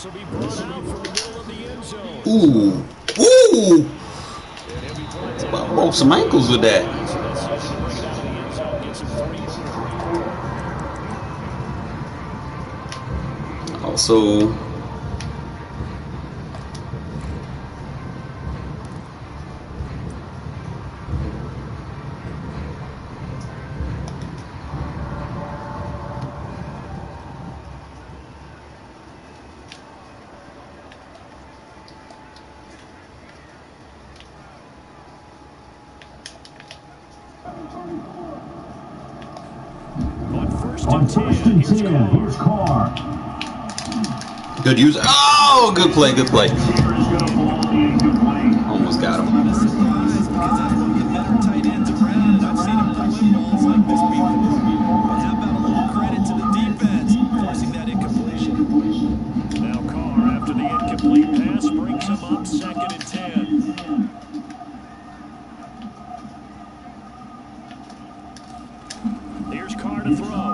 This will be brought out from the middle of the end zone. Ooh. Ooh. Broke some ankles with that. Also, on first and 10, here's Carr. Good use. Oh, good play, good play. Almost got him. Because that's one of the better tight ends around, and I've seen him pull in balls like this before. But how about a little credit to the defense forcing that incompletion? Now Carr, after the incomplete pass, brings him up 2nd and 10. Here's Carr to throw.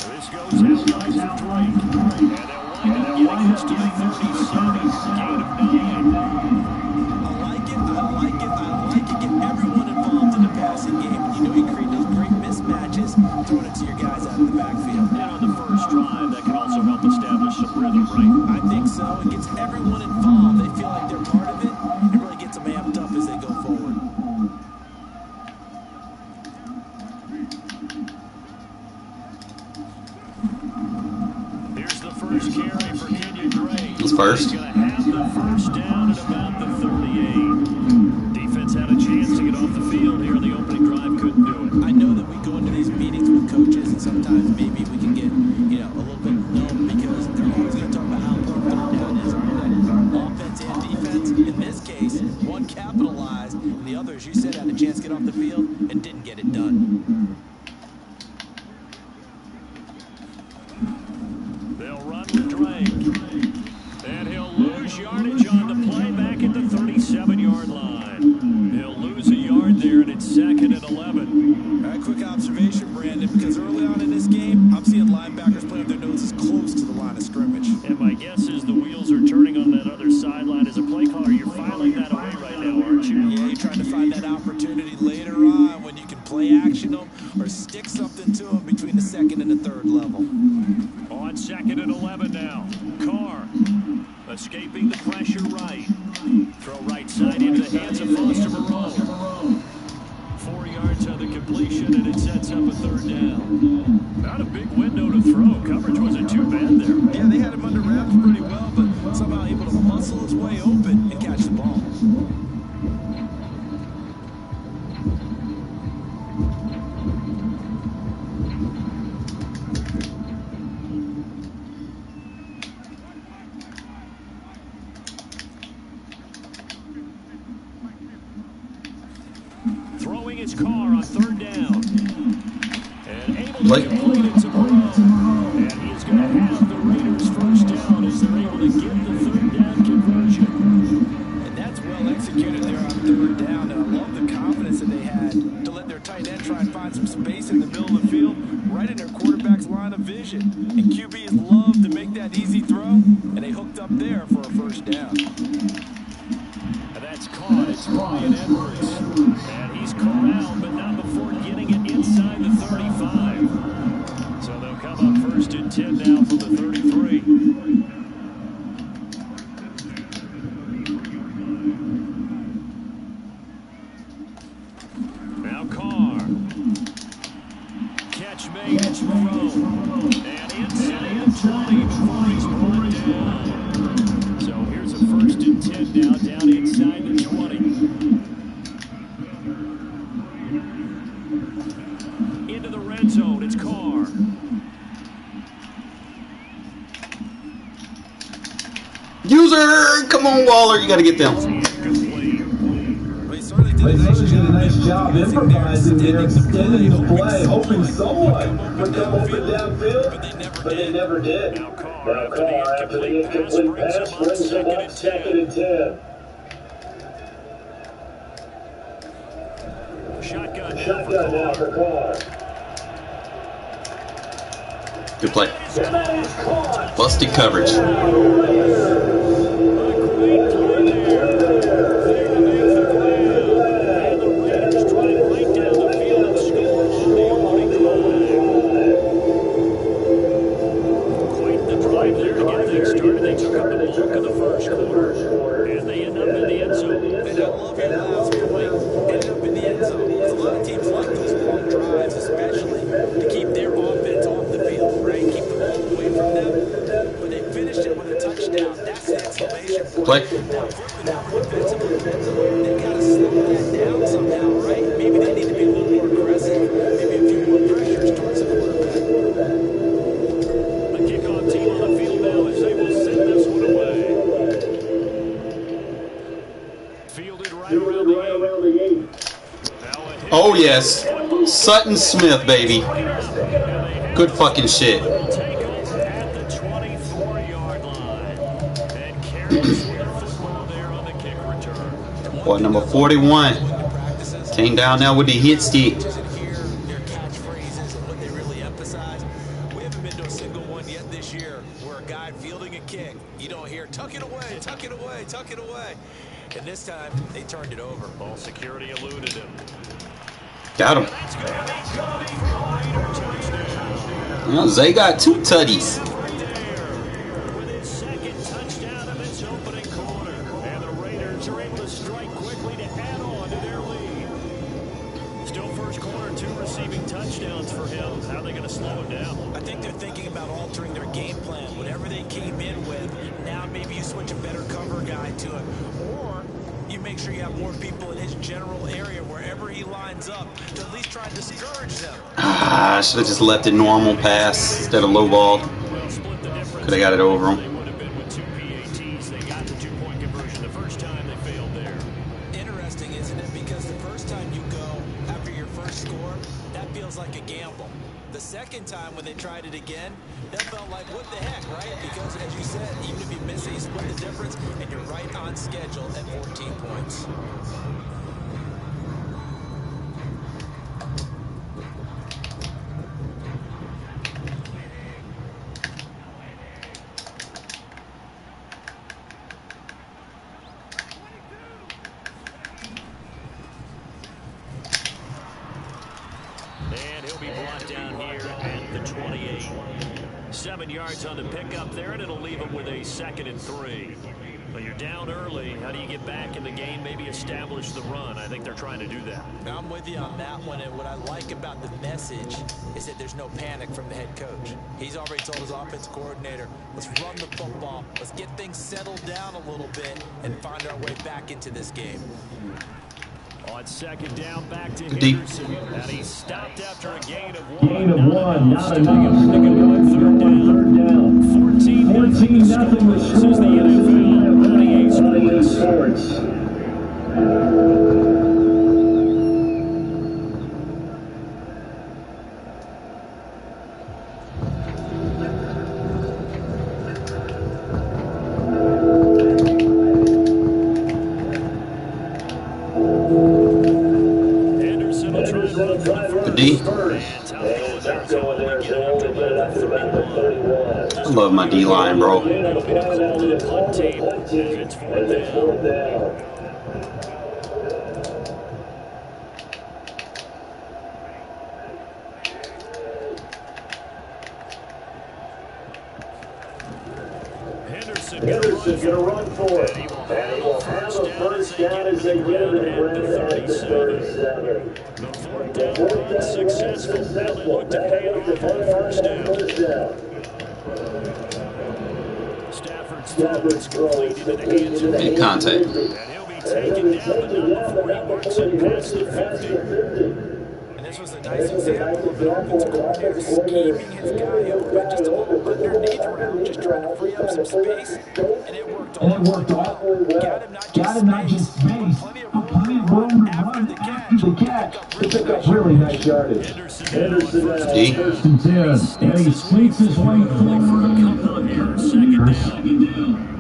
This goes out right to Drake. And they'll wind up getting this to the 37. Gain of 9. I like it. Get everyone involved in the passing game. And you know you create those great mismatches, throwing it to your guys out of the backfield. And on the first drive, that can also help establish some rhythm, right? I think so. It gets everyone involved. They feel like they're part of it. It really gets them amped up as they go forward. Here's the first carry for Kenyon Drake. He's first. He's going to have the first down at about the 38. Defense had a chance to get off the field here in the opening drive, couldn't do it. I know that we go into these meetings with coaches, and sometimes maybe we can get, a little bit numb because they're always going to talk about how important third down is. Offense and defense. In this case, one capitalized, and the other, as you said, had a chance to get off the field and didn't get it done. They'll run with Drake. And he'll lose yardage on the play back at the 37-yard line. He'll lose a yard there, and it's 2nd and 11. All right, quick observation, Brandon, because early on in this game, I'm seeing linebackers playing their noses close to the line of scrimmage. And my guess is the wheels are turning on that other sideline. As a play caller, you're filing that away right now, aren't you? Yeah, you're trying to find that opportunity later on when you can play action them or stick something to them between the 2nd and the 3rd level. On 2nd and 11 now. Carr escaping the pressure right. Throw right side into the hands of Foster Moreau. 4 yards on the completion, and it sets up a 3rd down. Not a big window to throw. Coverage wasn't too bad there. Yeah, they had him under wraps pretty well, but somehow able to muscle his way open and catch the ball. Throwing his Carr on 3rd down. And able to complete it to Moreau. And he's going to have the Raiders' first down as they're able to get the 3rd down conversion. And that's well executed there on 3rd down. And I love the confidence that they had to let their tight end try and find some space in the middle of the field, right in their quarterback's line of vision. And QBs love to make that easy throw, and they hooked up there for a first down. And that's caught. It's Brian Edwards. And he's corralled, but not before getting it inside the 35. So they'll come up 1st and 10 now from the 33. Now Carr. Catch made. It's Moreau. And inside the 20 before he's brought down. So here's a 1st and 10 now down inside the 20. Into the red zone. It's Carr. User, come on, Waller, you got to get them. They certainly did a nice job improvising there, extending the play, hoping someone would come open downfield, but they never did. Now Carr, after the incomplete pass, brings him up 2nd and 10. Shotgun now for Carr. Good play. Busted coverage. Play. They gotta slow that down somehow, right? Maybe they need to be a little more aggressive. Maybe a few more pressures towards the quarterback. The kickoff team on the field now as they will send this one away. Fielded right around the 8. Oh yes, Sutton Smith, baby. Good fucking shit. Take over at the 24-yard line. And carries the football there on the kick return. Boy, number 41 came down now with the hit stick. Their catchphrases and what they really emphasize. We haven't been to a single one yet this year where a guy fielding a kick, you don't hear tuck it away, tuck it away, tuck it away. And this time they turned it over. Ball security eluded him. Got him. Well, Zay got 2 tutties. With his second touchdown of its opening quarter. And the Raiders are able to strike quickly to add on to their lead. Still first quarter, 2 receiving touchdowns for him. How are they going to slow him down? I think they're thinking about altering their game plan. Whatever they came in with, now maybe you switch a better cover guy to it. Or you make sure you have more people in his general area wherever he lines up to at least try to discourage them. I should have just left it normal pass instead of low ball. Could have got it over him. They would have been with 2 PATs. They got the 2-point conversion the first time they failed there. Interesting, isn't it? Because the first time you go after your first score, that feels like a gamble. The second time when they tried it again, that felt like, what the heck, right? Because, as you said, even if you miss it, you split the difference, and you're right on schedule at 14 points. And he'll be brought down here at the 28. 7 yards on the pickup there, and it'll leave him with a 2nd and 3. But you're down early. How do you get back in the game, maybe establish the run? I think they're trying to do that. I'm with you on that one, and what I like about the message is that there's no panic from the head coach. He's already told his offensive coordinator, let's run the football, let's get things settled down a little bit, and find our way back into this game. On 2nd down, back to Deep. Henderson. And he stopped after a gain of 1. Gain of 1, not Still enough. able to get one third down. 14-0 14-0 the score. This is the NFL. 98 Sports. Henderson will try and run for the first. D. And tough going there. Get after about the 31. I love my D-line, bro. It'll be called to the punt team as it's 4th down. Henderson gonna run for it. And he will have a first down as they get it at the 37. The 4th down run successful. Now they look to pay it off on the first down. Stafford's throw is complete into the hands of Big contact. and he'll be taken down, but not before he works it past the 50. And this was a nice example of an offensive coordinator scheming his guy open just a little underneath route, just trying to free up some space, and it worked awfully well. Got him not just space, but plenty of room after the catch to pick up really nice yardage. Henderson now D. First and 10, and he sneaks his way for a couple here. 2nd down.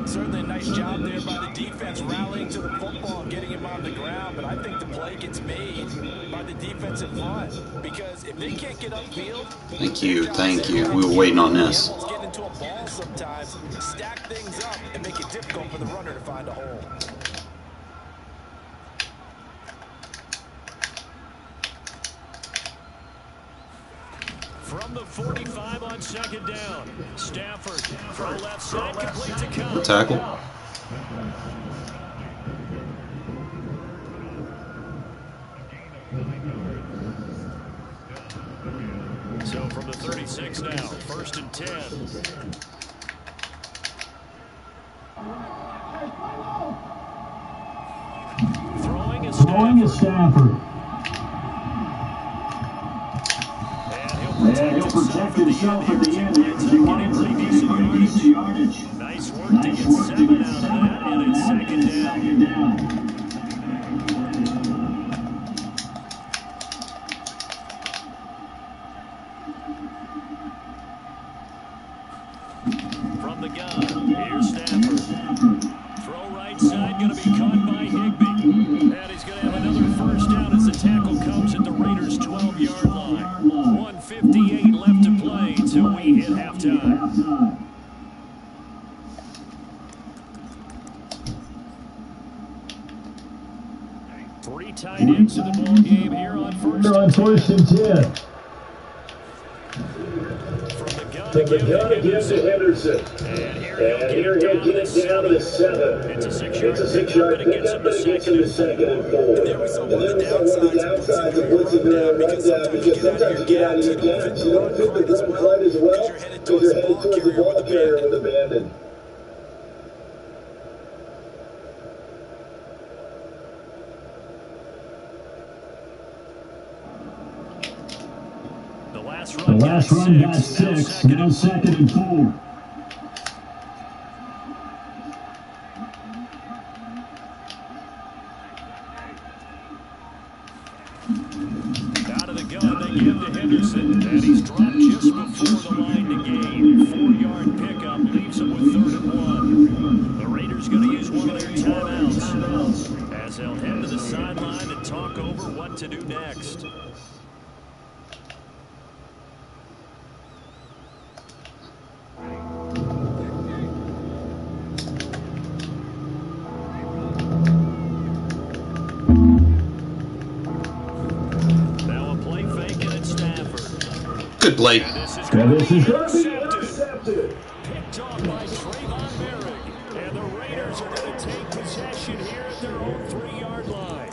Certainly a nice job there by the defense, rallying to the football, getting him on the ground, but I think the play gets made by the defensive makes it fun. Because if they can't get upfield, Thank you, thank you. We were waiting on this. get into a ball sometimes, stack things up, and make it difficult for the runner to find a hole. From the 45 on second down, Stafford throw left side, complete to Cobb. The tackle. So from the 36 now, 1st and 10. Throwing is Stafford. And he'll protect himself at the end here because he wanted to get pretty decent yardage. Nice work to get 7 out of that, and it's second down. From the gun, here's Stafford. Throw right side, going to be caught by Higbee. And he's going to have another first down as the tackle comes at the Raiders' 12-yard line. 1:58 left to play till we hit halftime. Three tight ends in the ball game here on first and 10. From the gun again to Henderson. And here he'll get it down to 7. It's a 6-yard pickup, but it gets him to 2nd and 4. And there we saw one of the downsides of blitzing the run down, because sometimes you get out of your gaps, you don't fit the run quite as well, because you're headed towards the ball carrier with abandon. The last run got 6, now 2nd and 4. Out of the gun, they give to Henderson, and he's dropped just before the line to gain. 4-yard pickup leaves him with 3rd and 1. The Raiders going to use one of their timeouts as they'll head to the sideline and talk over what to do next. Good play. This is going to be intercepted. Picked off by Trayvon Merrick. And the Raiders are going to take possession here at their own 3-yard line.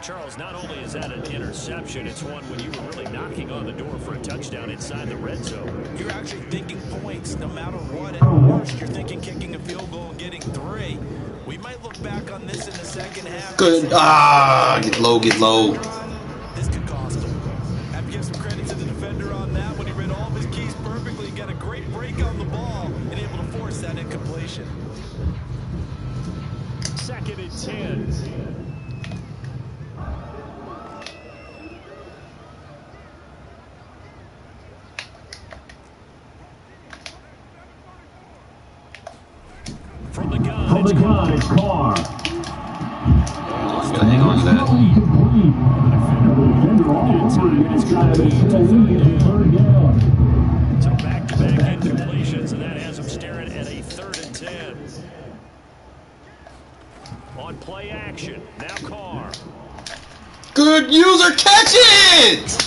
Charles, not only is that an interception, it's one when you were really knocking on the door for a touchdown inside the red zone. You're actually thinking points no matter what. At worst, you're thinking kicking a field goal and getting 3. We might look back on this in the second half. Good. Get low, get low. This could cost him. Have to give some credit to the defender on that when he read all of his keys perfectly, got a great break on the ball, and able to force that incompletion. 2nd and 10. From the gun, it's Carr. Gotta hang on to that. So back-to-back incompletions, and that has him staring at a 3rd and 10. On play action, now Carr. Good user, catch it!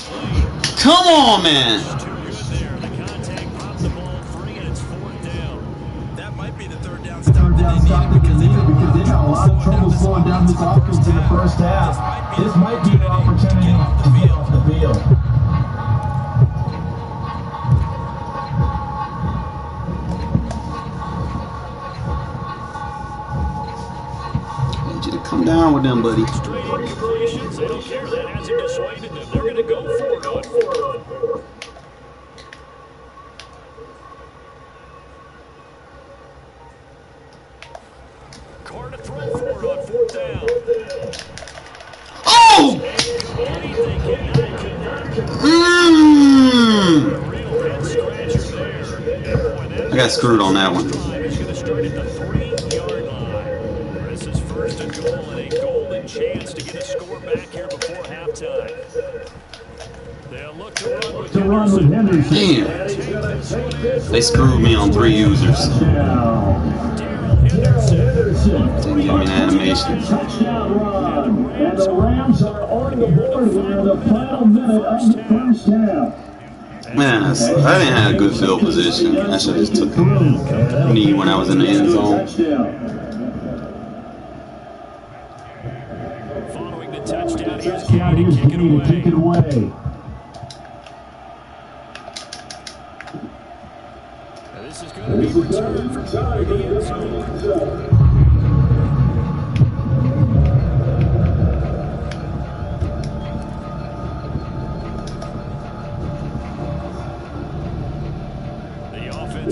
Come on, man. Too good there. The contact popped the ball free, and it's 4th down. That might be the 3rd down stop that they needed, because they had a lot of trouble slowing down this offense in the first half. This might be an opportunity to get off the field. Need you to come down with them, buddy. Straight incompletions. They don't care. That hasn't dissuaded them. They're going to go for it on 4th. Carr to throw for it on 4th down. Oh! I got screwed on that one. He's going to start at the 3-yard line. This is 1st and goal and a golden chance to get a score back here before halftime. They'll look to run with Henderson. Damn. They screwed me on 3 users. Didn't give me the animation. Touchdown run. And the Rams are on the board here in the final minute of the first half. Man, I didn't have a good field position. I should have just took a knee when I was in the end zone. Following the touchdown, here's Kennedy to kick it away. Now this is going to be returned from behind the end zone.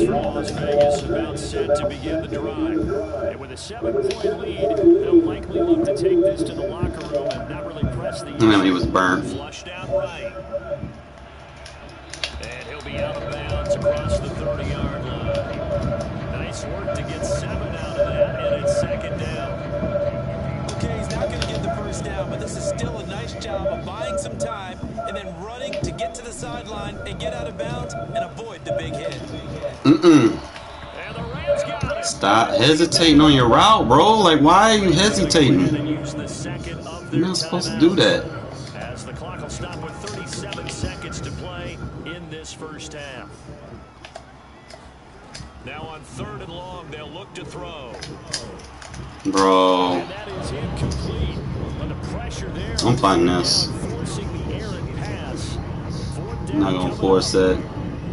For Las Vegas about set to begin the drive. And with a 7-point lead, they'll likely look to take this to the locker room and not really press the And he was burnt. flushed out right. And he'll be out of bounds across the 30-yard line. Nice work to get 7 out of that, and it's second down. Okay, he's not going to get the first down, but this is still a nice job of buying some time and then running to get to the sideline and get out of bounds and avoid the big hit. Stop hesitating on your route, bro. Like, why are you hesitating? You're not supposed to do that. As the clock will stop with 37 seconds to play in this first half. Now on 3rd and long, they'll look to throw. Bro. And that is incomplete. But the pressure there, I'm fighting this. forcing the errant pass. I'm not gonna force that.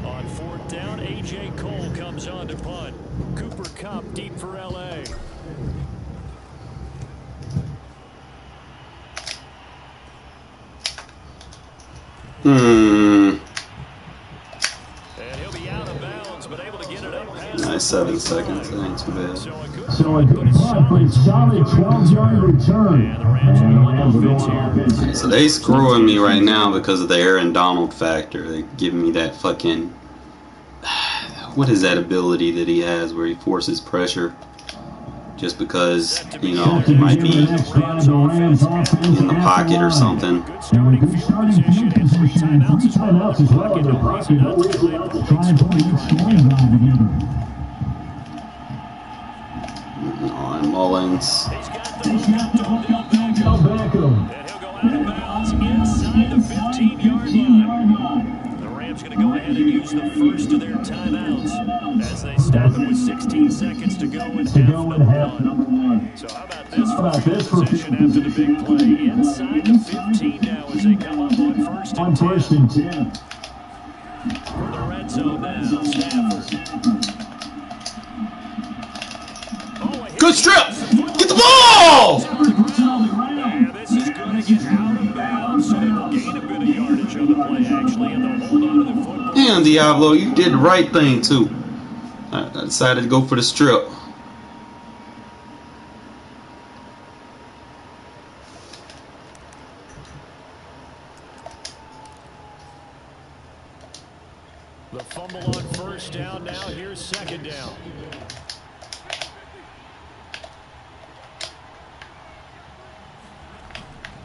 On 4th down, A.J. Cole comes on to punt. Cooper Kupp deep for L.A. And he'll be out of bounds, but able to get it up past. Nice 7 seconds. That ain't too bad. So a good So a good punt, but solid 12-yard return. And the Rams are going offense here. So they screwing me right now because of the Aaron Donald factor. They giving me that fucking... What is that ability that he has where he forces pressure just because, you know, he might be in the pocket or something. Good starting field position and 3 timeouts as well in their pocket. No reason not to play up the pace for the On Mullins. He's got the Odell Beckham. And he'll go out of bounds inside the 15-yard line. The Rams going to go ahead and use the first of their timeouts as they stop it with 16 seconds to go in half number 1. So how about this for position after the big play? Inside the 15 now as they come up on 1st and 10. For the red zone now, Stafford. Good strip! Get the ball! Yeah, this is going to get out of bounds, so they'll gain a bit of yardage on the play, actually, and they'll hold on to the football. Damn, Diablo, you did the right thing, too. I decided to go for the strip. The fumble on 1st down now. Here's 2nd down.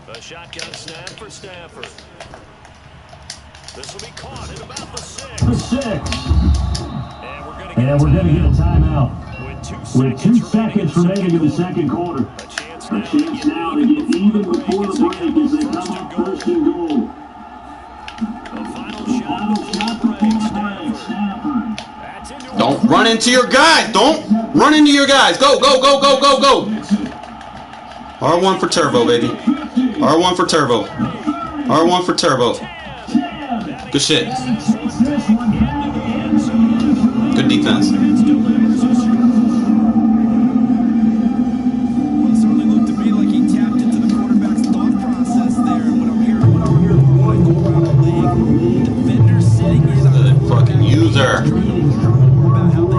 A shotgun snap for Stafford. This will be caught at about the 6. And we're going to get a timeout. With 2 seconds remaining in the second quarter. A chance now to get even before the break as they come up 1st and goal. The final shot before the break. Stafford. Don't run into your guys! Don't run into your guys! Go, go, go, go, go, go! R1 for turbo, baby. R1 for turbo. R1 for turbo. Good shit. Good defense. Well, it certainly looked to me like he tapped into the quarterback's thought process there. What I'm hearing go around the league, defenders sitting in Good fucking user.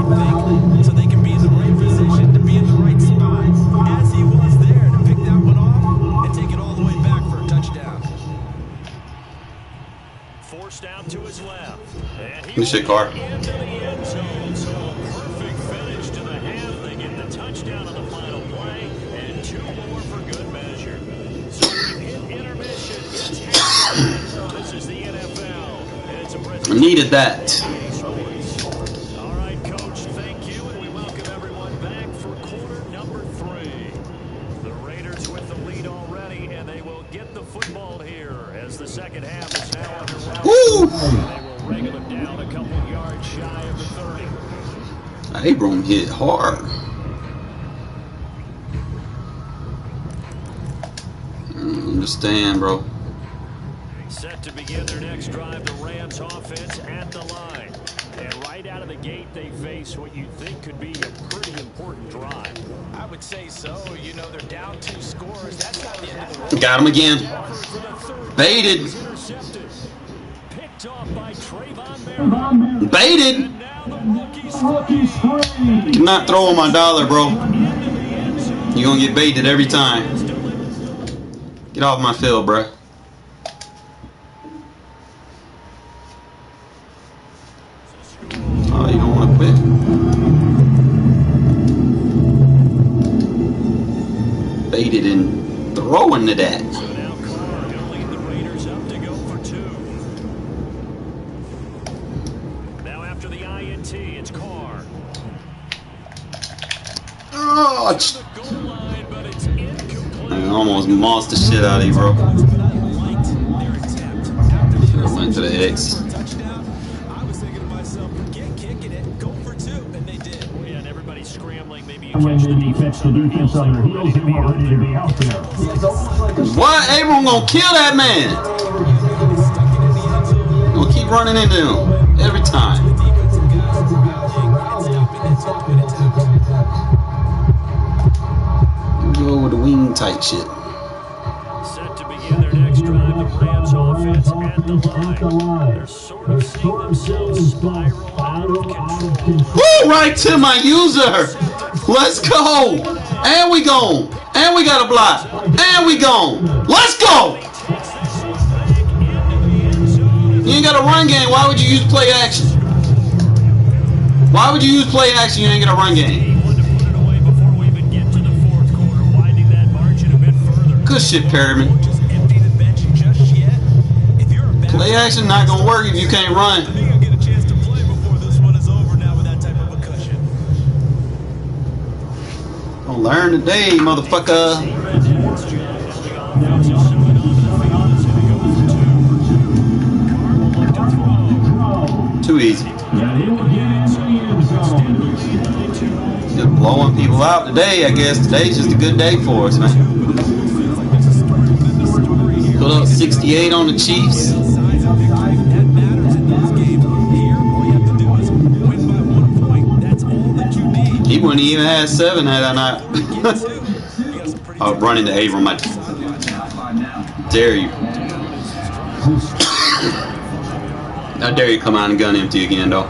about how they think so they can be in the right position to be in the right spot as he was there to pick that one off and take it all the way back for a touchdown. Forced out to his left. And he Good shit, Carr. into the end zone. So a perfect finish to the half. They get the touchdown on the final play and 2 more for good measure. So we hit intermission. It's halftime. This is the NFL I needed that. All right, Coach, thank you, and we welcome everyone back for quarter number 3. The Raiders with the lead already, and they will get the football here as the second half is now underway. Woo! They will wrangle it down a couple yards shy of the 30. Abram hit hard. Understand, bro. Set to begin their next drive, the Rams offense at the line. And right out of the gate, they face what you think could be a pretty important drive. I would say so. You know, they're down 2 scores. That's not the end of the world. Got him again. Baited. Intercepted. Picked off by Trayvon Merritt. Baited. And now the rookie Not throwing my dollar, bro. You're gonna get baited every time. Get off my field, bro. Oh, you don't want to quit? Baited and throwing to that. So now Carr going to lead the Raiders up to go for 2. Now after the INT, it's Carr. Oh, The goal line, but it's incomplete. I almost mossed the shit out of you, bro. I liked their attempt. After the Should've went to the X. touchdown, I was thinking to myself, forget kicking it, go for 2, and they did. Yeah, and everybody's scrambling. Maybe you And when catch the the defense on their heels. on their heels, they weren't ready to be out there. What? Abram gonna kill that man. Gonna keep running into him every time. Defensive guys rebounding and stopping that 10-point attack. Go with the wing type shit. Set to begin their next drive, the Rams offense at the line. They're sort of seeing themselves spiral out of control. Woo! Right to my user. Let's go. And we gone. And we got a block. And we gone. Let's go. You ain't got a run game. Why would you use play action? Why would you use play action? You ain't got a run game. He wanted to put it away before we even get to the 4th quarter, widening that margin a bit further. Good shit, Perryman. Just empty the bench just yet. If you're a Play action not gonna work if you can't I run. think I'll get a chance to play before this one is over now with that type of a cushion. Don't learn today, motherfucker. Too easy. Just blowing people out today, I guess. Today's just a good day for us, man. Put up 68 on the Chiefs. Size and victory, that matters in these games. Here, all you have to do is win by 1 point. That's all that you need. He wouldn't even have 7 had I not. Get 2. You got some pretty I was running to Abram. I dare you. I dare you come out and gun empty again, though.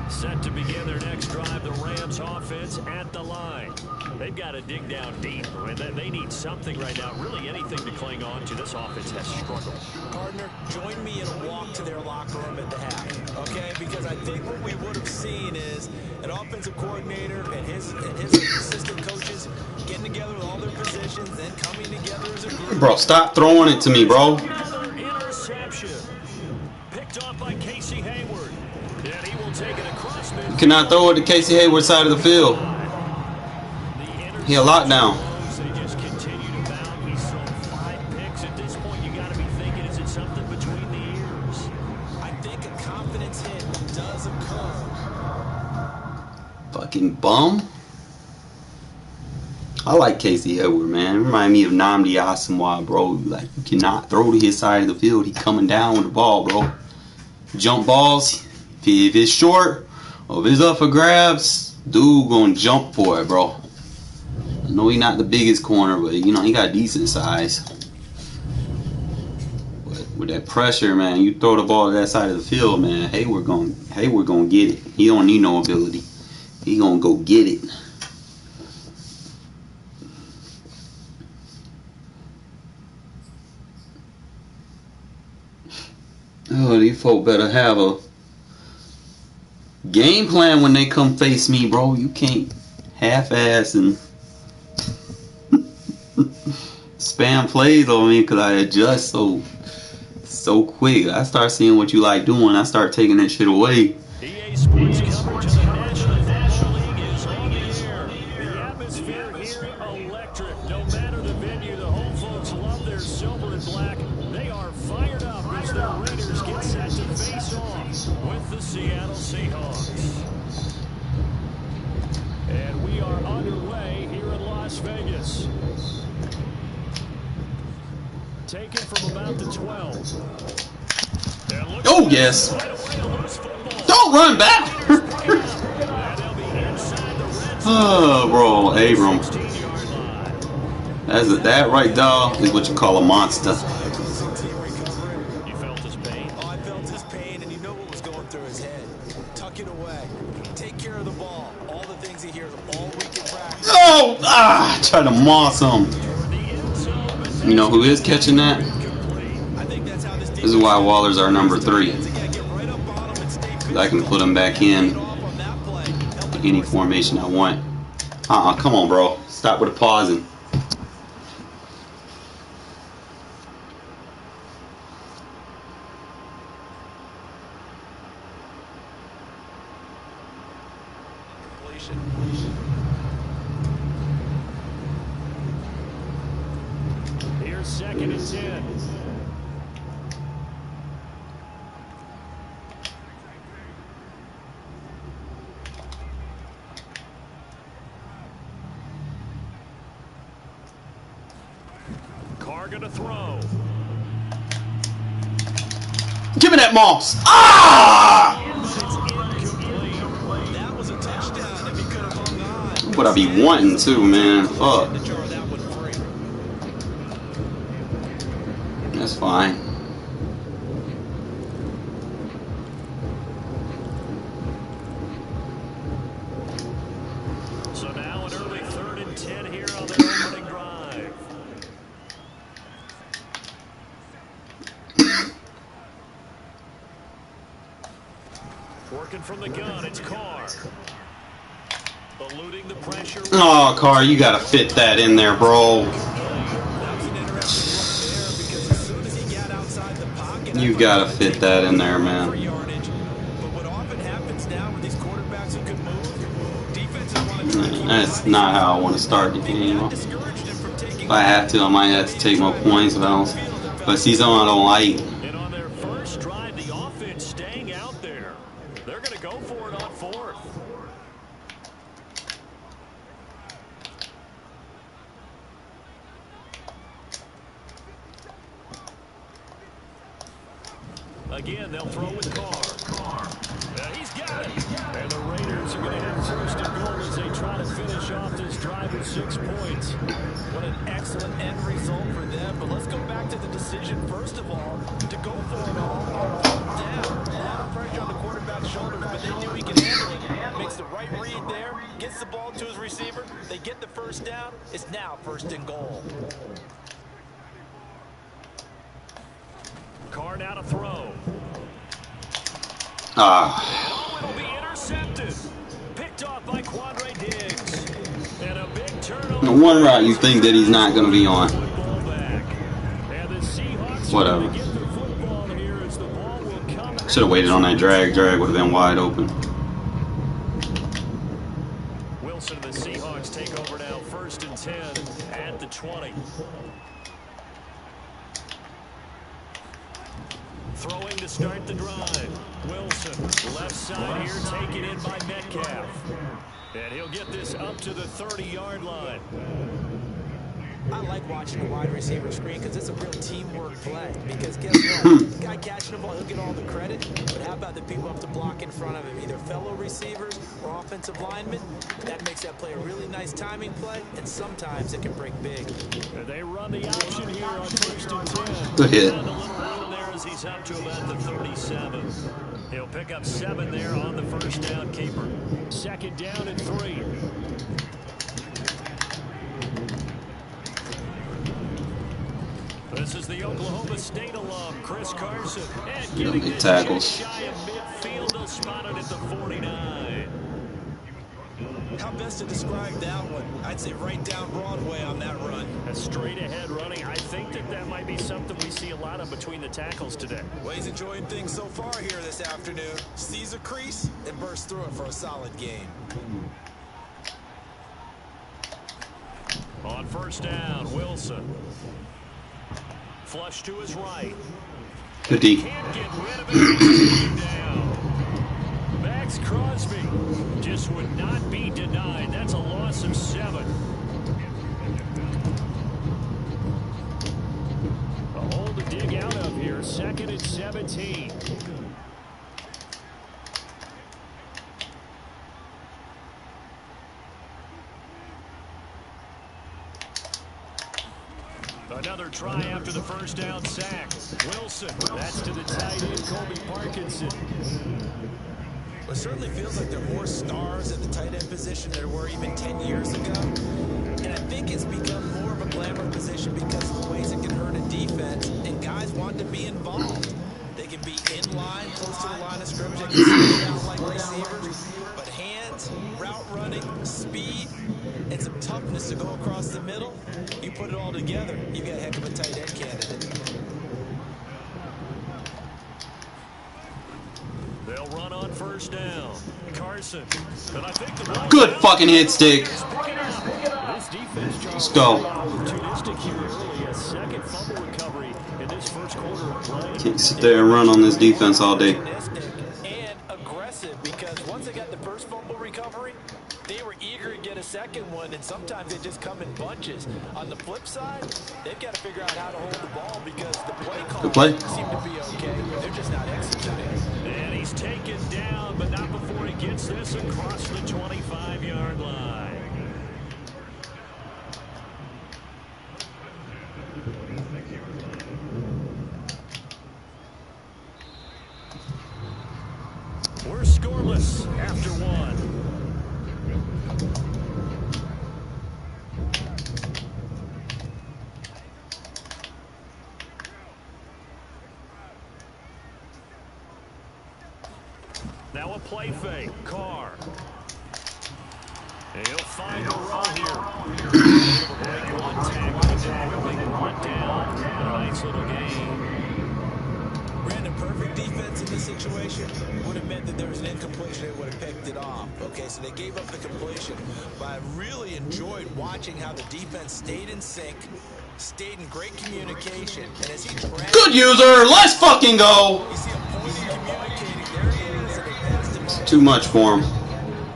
Set to begin their next drive, the Rams offense at the line. They've got to dig down deep. I mean, they need something right now, really anything to cling on to. This offense has struggled. Partner, join me in a walk to their locker room at the half, okay? Because I think what we would have seen is an offensive coordinator and his assistant coaches getting together with all their positions, then coming together as a group. Bro, stop throwing it to me, bro. Another interception. Picked off by Casey Hayward. And he will take it across midfield. You cannot throw it to Casey Hayward side of the field. He a lockdown. They just continue to bound. He's thrown 5 picks. At this point, you got to be thinking, is it something between the ears? I think a confidence hit does occur. Fucking bum. I like Casey Hayward, man. Remind me of Nnamdi Asomugha, bro. Like, you cannot throw to his side of the field. He coming down with the ball, bro. Jump balls. If it's short or if it's up for grabs, dude gonna jump for it, bro. I know he not the biggest corner, but you know he got decent size. But with that pressure, man, you throw the ball to that side of the field, man. Hayward gonna get it. He don't need no ability. He gonna go get it. Oh, these folk better have a game plan when they come face me, bro. You can't half-ass and spam plays on me because I adjust so quick. I start seeing what you like doing. I start taking that shit away. EA Sports coverage of the National Football League is on the air. The atmosphere here, electric. No matter the venue, the home folks love their silver and black. They are fired up as the Raiders get set to face off with the Seattle Seahawks. And we are underway here in Las Vegas. Taken from about the 12. Oh, yes. Don't run back. Oh, bro. Abram. That right there is what you call a monster. You felt his pain? Oh, I felt his pain, and you know what was going through his head. Tuck it away. Take care of the ball. All the things he hears all week in practice. Oh! Try to moss him. You know who is catching that? This is why Wallers are number 3. I can put him back in any formation I want. Come on, bro. Stop with the pausing. Here's 2nd and 10. Carr gonna throw. Give me that moss. Ah! That was a touchdown if he could have hung on. What I be wanting to, man. Fuck. That's fine. So now an early 3rd and 10 here on their opening drive. Working from the gun, it's Carr. Eluding the pressure. Oh, Carr, you gotta fit that in there, bro. You gotta fit that in there, man. That's not how I want to start the game. If I have to, I might have to take more points. But see something I don't like. And on their first drive, the offense staying out there. They're going to go for it on 4th. Again, they'll throw with Carr. He's got it. And the Raiders are going to have 1st and goal as they try to finish off this drive with 6 points. What an excellent end result for them. But let's go back to the decision, first of all, to go for it all. Down. A lot of pressure on the quarterback's shoulders, but they knew he could handle it. Makes the right read there, gets the ball to his receiver. They get the 1st down. It's now 1st and goal. Carr now to throw. Ah. Will be intercepted. Picked off by Quandre Diggs. And a big turnover. The one route you think that he's not going to be on. Whatever. Should have waited on that drag. Drag would have been wide open. Wilson and the Seahawks take over now. 1st and 10 at the 20. Throwing to start the drive. Wilson, left side here, taken in by Metcalf. And he'll get this up to the 30-yard line. I like watching a wide receiver screen because it's a real teamwork play. Because guess what? The guy catching the ball, he'll get all the credit. But how about the people who have to block in front of him, either fellow receivers or offensive linemen? That makes that play a really nice timing play, and sometimes it can break big. They run the option here on 1st and 10. Good hit. And a little room there as he's up to about the 37. He'll pick up 7 there on the 1st down keeper. 2nd down and 3. This is the Oklahoma State alum, Chris Carson. And getting this tackles. just shy of midfield, he'll spot it at the 49. How best to describe that one. I'd say right down Broadway on that run. A straight ahead running. I think that might be something we see a lot of between the tackles today. Well, he's enjoying things so far here this afternoon. Sees a crease and bursts through it for a solid game. On first down, Wilson. Flush to his right. Good D. Can't get rid of it. Down. Max Crosby just would not be denied. That's a loss of 7. A hole to dig out of here. 2nd and 17. Another try after the first down sack. Wilson, that's to the tight end, Colby Parkinson. Well, it certainly feels like there are more stars at the tight end position than there were even 10 years ago. And I think it's become more of a glamour position because of the ways it can hurt a defense, and guys want to be involved. They can be in line, close to the line of scrimmage. They can slow down like receivers. But hands, route running, speed, and some toughness to go across the middle, you put it all together, you've got a heck of a tight end candidate. They'll run on first down. Carson. And I think the Good fucking hit stick. This defense, Let's go. opportunistic here early. A second fumble recovery in this first quarter of play. Can't sit there and run on this defense all day. And aggressive, because once they got the first fumble recovery, they were eager to get a second one, and sometimes they just come in bunches. On the flip side, they've got to figure out how to hold the ball because the play calls seem to be okay. They're just not executing. And he's taken down, but not before he gets this across the 25-yard line. We're scoreless after 1. Now a play fake. Carr. And he'll find a row here. Break one tackle. Big one down. A nice little gain. Brandon, perfect defense in this situation would have meant that there was an incompletion. They would have picked it off. Okay, so they gave up the completion. But I really enjoyed watching how the defense stayed in sync, stayed in great communication. And as he Good user. Let's fucking go. you see him pointing, communicating. There he is, and they passed him up. Too much for him.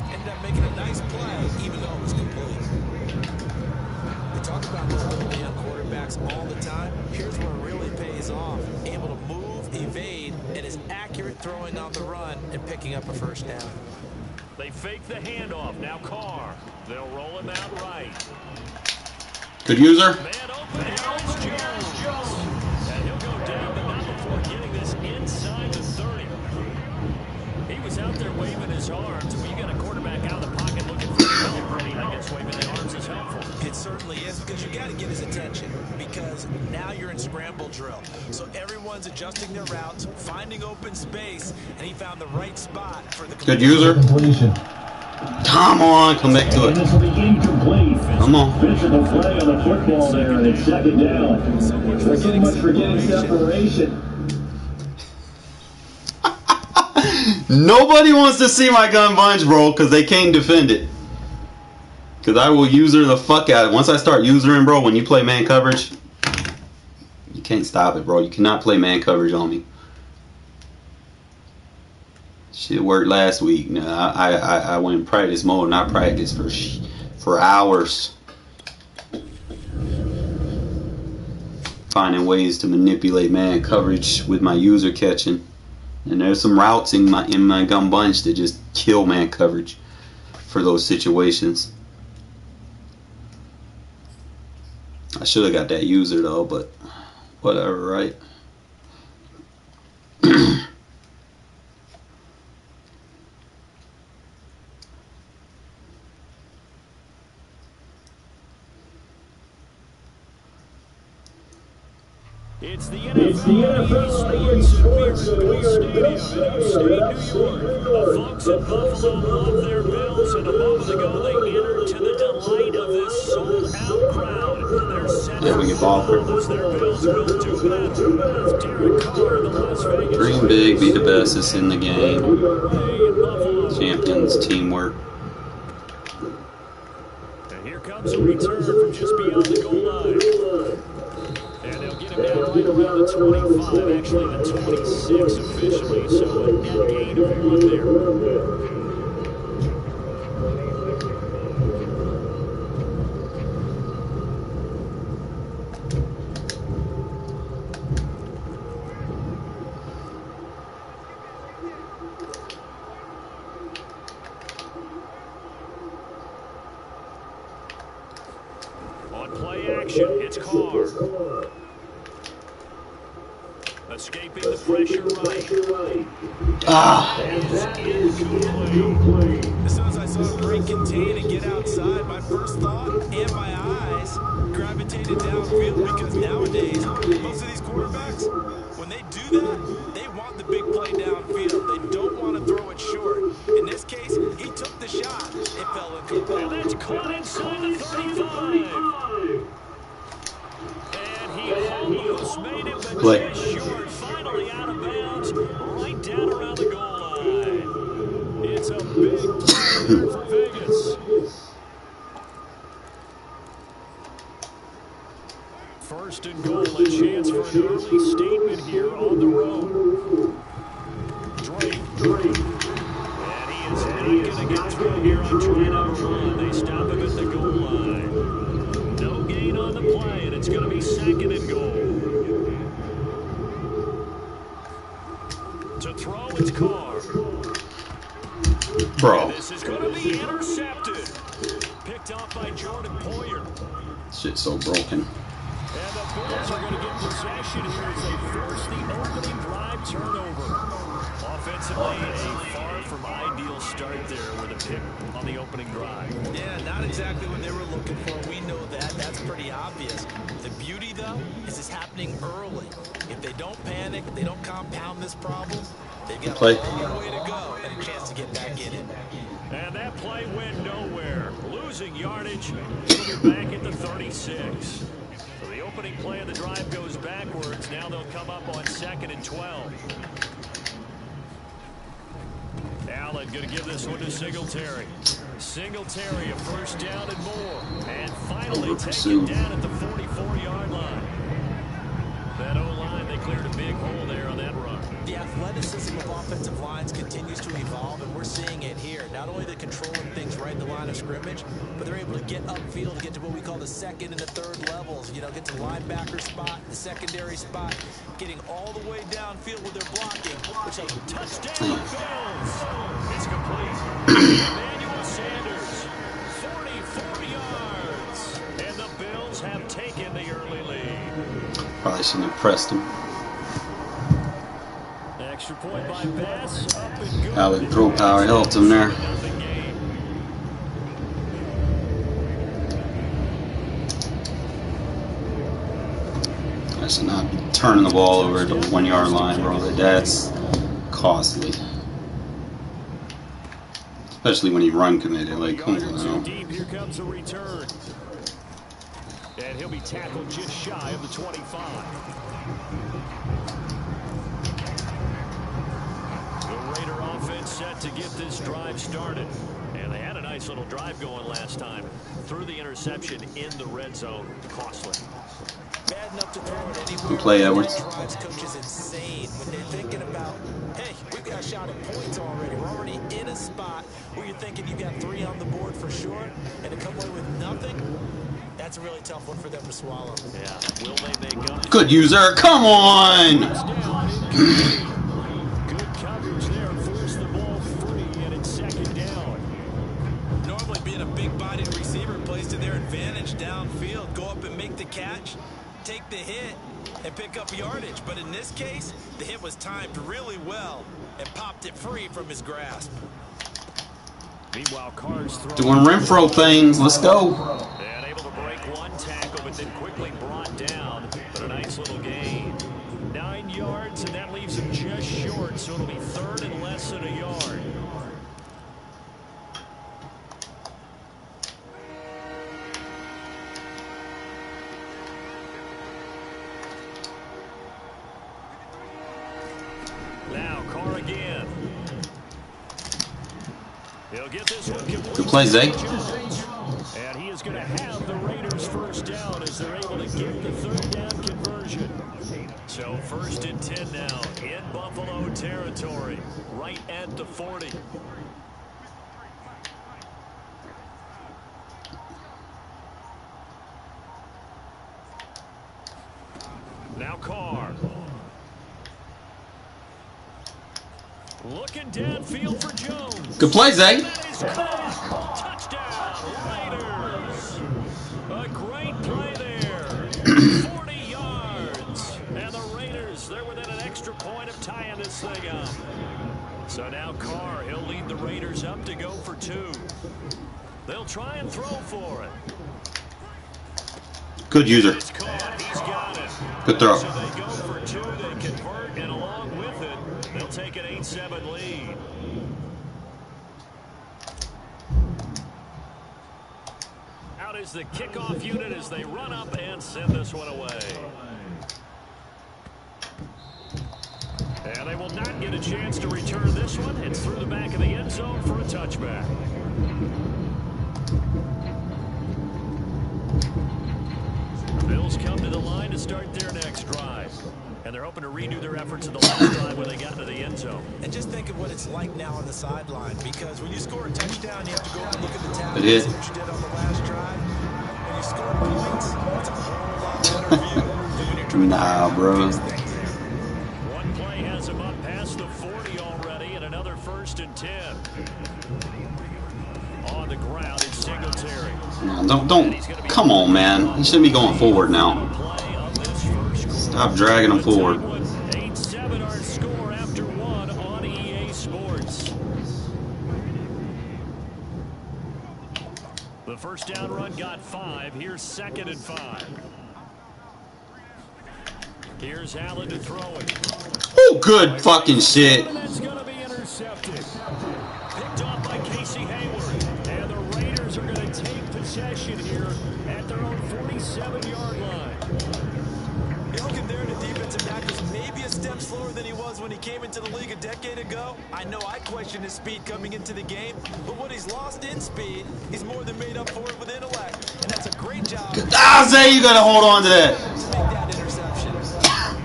Ended up making a nice play, even though it was complete. We talk about mobility on quarterbacks all the time. Here's where it really pays off. Able to move, evade, and is accurate throwing on the run and picking up a first down. They fake the handoff. Now Carr. They'll roll him out right. Good user. Man open. Here's Jones. And he'll go down, but not before getting this inside the 30. He was out there waving his arms. When you got a quarterback out of the pocket looking for help, I guess waving the arms is helpful. It certainly is, because you got to get his attention, because now you're in scramble drill. So everyone's adjusting their routes, finding open space, and he found the right spot for the Good user. Completion. Come on, come back to And it. this will be incomplete. Come on. Physical play on the football there, and it's 2nd down. So much for getting separation. Nobody wants to see my gun bunch, bro, because they can't defend it. Because I will user the fuck out of it. Once I start usering, bro, when you play man coverage, you can't stop it, bro. You cannot play man coverage on me. Shit worked last week. No, I went in practice mode, not practice for hours. Finding ways to manipulate man coverage with my user catching. And there's some routes in my gun bunch that just kill man coverage for those situations. I should have got that user though, but whatever, right? It's the NFL Sports and we are in Bill Stadium in upstate New York. The folks in Buffalo love their Bills, and a moment ago they entered to the delight of this sold-out crowd. They're set Yeah, we get ball for as their Bills will do battle with Derek Carr in the Las Vegas. Dream big, be the bestest in the game. Champions, teamwork. And here comes a return from just beyond the goal line. And they'll get him down right around the 25, actually the 26 officially, so a net gain of 1 there. On play action, it's Carr. Escaping the pressure right. As soon as I saw him break contain and get outside, my first thought and my eyes gravitated downfield, because nowadays, most of these quarterbacks, when they do that, they want the big play downfield. They don't want to throw it short. In this case, he took the shot. It fell incomplete. And that's caught inside the 35. And he almost made it, but just short. Finally out of bounds, right down around the goal line. It's a big play there for Vegas. First and goal, a chance for an early statement here on the road. Drake. And he is not going to get through here on try number 1. They stop him at the goal line. No gain on the play, and it's going to be second and goal. To throw, it's Carr. Bro. And this is going to be intercepted. Picked off by Jordan Poyer. Shit's so broken. And the Bills are going to get possession here as they force the opening drive turnover. Offensively, a far from ideal start there with a pick on the opening drive. Yeah, not exactly what they were looking for. We know that. That's pretty obvious. The beauty, though, is it's happening early. If they don't panic, they don't compound this problem, they've got a long way to go and a chance to get back in it. And that play went nowhere. Losing yardage. It'll be back at the 36. So the opening play of the drive goes backwards. Now they'll come up on 2nd and 12. Allen going to give this one to Singletary. Singletary, a first down and more. And finally taken down at the 44-yard line. That O-line, they cleared a big hole there on that run. The athleticism of offensive lines continues to evolve, and we're seeing it here. Not only they're controlling things right at the line of scrimmage, but they're able to get upfield to get to what we call the second and the third levels. You know, get to the linebacker spot, the secondary spot, getting all the way downfield with their blocking. Which has a touchdown, Bills. It's complete. Emmanuel Sanders, 44 yards. And the Bills have taken the early lead. Probably shouldn't have pressed him. Extra point by Bass. Up and good. Alec throw power helped him there. I should not be turning the ball over at the 1-yard line, bro. That's costly. Especially when you run committed. Like, come on now. Deep, here comes a return. And he'll be tackled just shy of the 25. The Raider offense set to get this drive started. And they had a nice little drive going last time. Threw the interception in the red zone. Costly. Bad enough to throw it anywhere. Play Edwards. Drives coach is insane when they're thinking about, hey, we've got a shot at points already. We're already in a spot where you're thinking you've got 3 on the board for sure, and to come away with nothing, that's a really tough one for them to swallow. Yeah. Will they make up? Good user. Come on. Good coverage there. Force the ball free, and it's 2nd down. Normally being a big-bodied receiver plays to their advantage downfield. Go up and make the catch, take the hit, and pick up yardage. But in this case, the hit was timed really well and popped it free from his grasp. Meanwhile, Carr's doing Renfro things. Let's go. And able to break make one tackle, but then quickly brought down. But a nice little gain. 9 yards, and that leaves him just short, so it'll be 3rd and less than a yard. Now, Carr again. He'll get this one complete. Good play, Zay. And he is going to have the Raiders first down as they're able to get the 3rd down conversion. So 1st and 10 now in Buffalo territory, right at the 40. Now Carr. Looking downfield for Jones. Good play, Zay. Touchdown, Raiders. A great play there. 40 yards. And the Raiders, they're within an extra point of tying this thing up. So now Carr, he'll lead the Raiders up to go for 2. They'll try and throw for it. Good user. He's got it. Good throw. So they go for 2, they convert, and along with it, they'll take an 8-7 lead. Out is the kickoff unit as they run up and send this one away. And they will not get a chance to return this one. It's through the back of the end zone for a touchback. The Bills come to the line to start their next drive. And they're hoping to redo their efforts in the last drive when they got into the end zone. And just think of what it's like now on the sideline, because when you score a touchdown, you have to go out and look at the tab. Good hit. What you did on the last drive. When you score points, it's a whole lot better view than when you're trying Nah, to bro. fix things. One play has him up past the 40 already, and another 1st and 10. On the ground, it's Singletary. No, don't. Come on, man. He shouldn't be going forward now. Stop dragging him forward. 8-7 our score after 1 on EA Sports. The first down run got 5. Here's 2nd and 5. Here's Allen to throw it. Oh, good fucking shit. And that's going to be intercepted. Picked off by Casey Hayward. And the Raiders are going to take possession here at their own 47-yard line. You're looking there, the defensive back was maybe a step slower than he was when he came into the league a decade ago. I know I questioned his speed coming into the game, but what he's lost in speed, he's more than made up for it with intellect. And that's a great job. Ah, Zay, you gotta hold on to that. To make that interception.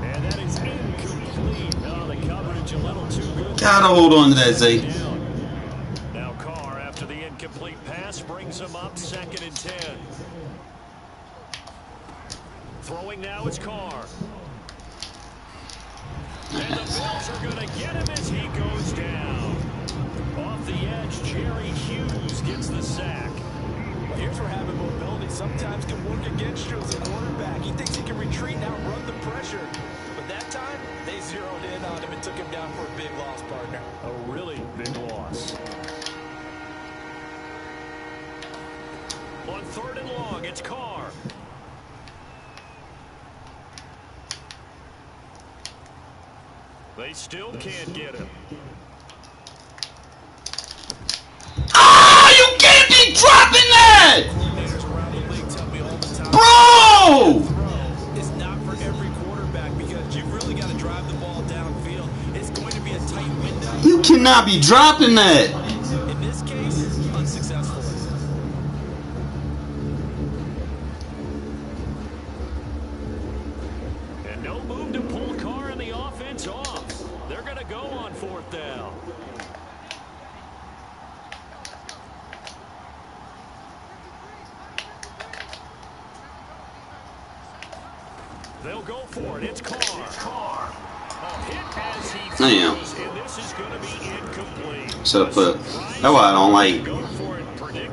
And that is incomplete. Oh, the coverage a little too good. Gotta hold on to that, Zay. Now Carr, after the incomplete pass, brings him up 2nd and 10. Throwing now is Carr. And the Bills are going to get him as he goes down. Off the edge, Jerry Hughes gets the sack. Well, here's where having mobility sometimes can work against you as a quarterback. He thinks he can retreat and outrun the pressure. But that time, they zeroed in on him and took him down for a big loss, partner. A really big loss. On 3rd and long, it's Carr. They still can't get him. Ah, you can't be dropping that! Coordinators around the league tell me all the time. Bro! It's not for every quarterback because you've really got to drive the ball downfield. It's going to be a tight window. You cannot be dropping that. In this case, unsuccessful. And no move to pull Carr and the offense off. They're going to go on 4th down. They'll go for it. It's Carr. A hit as he throws, and this is going to be incomplete. Should have put. That's why I don't like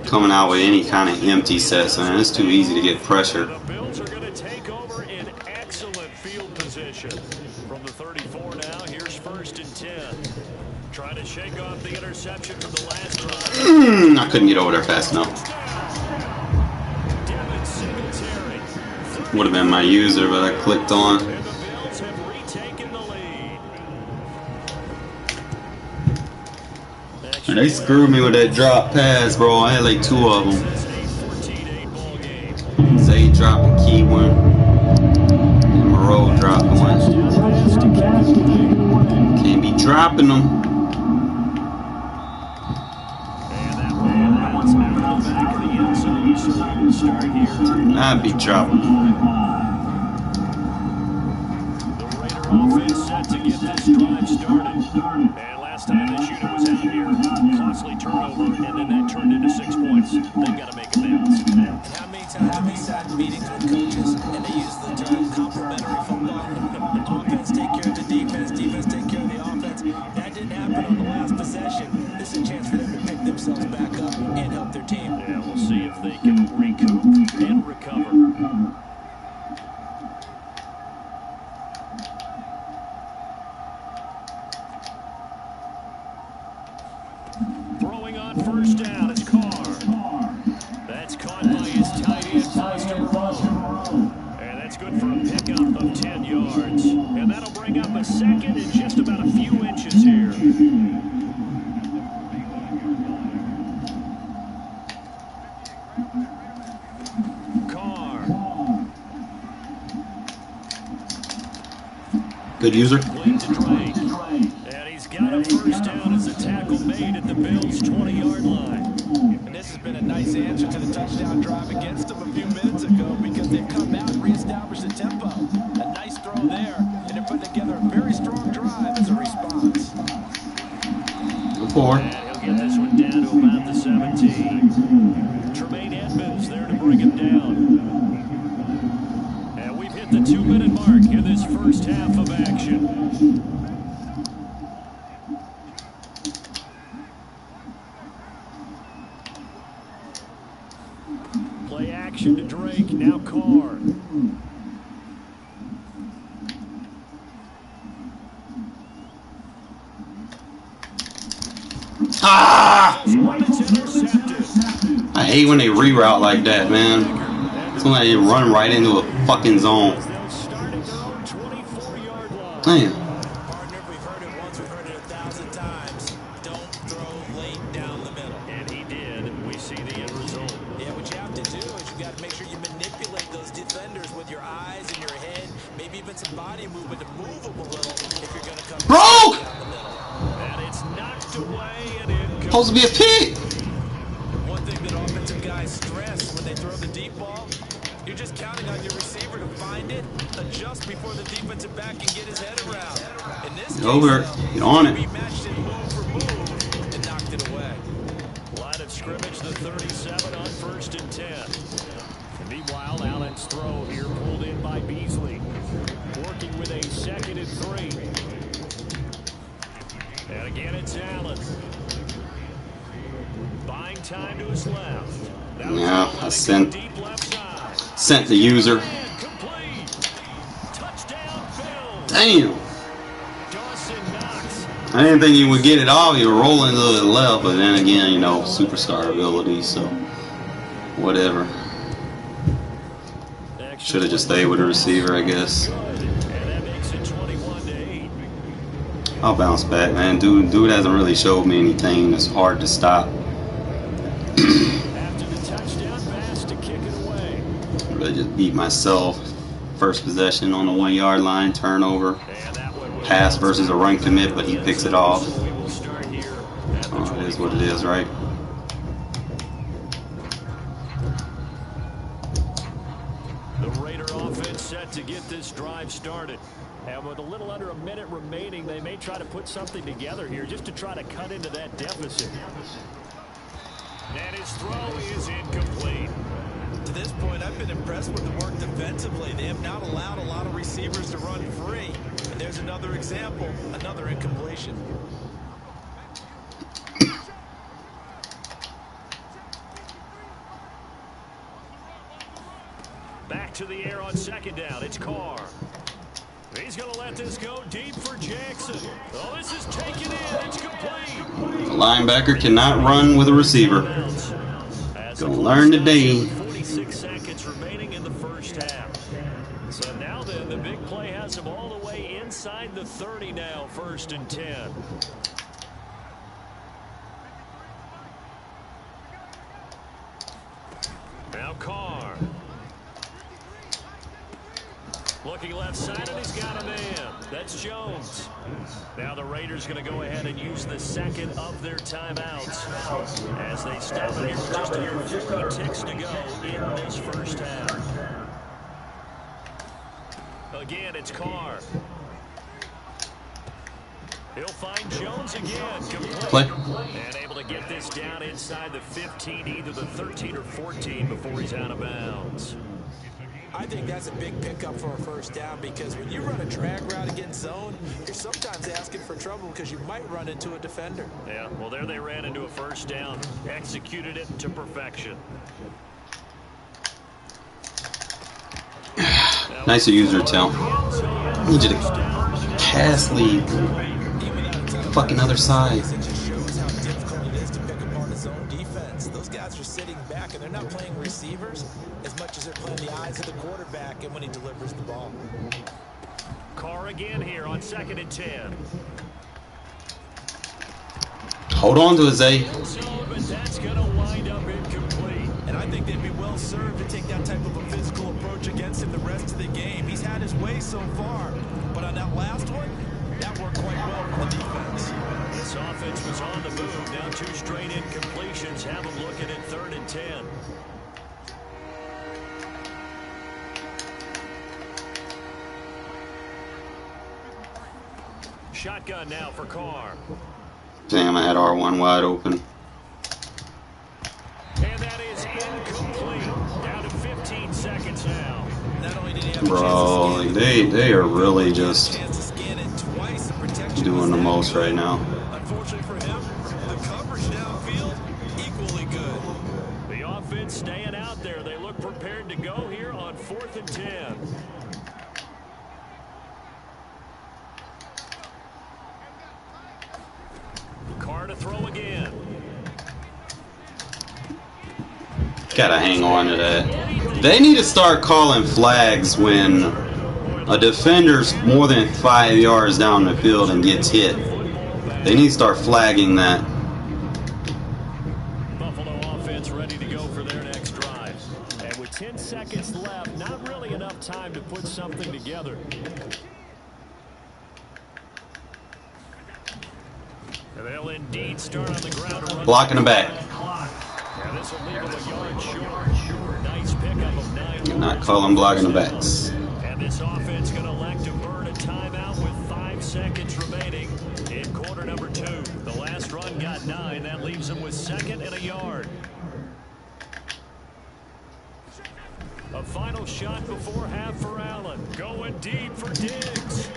coming out with any kind of empty sets, man. It's too easy to get pressure. The Bills are going to take over in excellent field position. From the 34 now, here's 1st and 10. Trying to shake off the interception from the last drive. I couldn't get over there fast enough. Devin Singletary Would have been my user, but I clicked on. And the Bills have retaken the lead. And they screwed me with that drop pass, bro. I had like 2 of them. Zay dropped the key one. And Moreau dropped one. Can't be dropping them. I'd be dropping. The Raider offense set to get this drive started. And last time this unit was out here, costly turnover, and then that turned into 6 points. They've got to make amends. How many times have we sat in meetings with coaches and they use the term complementary football? Offense take care of the defense, defense take care of the offense. That didn't happen on the last possession. This is a chance for them to pick themselves back up and help their team. Yeah, we'll see if they can recoup and recover. Throwing on first down, it's Carr. That's caught by his tight end, Foster. And that's good for a pickup of 10 yards. And that'll bring up a second in just about a few inches here. Carr. Good user. Late to Drake. And he's got a first down as a tackle made at the Bills' 20-yard line. And this has been a nice answer to the touchdown drive against them a few minutes ago because they've come out and reestablished the tempo. A nice throw there, and they're putting together a very strong drive as a response. Go forward. And he'll get this one down to about the 17. Tremaine Edmonds there to bring him down. And we've hit the 2-minute mark in this first half of action. Play action to Drake, now Carr. Ah! It's intercepted. I hate when they reroute like that, man. It's when they run right into a fucking zone. They'll start at their own 24-yard line. Damn. Partner, we've heard it once, we've heard it 1,000 times. Don't throw late down the middle. And he did. We see the end result. Yeah, what you have to do is you got to make sure you manipulate those defenders with your eyes and your head, maybe even some body movement to move them a little if you're going to come Broke! down the middle. And it's knocked away and in. Supposed to be a pick. One thing that offensive guys stress when they throw the deep ball, you're just counting on your receiver to find it, adjust before the defensive back can get his head around. In this case, Over. Get on it. he matched it move for move and knocked it away. Line of scrimmage, the 37 on 1st and 10. Meanwhile, Allen's throw here pulled in by Beasley. Working with a 2nd and 3. And again, it's Allen. Buying time to his left. Yeah, I sent Deep left side. the user. Complete. Touchdown, Bills. Damn. Dawson Knox. I didn't think he would get it off. He was rolling to the left, but then again, you know, superstar ability, so whatever. Should have just stayed with the receiver, I guess. And that makes it 21-8. I'll bounce back, man. Dude hasn't really showed me anything that's hard to stop. After the touchdown pass to kick it away. Really just beat myself. First possession on the 1-yard line, turnover. And that one was Pass versus a run commit, but he picks it off. We will start here at the Oh, it is what it is, right? The Raider offense set to get this drive started. And with a little under a minute remaining, they may try to put something together here just to try to cut into that deficit. And his throw is incomplete. To this point, I've been impressed with the work defensively. They have not allowed a lot of receivers to run free. And there's another example, another incompletion. Back to the air on 2nd down. It's Carr. He's going to let this go deep for Jackson. Oh, this is taken in. It's complete. A linebacker cannot run with a receiver. As Gonna learn today. 46 seconds remaining in the first half. now, 1st and 10. Now Carr. Looking left side, and he's got a man. That's Jones. Now the Raiders going to go ahead and use the second of their timeouts as they stop it with just under 3 ticks to go in this first half. Again, it's Carr. He'll find Jones again. Complete. And able to get this down inside the 15, either the 13 or 14 before he's out of bounds. I think that's a big pickup for a first down, because when you run a drag route against zone, you're sometimes asking for trouble because you might run into a defender. Yeah, well, there they ran into a first down, executed it to perfection. Nice to use your tail. I need you to cast lead. Fucking other side. It just shows how difficult it is to pick apart a zone defense. Those guys are sitting back, and they're not playing receivers as much as they're playing the eyes of the quarterback and when he delivers the ball. Carr again here on 2nd and 10. Hold on to it, Zay. But that's going to wind up incomplete. And I think they'd be well served to take that type of a physical approach against him the rest of the game. He's had his way so far, but on that last one, that worked quite well for the defense. This offense was on the move. Now 2 straight incompletions have them looking at 3rd and 10. Shotgun now for Carr. Damn, I had R1 wide open. And that is incomplete. Down to 15 seconds now. Not only did he have Bro, a chance to scan they are really just chance to scan it twice, the protection doing was the there. most right now. Unfortunately for him, the coverage downfield, equally good. The offense staying out there. They look prepared to go here on 4th and 10. Carr to throw again. Gotta hang on to that. They need to start calling flags when a defender's more than 5 yards down the field and gets hit. They need to start flagging that. Buffalo offense ready to go for their next drive. And with 10 seconds left, not really enough time to put something together. And they'll indeed start on the ground to run. Blocking the back. And this will leave him a yard short. Nice pickup of 9 You're not yards. calling blocking the backs. And this offense going to elect to burn a timeout with 5 seconds remaining in quarter number 2. The last run got 9. That leaves them with 2nd and a yard. A final shot before half for Allen. Going deep for Diggs.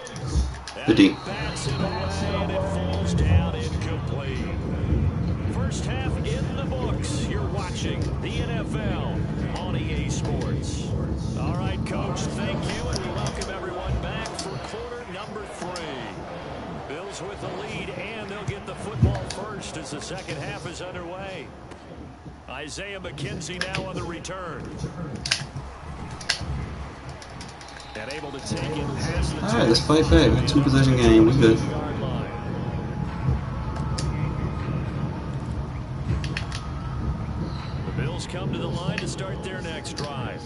The deep. Bats it away, and it falls down incomplete. First half in the books. You're watching the NFL on EA Sports. All right, Coach, thank you, and we welcome everyone back for quarter number 3. Bills with the lead, and they'll get the football first as the second half is underway. Isaiah McKenzie now on the return. And able to take it past the Alright, let's play back. We're 2-possession game. We good. The Bills come to the line to start their next drive.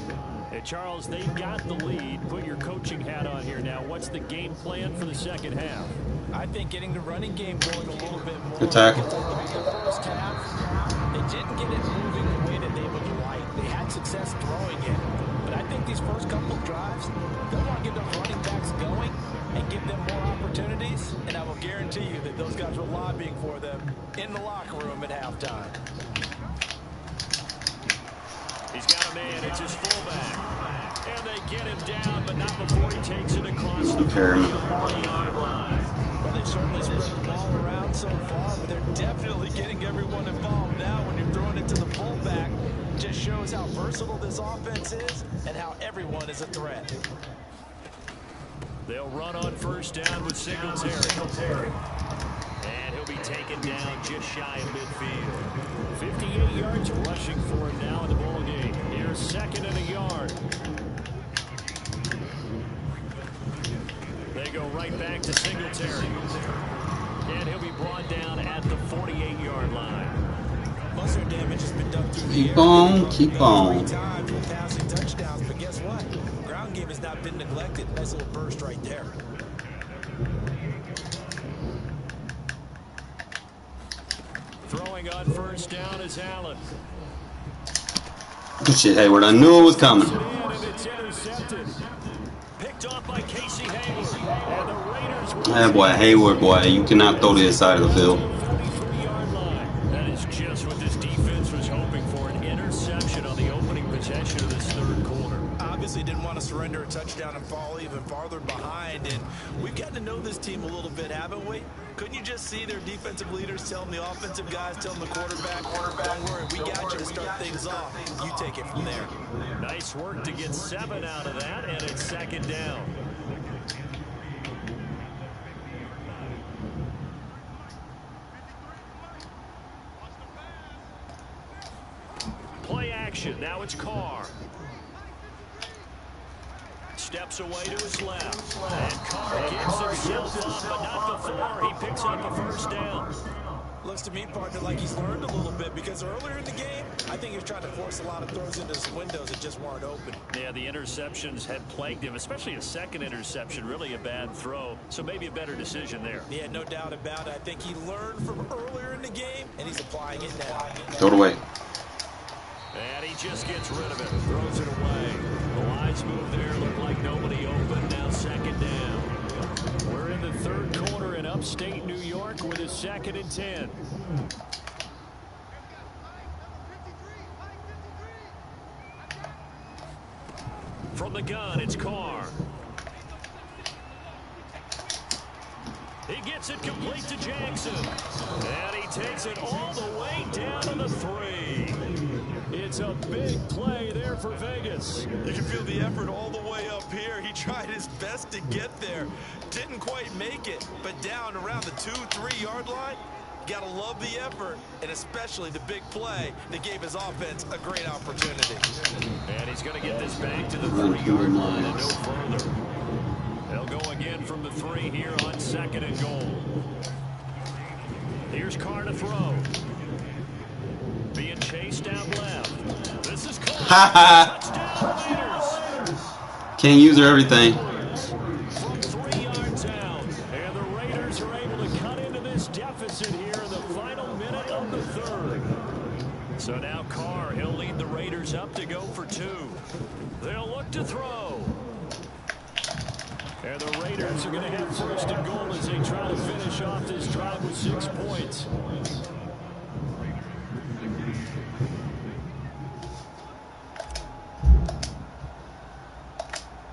Hey, Charles, they've got the lead. Put your coaching hat on here now. What's the game plan for the second half? I think getting the running game going a little bit more. Good tackle. The first half, they didn't get it moving the way that they would like. They had success throwing it. But I think these first couple of drives, they'll want to get those running backs going and give them more opportunities. And I will guarantee you that those guys were lobbying for them in the locker room at halftime. He's got a man. It's his fullback. And they get him down, but not before he takes it across the 40-yard line. Well, they've certainly spread the ball around so far, but they're definitely getting everyone involved now. When you're throwing it to the fullback, it just shows how versatile this offense is and how everyone is a threat. They'll run on first down with Singletary. And he'll be taken down just shy of midfield. 58 yards rushing for him now in the ball game. Here's 2nd and a yard. They go right back to Singletary. Singletary. And he'll be brought down at the 48-yard line. Muscle damage has been done through the Keep air. on, keep on. 3 times with passing touchdowns, but guess what? Ground game has not been neglected. Nice little burst right there. Throwing on first down is Allen. Good shit, Hayward. I knew it was coming. And it's intercepted. Picked off by Casey Hayward. And the Raiders. That boy, Hayward, boy, you cannot throw this side of the field. 43-yard line. That is just what this defense was hoping for, an interception on the opening possession of this third quarter. Obviously didn't want to surrender a touchdown and fall even farther behind. And we've gotten to know this team a little bit, haven't we? Couldn't you just see their defensive leaders telling the offensive guys, telling the quarterback, don't worry, we got you to start things off. You take it from there. Nice work to get 7 out of that, and it's second down. Play action. Now it's Carr. Steps away to his left. And Carr gives himself up, but not before he picks up a first down. Looks to me, partner, like he's learned a little bit, because earlier in the game, I think he was trying to force a lot of throws into his windows that just weren't open. Yeah, the interceptions had plagued him, especially a second interception, really a bad throw. So maybe a better decision there. Yeah, no doubt about it. I think he learned from earlier in the game, and he's applying it now. Throw it away. And he just gets rid of it, throws it away. The wise move there, looked like nobody open, now second down. We're in the third quarter in upstate New York with a 2nd and 10. From the gun, it's Carr. He gets it complete to Jackson. And he takes it all the way down to the 3. It's a big play there for Vegas. You can feel the effort all the way up here. He tried his best to get there. Didn't quite make it, but down around the 2-3 yard line, gotta love the effort, and especially the big play that gave his offense a great opportunity. And he's going to get this back to the 3-yard line and no further. They'll go again from the 3 here on 2nd and goal. Here's Carr to throw. Being chased out left. This is Carr. Touchdown Raiders. Can't use her everything. From 3 yards out. And the Raiders are able to cut into this deficit here in the final minute of the third. So now Carr, he'll lead the Raiders up to go for 2. They'll look to throw. And the Raiders are going to have 1st and goal as they try to finish off this drive with 6 points.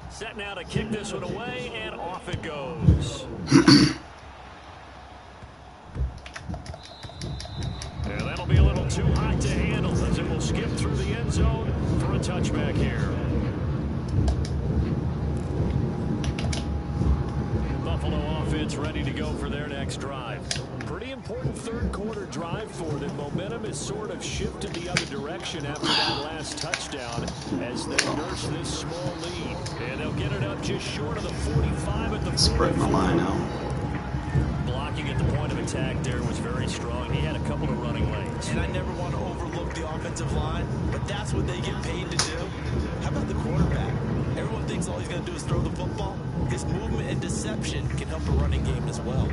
Set now to kick this one away, and off it goes. And that'll be a little too hot to handle as it will skip through the end zone for a touchback here. Buffalo offense ready to go for their next drive. Pretty important third quarter drive for them. Momentum has sort of shifted the other direction after that last touchdown as they nurse this small lead. And they'll get it up just short of the 45 at the 44. Spread my line out. Blocking at the point of attack there was very strong. He had a couple of running lanes. And I never want to overlook the offensive line, but that's what they get paid to do. How about the quarterback? Everyone thinks all he's going to do is throw the football. His movement and deception can help the running game as well.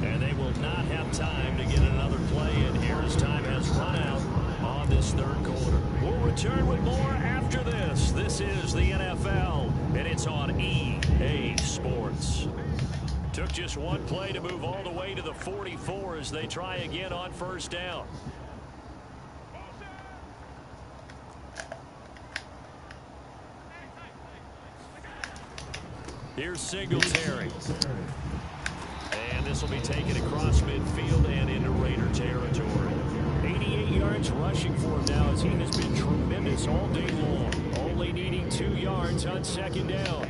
And they will not have time to get another play in here as time has run out on this third quarter. We'll return with more after this. This is the NFL, and it's on EA Sports. Took just one play to move all the way to the 44 as they try again on first down. Here's Singletary. And this will be taken across midfield and into Raider territory. 88 yards rushing for him now as he has been tremendous all day long. Only needing 2 yards on second down.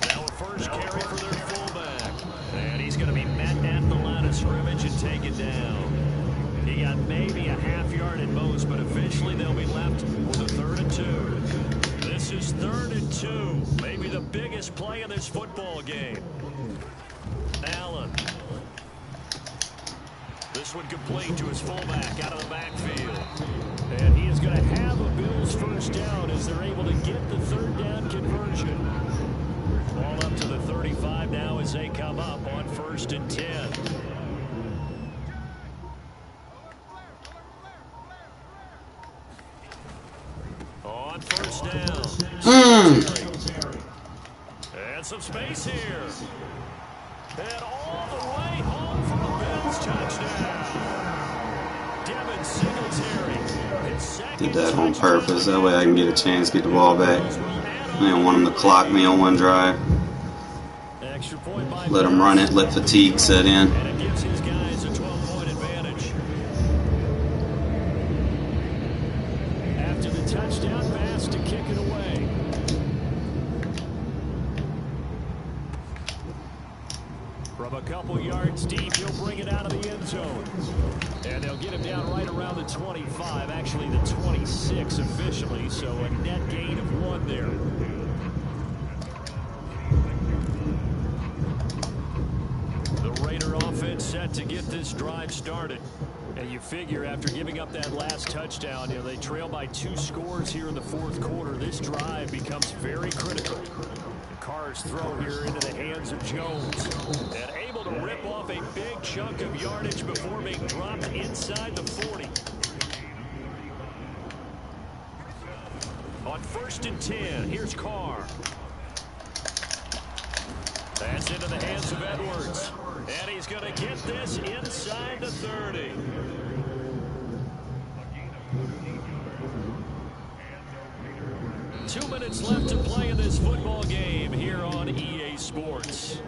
Now a first carry for their fullback. And he's going to be met at the line of scrimmage and taken down. He got maybe a half yard at most, but officially they'll be left with a 3rd and 2. This is 3rd and 2. Maybe the biggest play in this football game. Allen. This one complete to his fullback out of the backfield. And he is going to have a Bills first down as they're able to get the 3rd down conversion. Ball up to the 35 now as they come up on 1st and 10. On 1st down. And some space here. And all the way home for a Bills touchdown. Devin Singletary. His second Did that on purpose. That way I can get a chance to get the ball back. I didn't want him to clock me on one drive. Let him run it. Let fatigue set in. And it gives his guys a 12-point advantage. After the touchdown pass to kick it away. From a couple yards deep, he'll bring it out of the end zone. And they'll get him down right around the 25, actually the 26 officially, so a net gain of 1 there. The Raider offense set to get this drive started. And you figure after giving up that last touchdown, you know, they trail by 2 scores here in the 4th quarter. This drive becomes very critical. Carr's throw here into the hands of Jones. And able to rip off a big chunk of yardage before being dropped inside the 40. On 1st and 10, here's Carr. That's into the hands of Edwards. And he's going to get this inside the 30. Two minutes left to play in this football game here on EA Sports.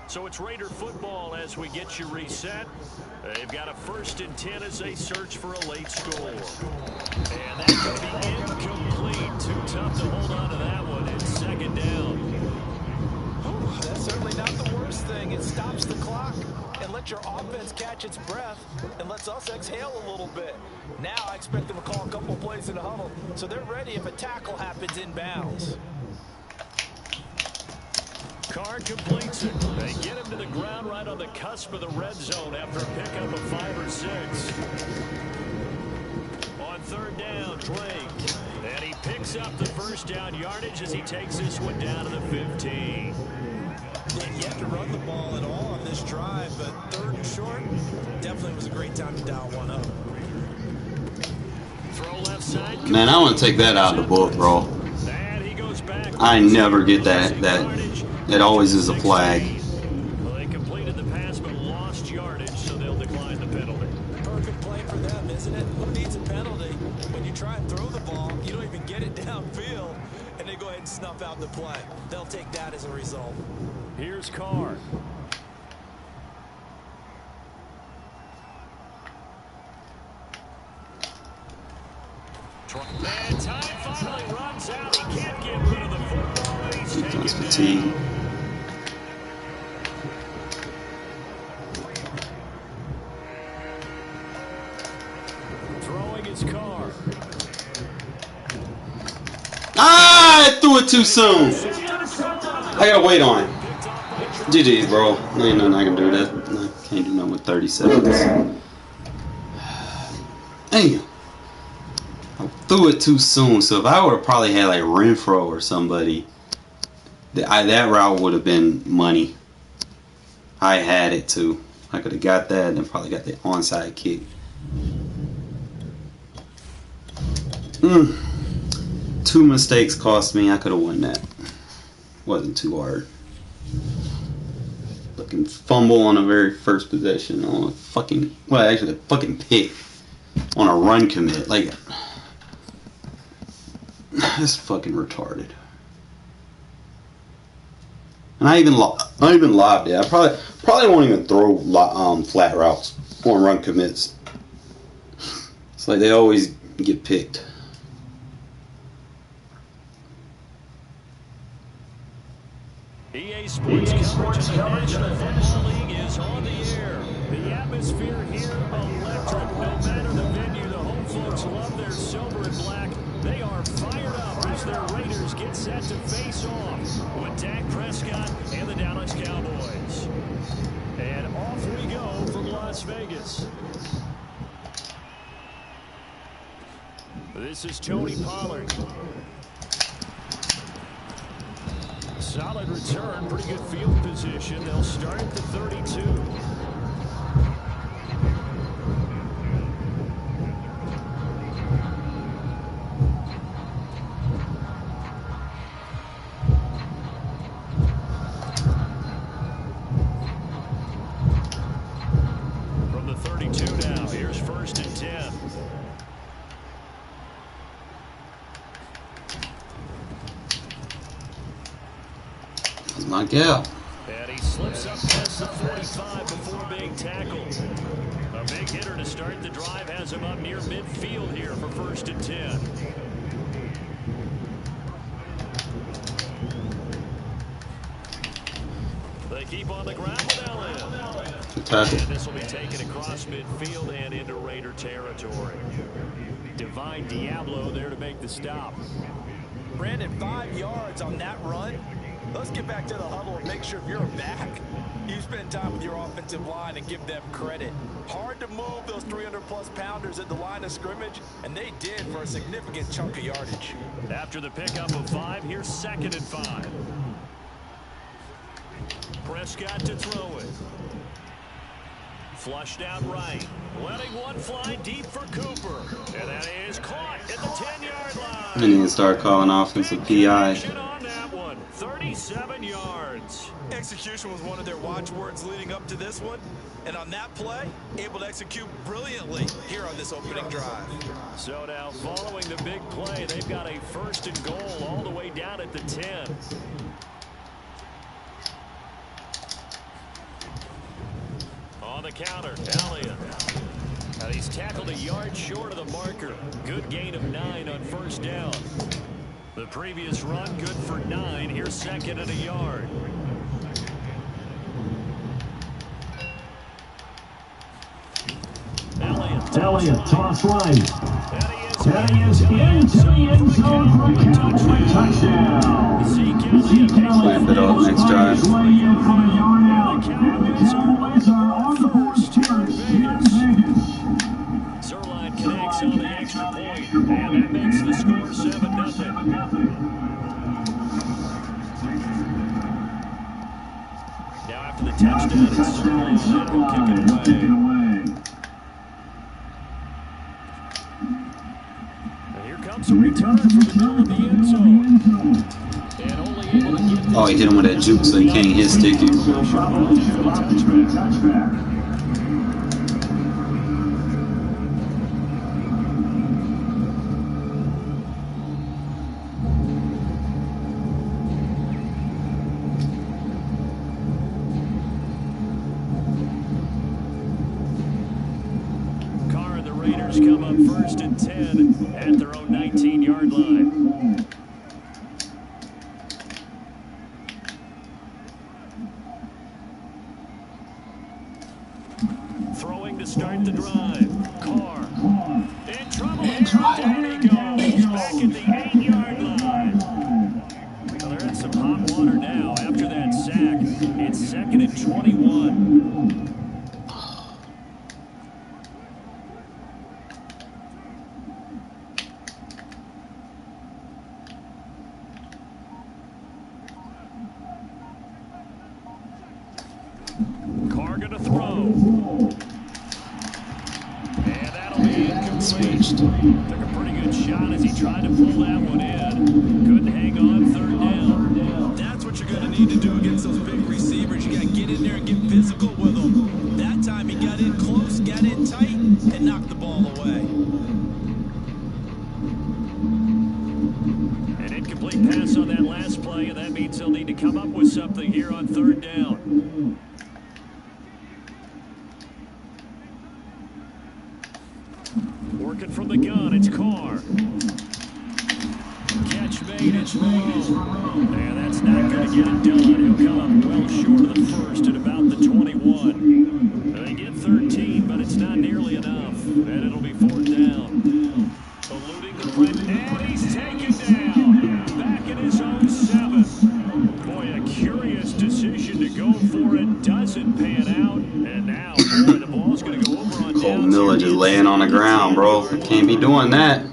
So it's Raider football as we get you reset. They've got a 1st and 10 as they search for a late score. And that's going to be incomplete. Too tough to hold on to that one. It's 2nd down. That's certainly not the worst thing. It stops the clock and lets your offense catch its breath and lets us exhale a little bit. Now I expect them to call a couple plays in the huddle so they're ready if a tackle happens inbounds. Carr completes it. They get him to the ground right on the cusp of the red zone after a pickup of 5 or 6. On 3rd down, Drake. And he picks up the 1st down yardage as he takes this one down to the 15. You have to run the ball at all on this drive, but 3rd and short definitely was a great time to dial one up. Throw left side. Man, I want to take that out of the book, bro. And he goes back. I never get that. It always is a flag. Well, they completed the pass but lost yardage, so they'll decline the penalty. Perfect play for them, isn't it? Who needs a penalty? When you try and throw the ball, you don't even get it downfield, and they go ahead and snuff out the play. They'll take that as a result. Here's Carr. And time finally runs out. He can't get rid of the football, and he's taken down. Throwing his Carr. Ah, I threw it too soon. I gotta wait on it. GG's, bro. Ain't nothing I can do. That I can't do nothing with 30 seconds. Damn. I threw it too soon. So if I would have probably had like Renfro or somebody, that route would have been money. I had it too. I could have got that and probably got the onside kick. 2 mistakes cost me. I could have won that. Wasn't too hard. Fucking fumble on the very first possession on a fucking, well, actually a fucking pick on a run commit. Like, that's fucking retarded. And I even lobbed it. I probably won't even throw flat routes on run commits. It's like they always get picked. EA Sports coverage of the National Football League is on the air. The atmosphere here, electric. No matter the venue, the home folks love their silver and black. They are fired up as their Raiders get set to face off with Dak Prescott and the Dallas Cowboys. And off we go from Las Vegas. This is Tony Pollard. Solid return, pretty good field position. They'll start at the 32. From the 32 now, here's 1st and 10. My gap. And he slips up past the 45 before being tackled. A big hitter to start the drive has him up near midfield here for 1st and 10. They keep on the ground with Elliott. Good tackle. And this will be taken across midfield and into Raider territory. Divine Diablo there to make the stop. Brandon, 5 yards on that run. Let's get back to the huddle and make sure if you're back, you spend time with your offensive line and give them credit. Hard to move those 300-plus pounders at the line of scrimmage, and they did for a significant chunk of yardage. After the pickup of 5, here's 2nd and 5. Prescott to throw it. Flushed out right. Letting one fly deep for Cooper. And that is caught at the 10-yard line. I need to start calling offensive PI. 37 yards. Execution was one of their watchwords leading up to this one. And on that play, able to execute brilliantly here on this opening drive. So now following the big play, they've got a 1st and goal all the way down at the 10. On the counter, Elliott. And he's tackled a yard short of the marker. Good gain of 9 on 1st down. The previous run, good for 9. Here's 2nd and a yard. Elliott, toss right. That is into the end zone for a Cowboy touchdown. Zeke Elliott Flip it off next drive. from a yard out. And the Cowboys are on the board here in Vegas. Zerline connects on the extra point, and that makes the score 7-0. Now after the touchdown, it's Zerline who'll kick it away. And here comes a return from the middle of the end zone. And only able to get Oh, he hit him with that juke so he can't hit sticky. Touchback. Come up 1st and 10 at their own 19-yard line. Throwing to start the drive. Carr. In trouble here. Down he goes. Back at the 8-yard line. Well, they're in some hot water now after that sack. It's 2nd and 21. Carr going to throw. And that'll be incomplete. Took a pretty good shot as he tried to pull that one in. Couldn't hang on 3rd down. That's what you're going to need to do against those big receivers. You got to get in there and get physical with them. That time he got in close, got in tight, and knocked the ball away. An incomplete pass on that last play, and that means he'll need to come up with something here on 3rd down. Working from the gun, it's Carr. Catch made, it's Rowe. And that's not going to get it done. He'll come up well short of the first at about the 21. They get 30. 13, but it's not nearly enough. And it'll be 4th down. Eluding the pressure, and he's taken down. Back in his own 7. Boy, a curious decision to go for it. Doesn't pan out. And now, boy, the ball's going to go over on Cole Miller just laying on the ground, bro. Can't be doing that.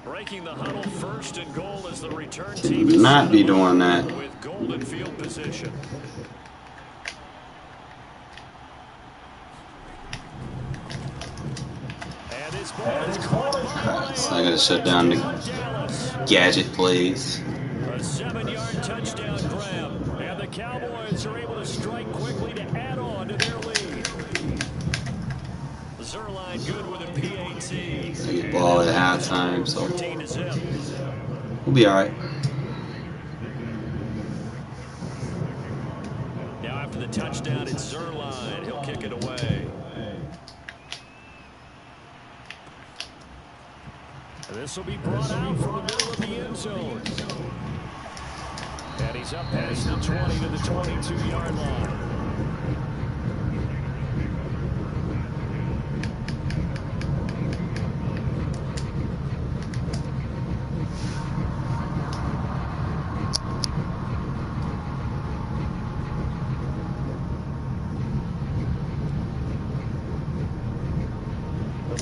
Breaking the huddle, 1st and goal as the return Can team not be doing that. with golden field position. And this ball is caught. So I gotta shut down the gadget plays. A 7-yard touchdown grab, and the Cowboys are able to strike quickly to add on to their lead. Zerline good with a pt2. They get ball at halftime, so we'll be all right. Now after the touchdown, it's Zerline. He'll kick it away. And this will be brought out from the middle of the end zone. And he's up past the 20 to the 22-yard line.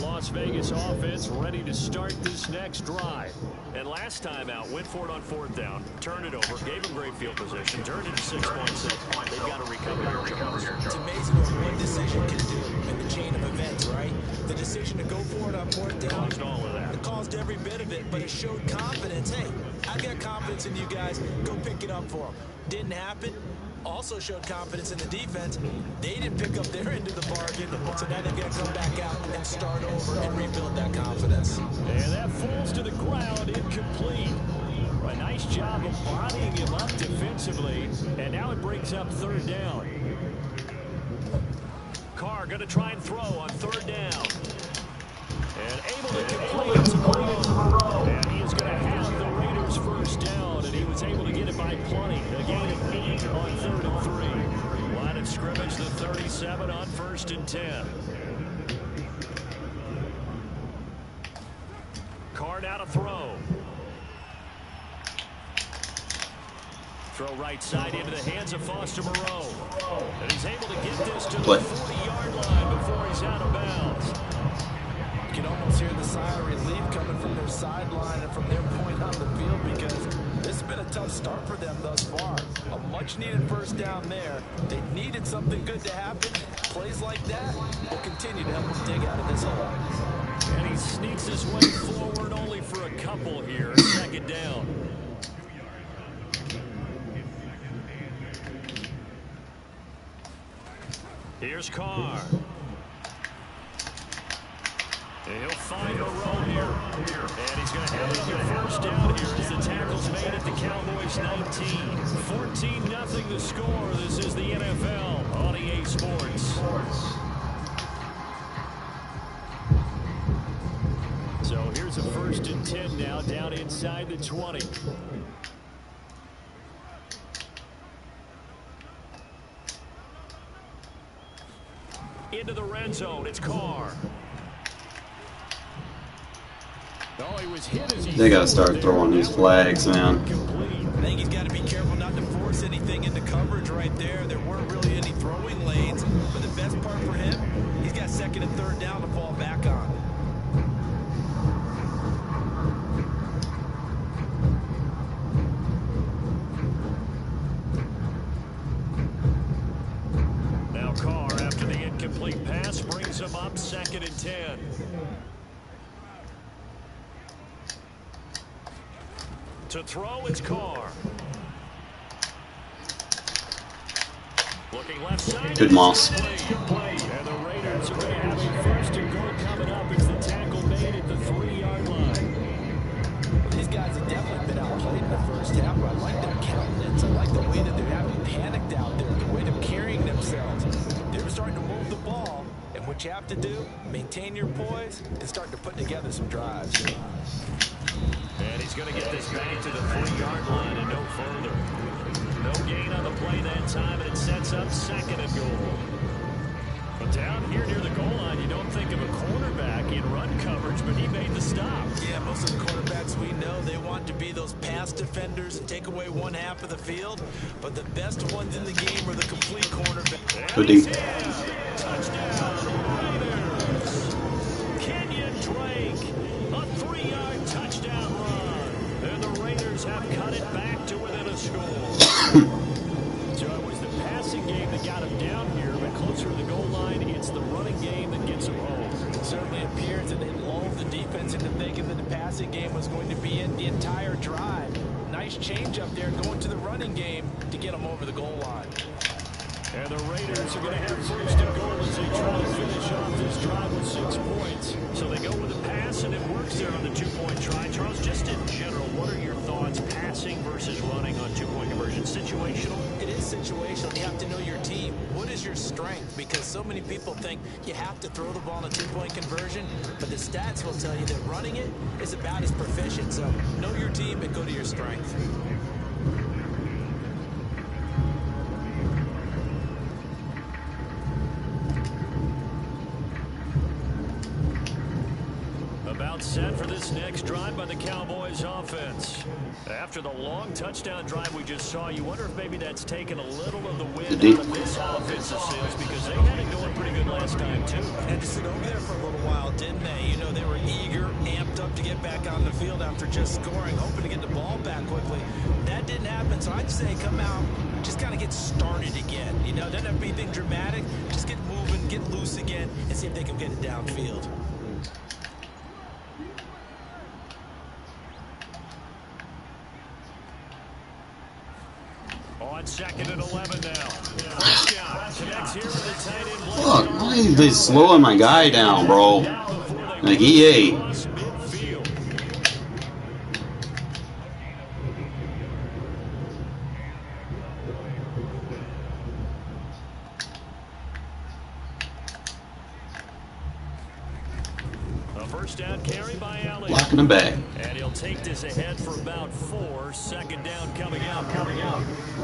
Las Vegas offense ready to start this next drive. And last time out, went for it on 4th down, turned it over, gave him great field position, turned it to 6 points. They've got to recover here, Jones. It's amazing what one decision can do in the chain of events, right? The decision to go for it on 4th down. Caused all of that. It caused every bit of it, but it showed confidence. Hey, I got confidence in you guys. Go pick it up for them. Didn't happen. Also showed confidence in the defense. They didn't pick up their end of the bargain, so now they've got to come back out and start over and rebuild that confidence. And that falls to the ground, incomplete. A nice job of bodying him up defensively, and now it brings up 3rd down. Carr going to try and throw on 3rd down. And able to complete it to Moreau. And he is going to have the Raiders' 1st down, and he was able to get it by plenty. A gain of 8 on 3rd and 3. Line of scrimmage, the 37 on 1st and 10. Carr now to throw. Throw right side into the hands of Foster Moreau. And he's able to get this to the 40-yard line before he's out of bounds. You can almost hear the sigh of relief coming from their sideline and from their point on the field, because this has been a tough start for them thus far. A much-needed 1st down there. They needed something good to happen. Plays like that will continue to help them dig out of this hole. And he sneaks his way forward only for a couple here. 2nd down. Here's Carr. And he'll find Moreau here. And he's going to have another 1st down here as the tackle's made at the Cowboys 19. 14-0 the score. This is the NFL on EA Sports. So here's a 1st and 10 now down inside the 20. Into the red zone. It's Carr. Oh, he was hit as he They gotta start throwing these flags, man. I think he's got to be careful not to force anything into coverage right there. There weren't really any throwing lanes, but the best part for him, he's got 2nd and 3rd down to fall back on. Now Carr, after the incomplete pass, brings him up 2nd and 10. To throw, it's Carr. Looking left side. Good Moss. And the Raiders are going to have a 1st and goal coming up as the tackle made at the 3-yard line. Well, these guys have definitely been outplayed in the 1st half. I like their countenance. I like the way that they haven't panicked out there, the way they're carrying themselves. They're starting to move the ball, and what you have to do, maintain your poise and start to put together some drives. And he's going to get this back to the 3-yard line and no further. No gain on the play that time, and it sets up 2nd and goal. For Well, down here near the goal line, you don't think of a cornerback in run coverage, but he made the stop. Yeah, most of the quarterbacks we know, they want to be those pass defenders and take away one half of the field. But the best ones in the game are the complete cornerbacks. Touchdown, Raiders. Kenyon Drake, a 3-yard touchdown run. And the Raiders have cut it back to within a score. So it was the passing game that got him down here, but closer to the goal line, it's the running game that gets him home. It certainly appears that they lulled the defense into thinking that the passing game was going to be in the entire drive. Nice change up there going to the running game to get them over the goal line. And the Raiders are going to have first and goal as they try to finish off this drive with 6 points. So they go with a pass, and it works there on the 2-point try. Charles, just in general, what are your thoughts passing versus running on 2-point conversion? Situational? It is situational. You have to know your team. What is your strength? Because so many people think you have to throw the ball in a 2-point conversion, but the stats will tell you that running it is about as proficient. So know your team and go to your strength. About set for this next drive by the Cowboys offense. After the long touchdown drive we just saw, you wonder if maybe that's taken a little of the wind out of this offensive sails, because they had it going pretty good last time too. Had to sit over there for a little while, didn't they? You know, they were eager, amped up to get back on the field after just scoring, hoping to get the ball back quickly. That didn't happen, so I'd say come out, just kind of get started again. You know, doesn't have to be anything dramatic. Just get moving, get loose again, and see if they can get it downfield. On 2nd and 11 now. Prescott connects here with the tight end. Fuck, why is they slowing my guy down, bro? Like EA. A first down carry by Allen. Blocking him back. And he'll take this ahead for about 4. 2nd down coming out.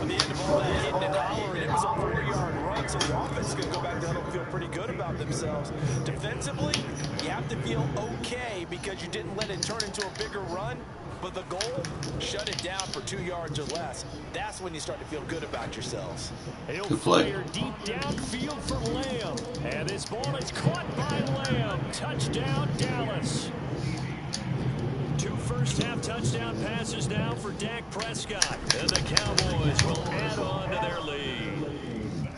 On the end of all that hitting and hollering, it was a 4-yard run, so the offense is going to go back down and feel pretty good about themselves. Defensively, you have to feel okay because you didn't let it turn into a bigger run, but the goal, shut it down for 2 yards or less. That's when you start to feel good about yourselves. He'll fire deep downfield for Lamb. And this ball is caught by Lamb. Touchdown, Dallas. 2 first-half touchdown passes now for Dak Prescott. And the Cowboys will add on to their lead.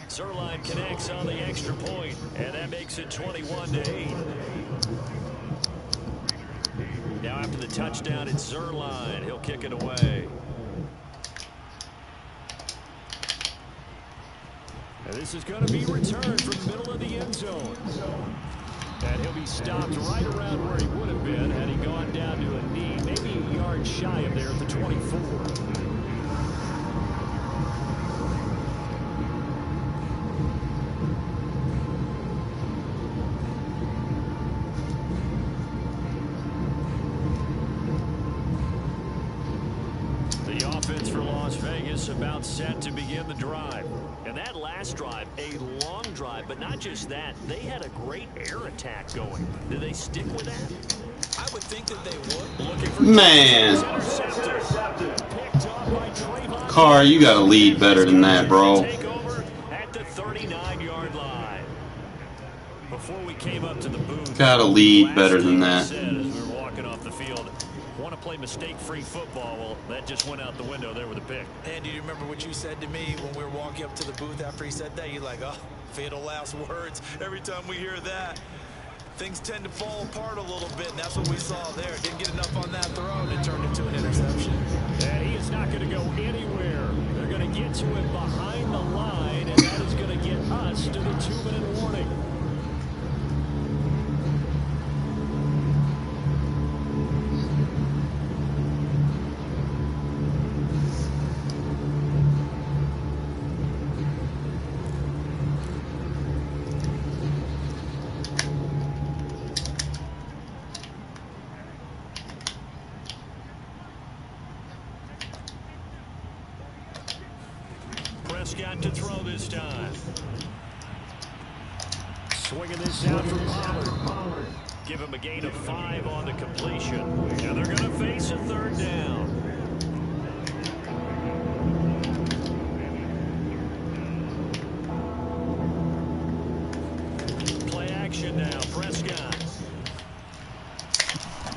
Zerline connects on the extra point, and that makes it 21-8. Now after the touchdown, it's Zerline. He'll kick it away. And this is going to be returned from the middle of the end zone. And he'll be stopped right around where he would have been had he gone down to a knee, maybe a yard shy of there at the 24. The offense for Las Vegas about set to begin the drive. And that last drive, a long drive, but not just that. They had a great air attack going. Do they stick with that? I would think that they would. Looking for Man. Picked up by Trayvon. Carr, you gotta lead better than that, bro. Take over at the 39-yard line. Before we came up to the booth, Gotta lead better than that. said as we were walking off the field, want to play mistake-free football. Well, that just went out the window there with a pick. And do you remember what you said to me when we were walking up to the booth after he said that? You're like, oh, fatal last words. Every time we hear that, things tend to fall apart a little bit, and that's what we saw there. Didn't get enough on that throw, and it turned into an interception. And he is not going to go anywhere. They're going to get to him behind the line, and that is going to get us to the 2-minute warning. Prescott to throw this time. Swinging this out for Pollard. Give him a gain of 5 on the completion. And they're going to face a third down. Play action now. Prescott.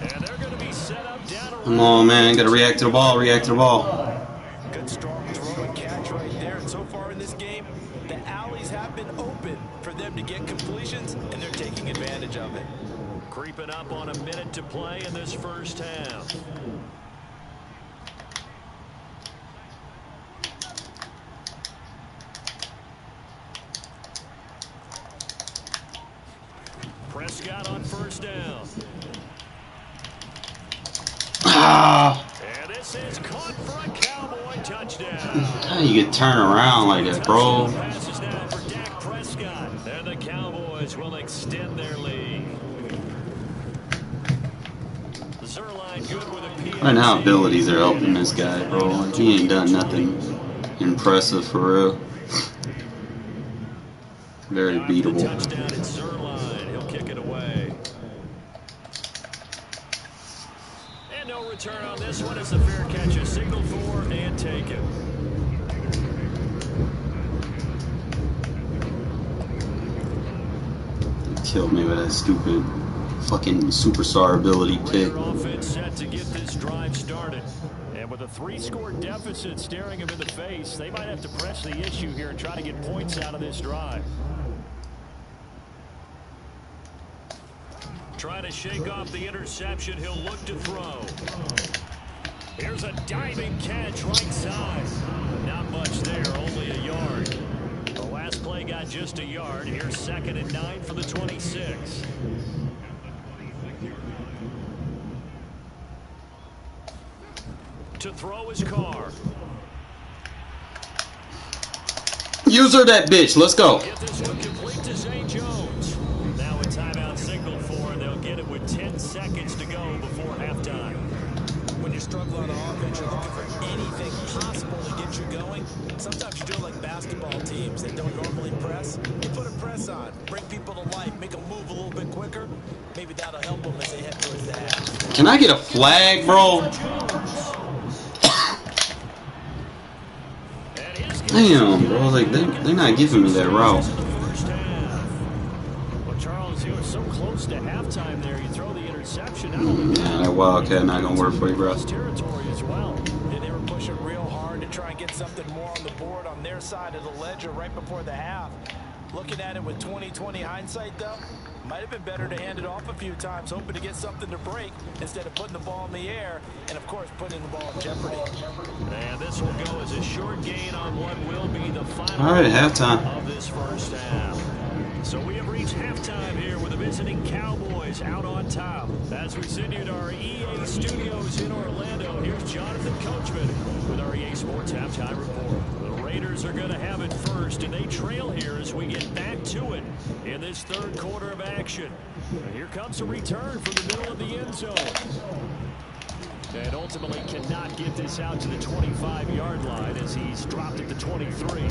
And they're going to be set up down around. Come on, man. Got to react to the ball. React to the ball. Good strong throw and catch right there. And so far in this game, the alleys have been open for them to get completions, and they're taking advantage of it. Creeping up on a minute to play in this first half. Prescott on first down. And this is caught for a Cowboy touchdown. How you get turned around like that, bro? Passes now for Dak Prescott. And the Cowboys will extend their lead. Zerline good with a PAT. Right now, abilities are helping this guy, bro. Like, he ain't done nothing impressive for real. Very beatable. Touchdown at Zerline. He'll kick it away. And no return on this one as the fair catch is signaled for and taken. Killed me with that stupid fucking superstar ability pick. Their offense set to get this drive started. And with a 3-score deficit staring them in the face, they might have to press the issue here and try to get points out of this drive. Trying to shake off the interception, he'll look to throw. Here's a diving catch right side. Not much there, only a yard. The last play got just a yard. Here's 2nd and 9 for the 26. To throw his car. User that bitch. Let's go. Get this one complete to St. Jones. Now a timeout signal for, and they'll get it with 10 seconds to go before halftime. When you're struggling on offense, you're looking for anything possible to get you going. Sometimes you do it like basketball teams that don't normally press. You put a press on, bring people to life, make them move a little bit quicker. Maybe that'll help them as they head towards the half. Can I get a flag, bro? Damn, bro. Like, they're not giving me that route. Well, Charles, you were so close to halftime there. You throw the interception. Not only Yeah, that Wildcat not gonna work for you, bro. territory as well. Yeah, they were pushing real hard to try and get something more on the board on their side of the ledger right before the half. Looking at it with 20/20 hindsight, though, might have been better to hand it off a few times, hoping to get something to break instead of putting the ball in the air and, of course, putting the ball in jeopardy. And this will go as a short gain on what will be the final All right, halftime. of this first half. So we have reached halftime here with the visiting Cowboys out on top. As we send you to our EA studios in Orlando, here's Jonathan Coachman with our EA Sports Halftime Report. The Raiders are going to have it first, and they trail here as we get back to it in this third quarter of action. And here comes a return from the middle of the end zone. And ultimately cannot get this out to the 25-yard line as he's dropped it to 23.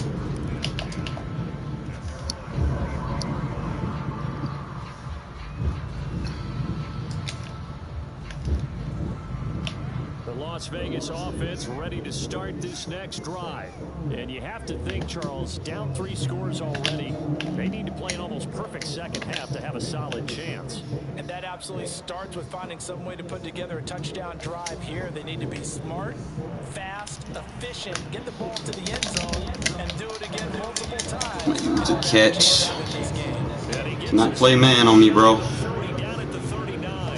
The Las Vegas offense ready to start this next drive. And you have to think, Charles, down 3 scores already. They need to play an almost perfect second half to have a solid chance. And that absolutely starts with finding some way to put together a touchdown drive here. They need to be smart, fast, efficient, get the ball to the end zone, and do it again multiple times. Use a catch. Cannot play man on me, bro. Down at the 39.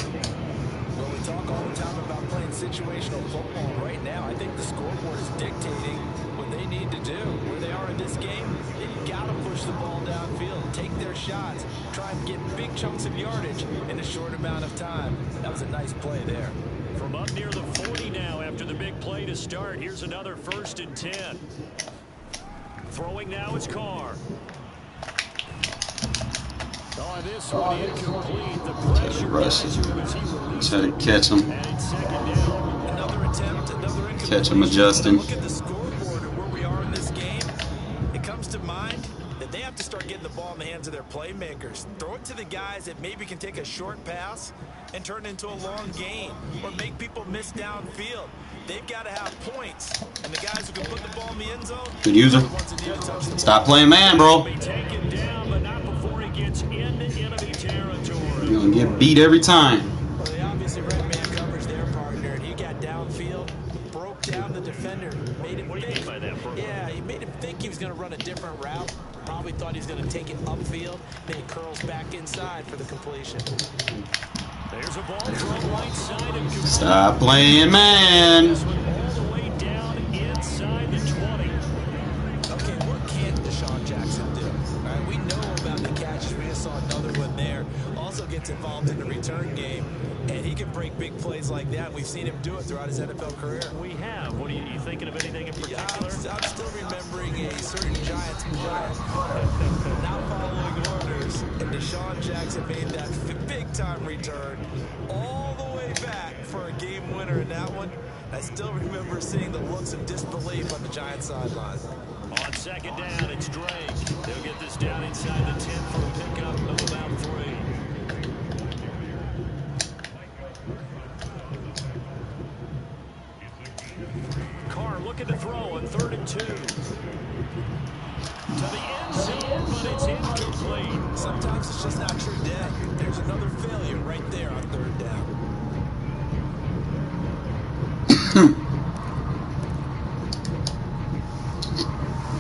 Well, we talk all the time about playing situational football. Right now, I think the scoreboard is dictating what they need to do. Where they are in this game, they've got to push the ball downfield, take their shots, try and get big chunks of yardage in a short amount of time. That was a nice play there. From up near the 40 now after the big play to start. Here's another 1st and 10. Throwing now is Carr. Oh, this one incomplete. The pressure Rush it. as he releases Try to catch him. and it's 2nd down. Another attempt, another incomplete. Catch him adjusting. Look at the scoreboard and where we are in this game. It comes to mind that they have have to start getting the ball in the hands of their playmakers. Throw it to the guys that maybe can take a short pass and turn it into a long gain or make people miss downfield. They've got to have points. And the guys who can put the ball in the end zone, Good user. Stop playing man, bro. Be taken down, but not before he gets into enemy territory. You're gonna get beat every time. Well, they obviously read man coverage their partner, and he got downfield, broke down the defender, made him What do you mean by that, bro? Yeah, he made him think he was going to run a different route. Probably thought he was going to take it upfield. Then he curls back inside for the completion. There's a ball from right side and Stop playing man. this one all the way down inside the 20. Okay, what can Deshaun Jackson do? All right, we know about the catches. We just saw another one there. Also gets involved in the return game, and he can break big plays like that. We've seen him do it throughout his NFL career. We have. What are you thinking of anything in Yeah, particular? I'm still remembering a certain Giants player not following orders, and Deshaun Jackson made that big-time return all the way back for a game winner in that one. I still remember seeing the looks of disbelief on the Giants sideline. On second down, it's Drake. They'll get this down inside the 10 for a pickup of about 3. Carr looking to throw on 3rd and 2. To the end zone, but it's incomplete. Sometimes it's just not your day. There's another failure right there on 3rd down.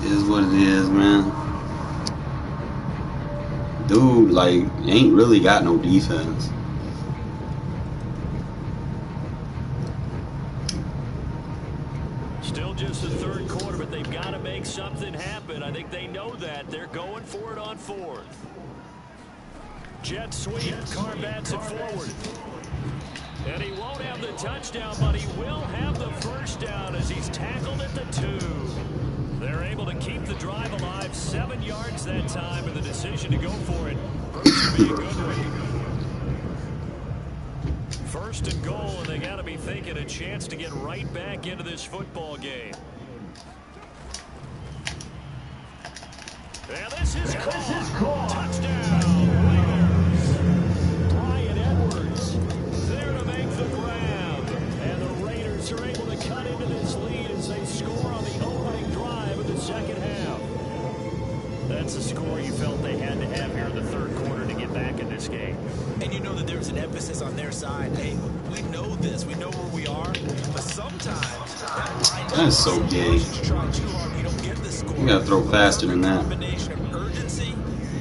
It is what it is, man. Dude, like, ain't really got no defense. Still just the 3rd quarter, but they've got to make something happen. I think they know that. They're going for it on 4th. Jet sweep. Carr bats it forward. And he won't have the touchdown, but he will have the first down as he's tackled at the 2. They're able to keep the drive alive. 7 yards that time, and the decision to go for it proves to be a good one. 1st and goal, and they got to be thinking a chance to get right back into this football game. And this is caught. Touchdown, Raiders. Bryan Edwards there to make the grab. And the Raiders are able to cut into this lead as they score on the opening drive of the second half. That's the score you felt they had to have here in the 3rd quarter to get back in this game. And you know that there's an emphasis on their side. Hey, we know this. We know where we are. But sometimes That's so gay. you try too hard, you don't get the score. You gotta throw faster than that. Combination of urgency,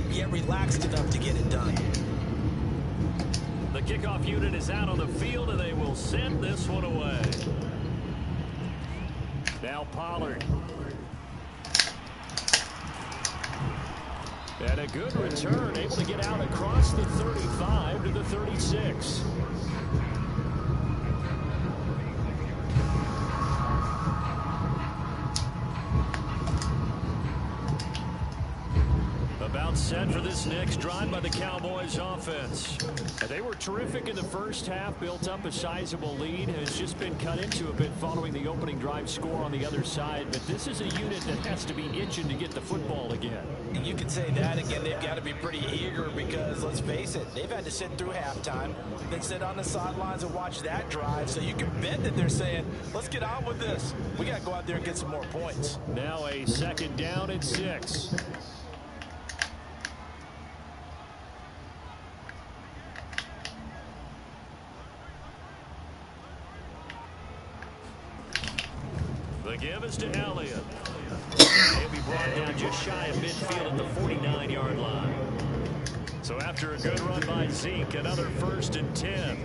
yet relaxed enough to get it done. The kickoff unit is out on the field, and they will send this one away. Now Pollard. And a good return, able to get out across the 35 to the 36. About set for this next drive by the Cowboys offense. They were terrific in the first half, built up a sizable lead, has just been cut into a bit following the opening drive score on the other side, but this is a unit that has to be itching to get the football again. And you can say that again, they've got to be pretty eager because, let's face it, they've had to sit through halftime, then sit on the sidelines and watch that drive, so you can bet that they're saying, let's get on with this. We got to go out there and get some more points. Now a 2nd down and 6. The give is to Elliott. He'll be brought down just shy of midfield at the 49-yard line. So after a good run by Zeke, another 1st and 10.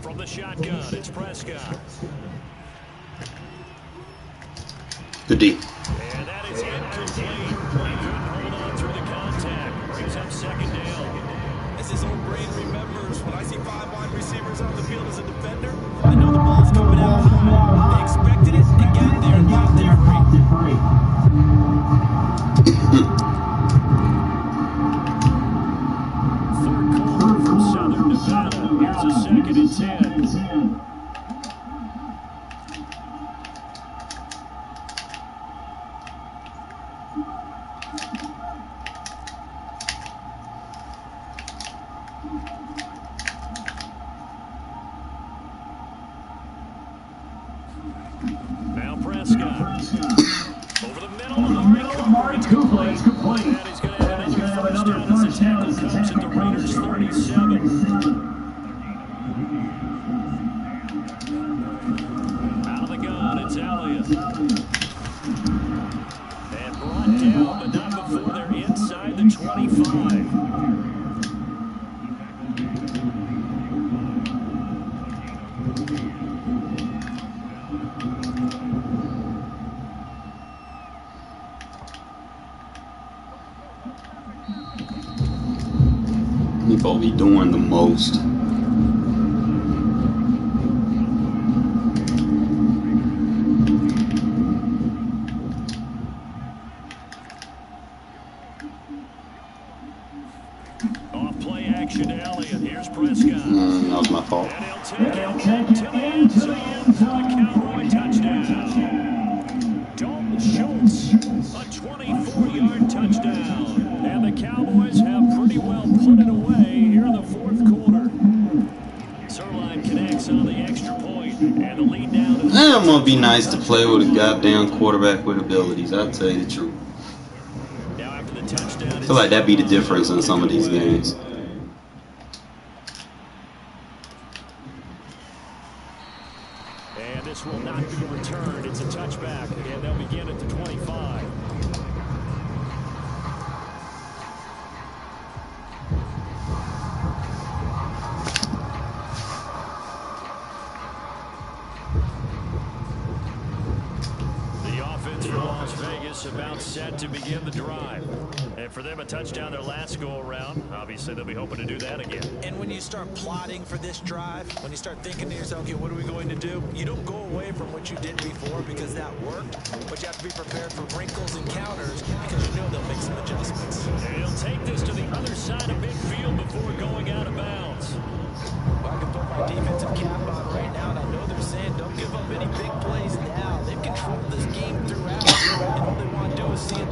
From the shotgun, it's Prescott. Good D. And that is incomplete. He couldn't hold on through the contact. Brings up 2nd down. As his old brain remembers, when I see 5 wide receivers on the field as a defender, I know the ball's coming out high. They expected it and got there and got there free. Now Prescott. Over the middle, Amari Cooper. It's complete. And he's going to have another first down as the tackle comes at the Raiders' 37. Out of the gun, it's Elliott. And brought down, but not before they're inside the 25. People be doing the most. Off play action to Elliott. Here's Prescott. That was my fault. And he'll take it to the end zone for the Cowboy touchdown. Dalton Schultz, a 24-yard touchdown. And the Cowboys have pretty well put it away here in the fourth quarter. Sirline connects on the extra point, and the lead down is... It would be nice to play with a goddamn quarterback with abilities, I'll tell you the truth. Now after the touchdown, I feel like that'd be the difference in some of these games. And this will not be returned. It's a touchback, and they'll begin at the 25. Las Vegas about set to begin the drive. And for them, a touchdown their last go-around. Obviously, they'll be hoping to do that again. And when you start plotting for this drive, when you start thinking to yourself, okay, what are we going to do? You don't go away from what you did before because that worked, but you have to be prepared for wrinkles and counters because you know they'll make some adjustments. And he'll take this to the other side of midfield before going out of bounds. Well, I can put my defensive cap on right now, and I know they're saying don't give up any big plays now. They've controlled this game throughout.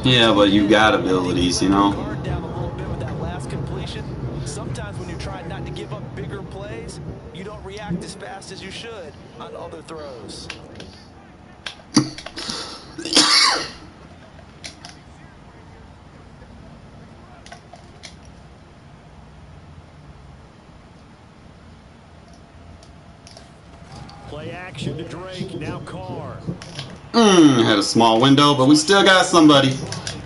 Yeah, but you got abilities, you know. Down a little bit with that last completion. Sometimes when you're trying not to give up bigger plays, you don't react as fast as you should on other throws. Play action to Drake, now Carr. Had a small window, but we still got somebody.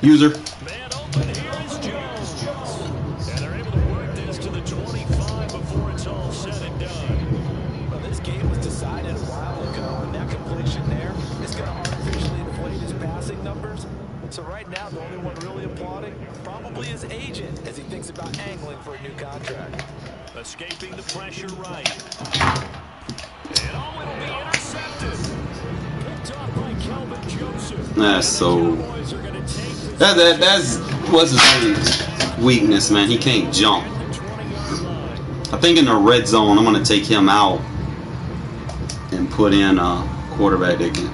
User. Man open, here is Jones. And they're able to work this to the 25 before it's all said and done. Well, this game was decided a while ago, and that completion there is going to artificially inflate his passing numbers. So right now, the only one really applauding probably his agent as he thinks about angling for a new contract. Escaping the pressure right. And oh, it'll be intercepted. Picked off by Kelvin Joseph. That's so... That's what's his weakness, man. He can't jump. I think in the red zone, I'm going to take him out and put in a quarterback that can...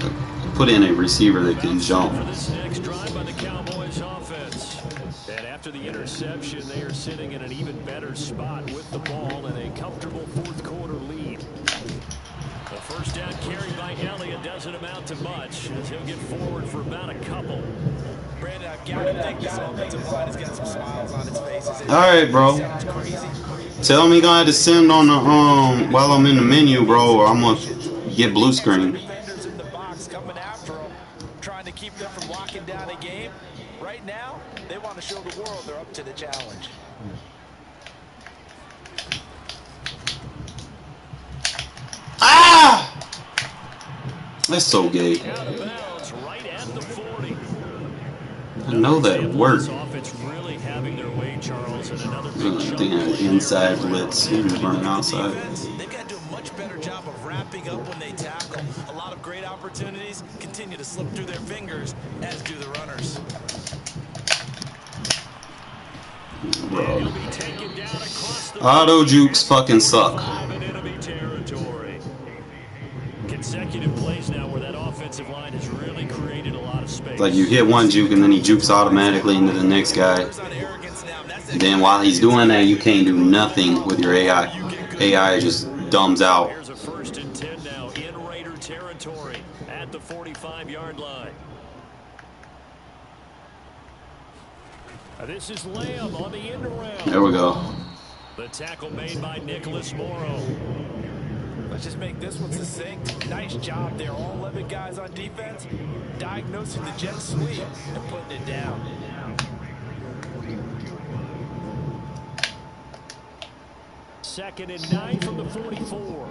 Put in a receiver that can jump. For this next drive by the Cowboys offense. And after the interception, they are sitting in an even better spot with the ball and a comfortable fourth quarter lead. The first down carry by Elliott doesn't amount to much as he'll get forward for about a couple. Brandon, I've got to think this offensive line has got some smiles on its faces. All right, bro. Tell me I had to send on the while I'm in the menu, bro, or I'm gonna get blue screen. Defenders in the box coming after them, trying to keep them from locking down a game. Right now, they want to show the world they're up to the challenge. Ah! That's so gay. Out of bounds, right at the 40. I know that worked. Offense really having their way, Charles, and another I big think I had inside blitz. He was running outside. They've got to do a much better job of wrapping up when they tackle. A lot of great opportunities continue to slip through their fingers, as do the runners. Bro. He'll be taken down across the Auto jukes fucking suck. in enemy territory. Consecutive plays now where that offensive line has really created a lot of space. It's like you hit one juke and then he jukes automatically into the next guy. And then while he's doing that, you can't do nothing with your AI. AI just dumbs out. Here's a 1st and 10 now in Raider territory at the 45-yard line. This is Lamb on the end around. There we go. The tackle made by Nicholas Morrow. Let's just make this one succinct. Nice job there. All 11 guys on defense diagnosing the jet sweep and putting it down. Second and 9 from the 44.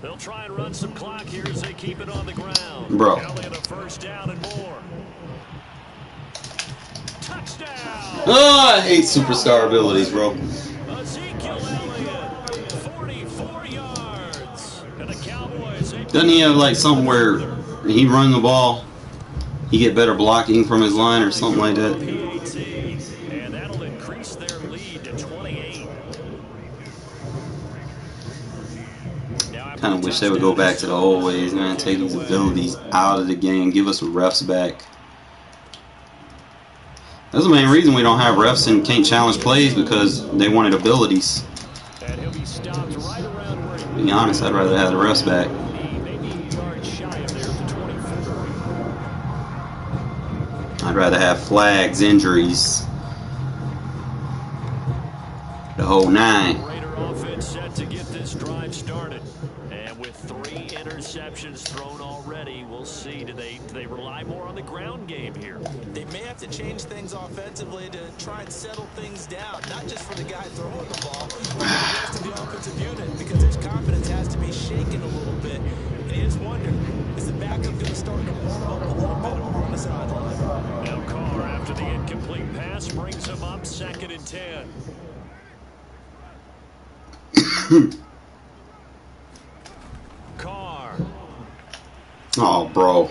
They'll try and run some clock here as they keep it on the ground. Bro. Elliott a 1st down and more. Touchdown! Oh, I hate superstar abilities, bro. Ezekiel Elliott, 44 yards. And the Cowboys. Doesn't he have like something where he run the ball, he get better blocking from his line or something like that? And that'll increase their lead to 28. Kind of wish they would go back to the old ways, man. Take these abilities out of the game. Give us refs back. That's the main reason we don't have refs and can't challenge plays, because they wanted abilities. And he'll be stopped right around where To be honest, I'd rather have the refs back. maybe a yard shy of there at the 24. I'd rather have flags, injuries, the whole 9. Raider offense set to get this drive started. And with 3 interceptions thrown already, we'll see. Do they rely more on the ground game here? They may have to change things offensively to try and settle things down, not just for the guy throwing the ball, but for the rest of the offensive unit, because his confidence has to be shaken a little bit. And you just wonder, is the backup going to start to warm up a little bit over on the sideline? Now Carr, after the incomplete pass, brings him up 2nd and 10. Carr. Oh, bro.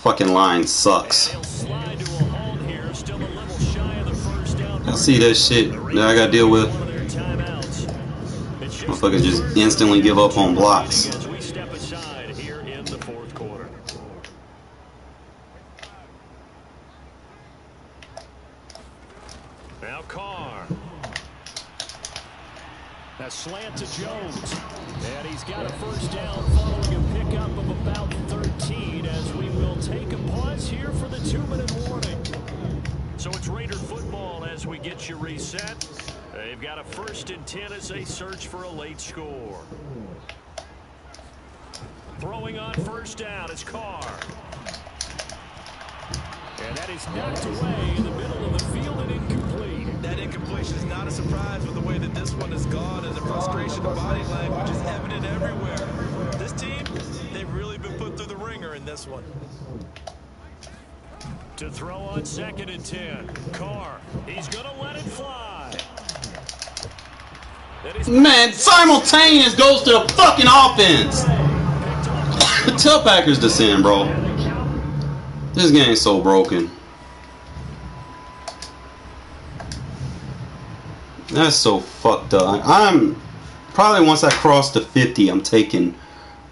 Fucking line sucks. And he'll slide to a halt here, still a little shy of the 1st down. I see that shit that I gotta deal with. One of their timeouts. Motherfuckers just instantly give up on blocks. As we step aside here in the 4th quarter. Now Carr. That slant to Jones. And he's got a 1st down following a pickup of about 13 as we will take a pause here for the 2-minute warning. So it's Raider football as we get you reset. They've got a 1st and 10 as they search for a late score. Throwing on 1st down is Carr. And that is knocked away in the middle of the field and incomplete. That incompletion is not a surprise with the way that this one has gone, and the frustration of body language is evident everywhere. This team, they've really been put through the ringer in this one. To throw on 2nd and 10. Carr, he's going to let it fly. Man, simultaneous goes to the fucking offense. Tell Packers to send, bro. This game's so broken. That's so fucked up. I'm probably, once I cross the 50, I'm taking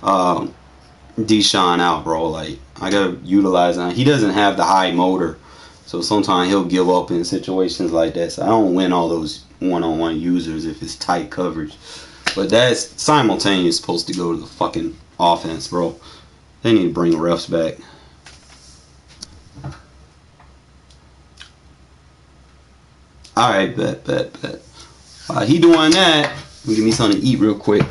Deshaun out, bro. Like, I gotta utilize him. He doesn't have the high motor, so sometimes he'll give up in situations like that. So I don't win all those one-on-one users if it's tight coverage. But that's simultaneous supposed to go to the fucking offense, bro. They need to bring refs back. Alright, bet. While he doing that, give me something to eat real quick.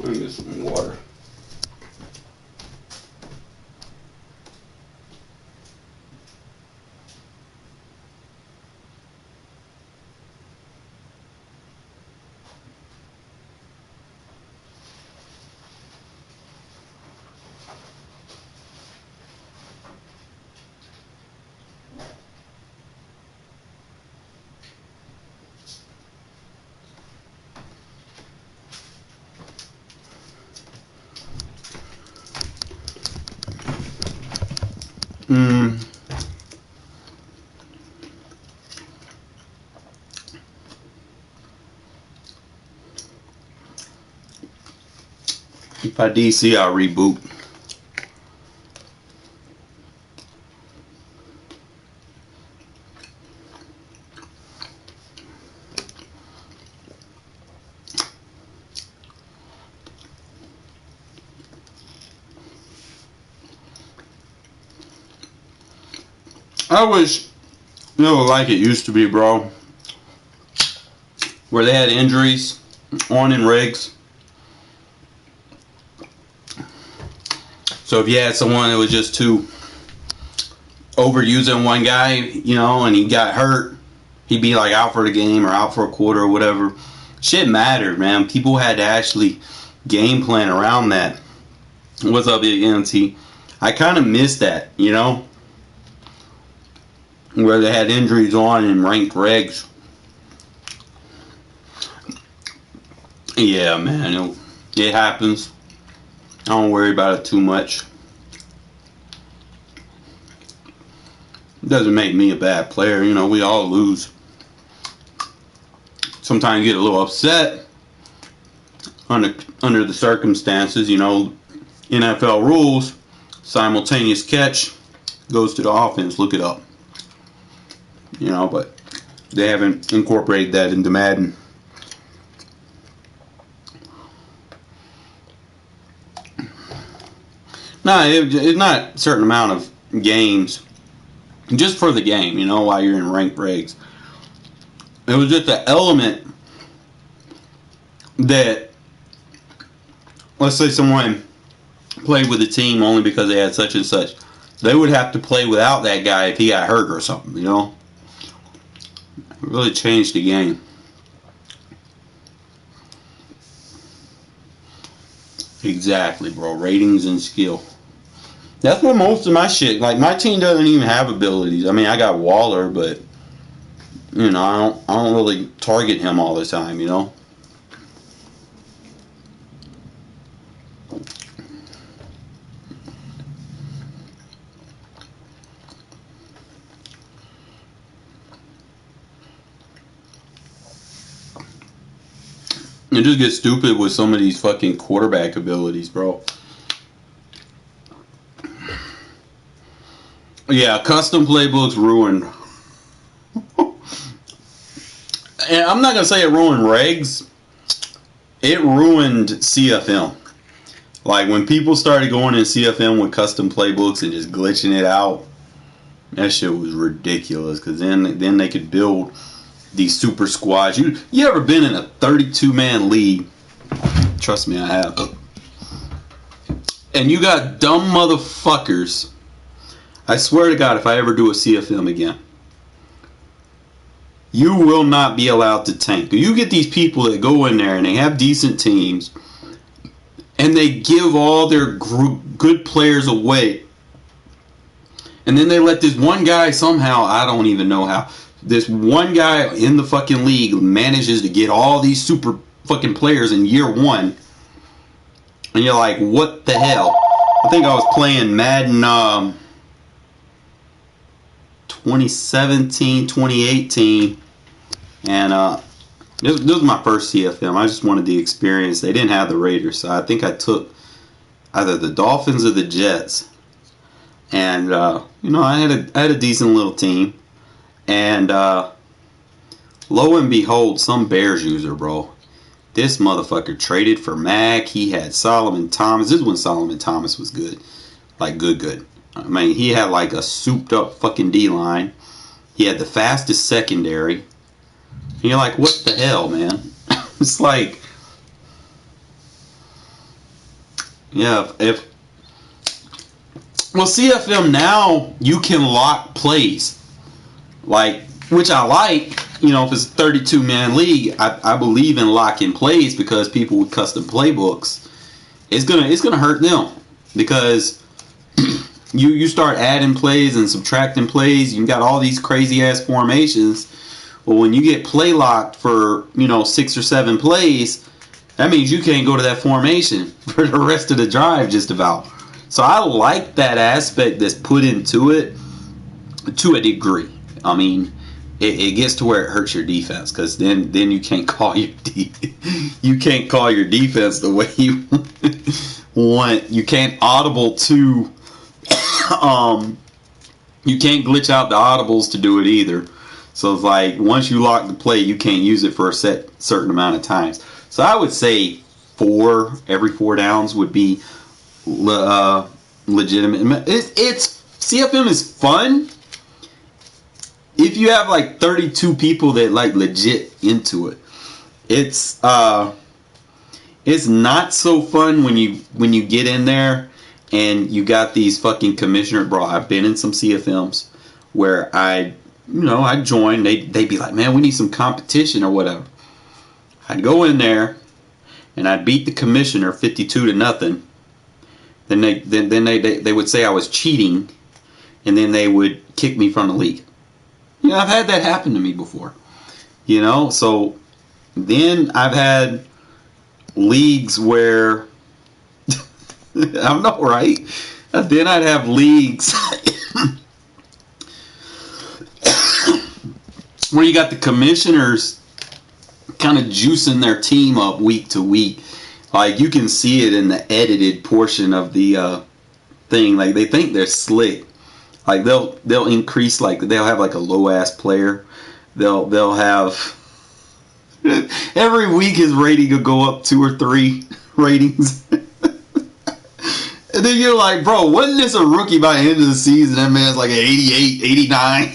Let me get some water. If I DC, I'll reboot. I wish it was like it used to be, bro. Where they had injuries on in rigs. So if you had someone that was just too overusing one guy, you know, and he got hurt, he'd be like out for the game or out for a quarter or whatever. Shit mattered, man. People had to actually game plan around that. What's up, ENT? I kind of miss that, you know, where they had injuries on in ranked regs. Yeah, man, it happens. I don't worry about it too much. It doesn't make me a bad player. You know, we all lose. Sometimes you get a little upset under the circumstances. You know, NFL rules, simultaneous catch goes to the offense. Look it up. You know, but they haven't incorporated that into Madden. No, it's not a certain amount of games. Just for the game, you know, while you're in ranked regs. It was just an element that, let's say someone played with a team only because they had such and such. They would have to play without that guy if he got hurt or something, you know. It really changed the game. Exactly, bro. Ratings and skill. That's what most of my shit, like my team doesn't even have abilities. I mean, I got Waller, but you know, I don't really target him all the time, you know. It just gets stupid with some of these fucking quarterback abilities, bro. Yeah, custom playbooks ruined. And I'm not going to say it ruined regs. It ruined CFM. Like, when people started going in CFM with custom playbooks and just glitching it out, that shit was ridiculous. Because then they could build these super squads. You ever been in a 32-man league? Trust me, I have. And you got dumb motherfuckers. I swear to God, if I ever do a CFM again, you will not be allowed to tank. You get these people that go in there and they have decent teams and they give all their good players away. And then they let this one guy somehow, I don't even know how, this one guy in the fucking league manages to get all these super fucking players in year one. And you're like, what the hell? I think I was playing Madden 2017, 2018, and this was my first CFM. I just wanted the experience. They didn't have the Raiders, so I think I took either the Dolphins or the Jets. And you know, I had a decent little team, and lo and behold, some Bears user, bro, this motherfucker traded for Mag. He had Solomon Thomas. This is when Solomon Thomas was good, like good. I mean, he had like a souped up fucking D-line. He had the fastest secondary. And you're like, what the hell, man? It's like, yeah, well, CFM now, you can lock plays. Like, which I like, you know, if it's a 32-man league, I believe in locking plays because people with custom playbooks, it's gonna hurt them because you start adding plays and subtracting plays. You got all these crazy ass formations. Well, when you get play locked for, you know, 6 or 7 plays, that means you can't go to that formation for the rest of the drive just about. So I like that aspect that's put into it to a degree. I mean, it gets to where it hurts your defense, because then you can't call your you can't call your defense the way you want. You can't audible to you can't glitch out the audibles to do it either. So it's like once you lock the play, you can't use it for a certain amount of times. So I would say every 4 downs would be legitimate. It's CFM is fun if you have like 32 people that like legit into it. It's not so fun when you get in there and you got these fucking commissioner. Bro, I've been in some CFMs where I joined. They'd be like, man, we need some competition or whatever. I'd go in there and I'd beat the commissioner 52-0. Then they would say I was cheating, and then they would kick me from the league. I've had that happen to me before. So then I've had leagues where I know, right? Then I'd have leagues where you got the commissioners kind of juicing their team up week to week. Like, you can see it in the edited portion of the thing. Like, they think they're slick. Like, they'll increase, like, they'll have like a low ass player. They'll have every week his rating will go up 2 or 3 ratings. And then you're like, bro, wasn't this a rookie by the end of the season? That man's like an 88, 89.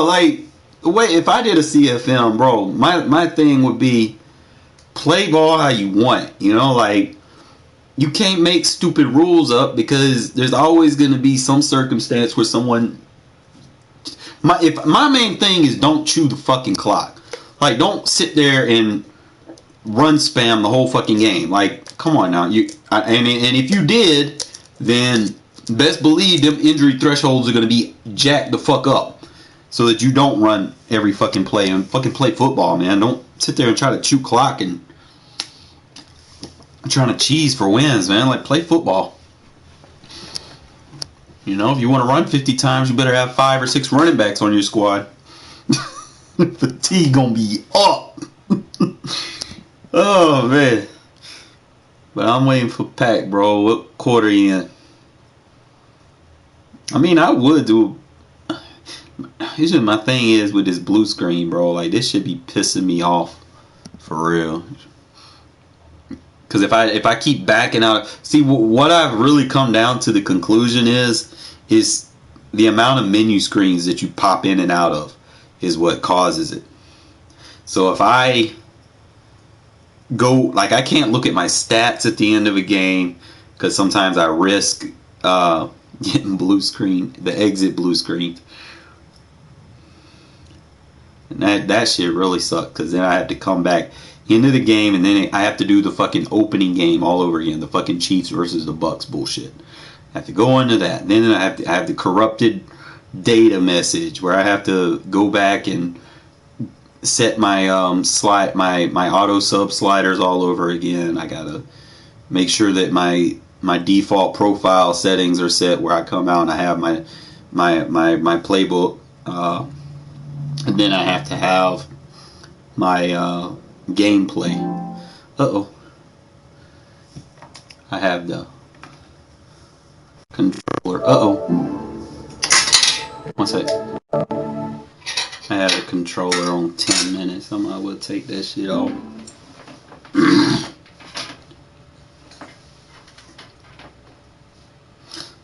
Like, wait, if I did a CFM, bro, my thing would be play ball how you want. Like, you can't make stupid rules up, because there's always going to be some circumstance where someone. My main thing is don't chew the fucking clock. Like, don't sit there and run spam the whole fucking game. Like, come on now. And if you did, then best believe them injury thresholds are going to be jacked the fuck up, so that you don't run every fucking play and fucking play football, man. Don't sit there and try to chew clock and trying to cheese for wins, man. Like, play football. If you want to run 50 times, you better have 5 or 6 running backs on your squad. Fatigue gonna be up. Oh, man. But I'm waiting for Pac, bro. What quarter you in? I mean, I would do. It's just, my thing is with this blue screen, bro. Like, this should be pissing me off for real. Because if I keep backing out, see, what I've really come down to the conclusion is the amount of menu screens that you pop in and out of is what causes it. So if I go, like, I can't look at my stats at the end of a game, because sometimes I risk getting blue screen, the exit blue screen. And that shit really sucked, because then I have to come back into the game, and then I have to do the fucking opening game all over again, the fucking Chiefs versus the Bucks bullshit. I have to go into that. And then I have the corrupted data message where I have to go back and set my my auto sub sliders all over again. I gotta make sure that my default profile settings are set where I come out and I have my playbook, and then I have to have my gameplay. I have the controller. One sec. I have a controller on 10 minutes. I might well take that shit off.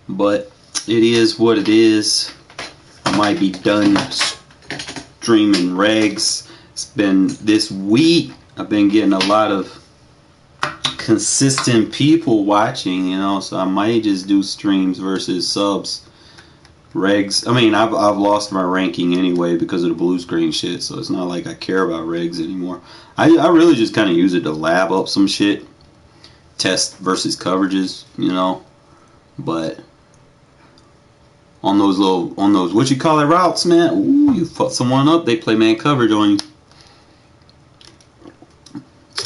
But it is what it is. I might be done streaming regs. It's been this week. I've been getting a lot of consistent people watching, so I might just do streams versus subs. Regs, I mean, I've lost my ranking anyway because of the blue screen shit, so it's not like I care about regs anymore. I really just kind of use it to lab up some shit, test versus coverages, but on those what you call it, routes, man, ooh, you fuck someone up, they play man coverage on you.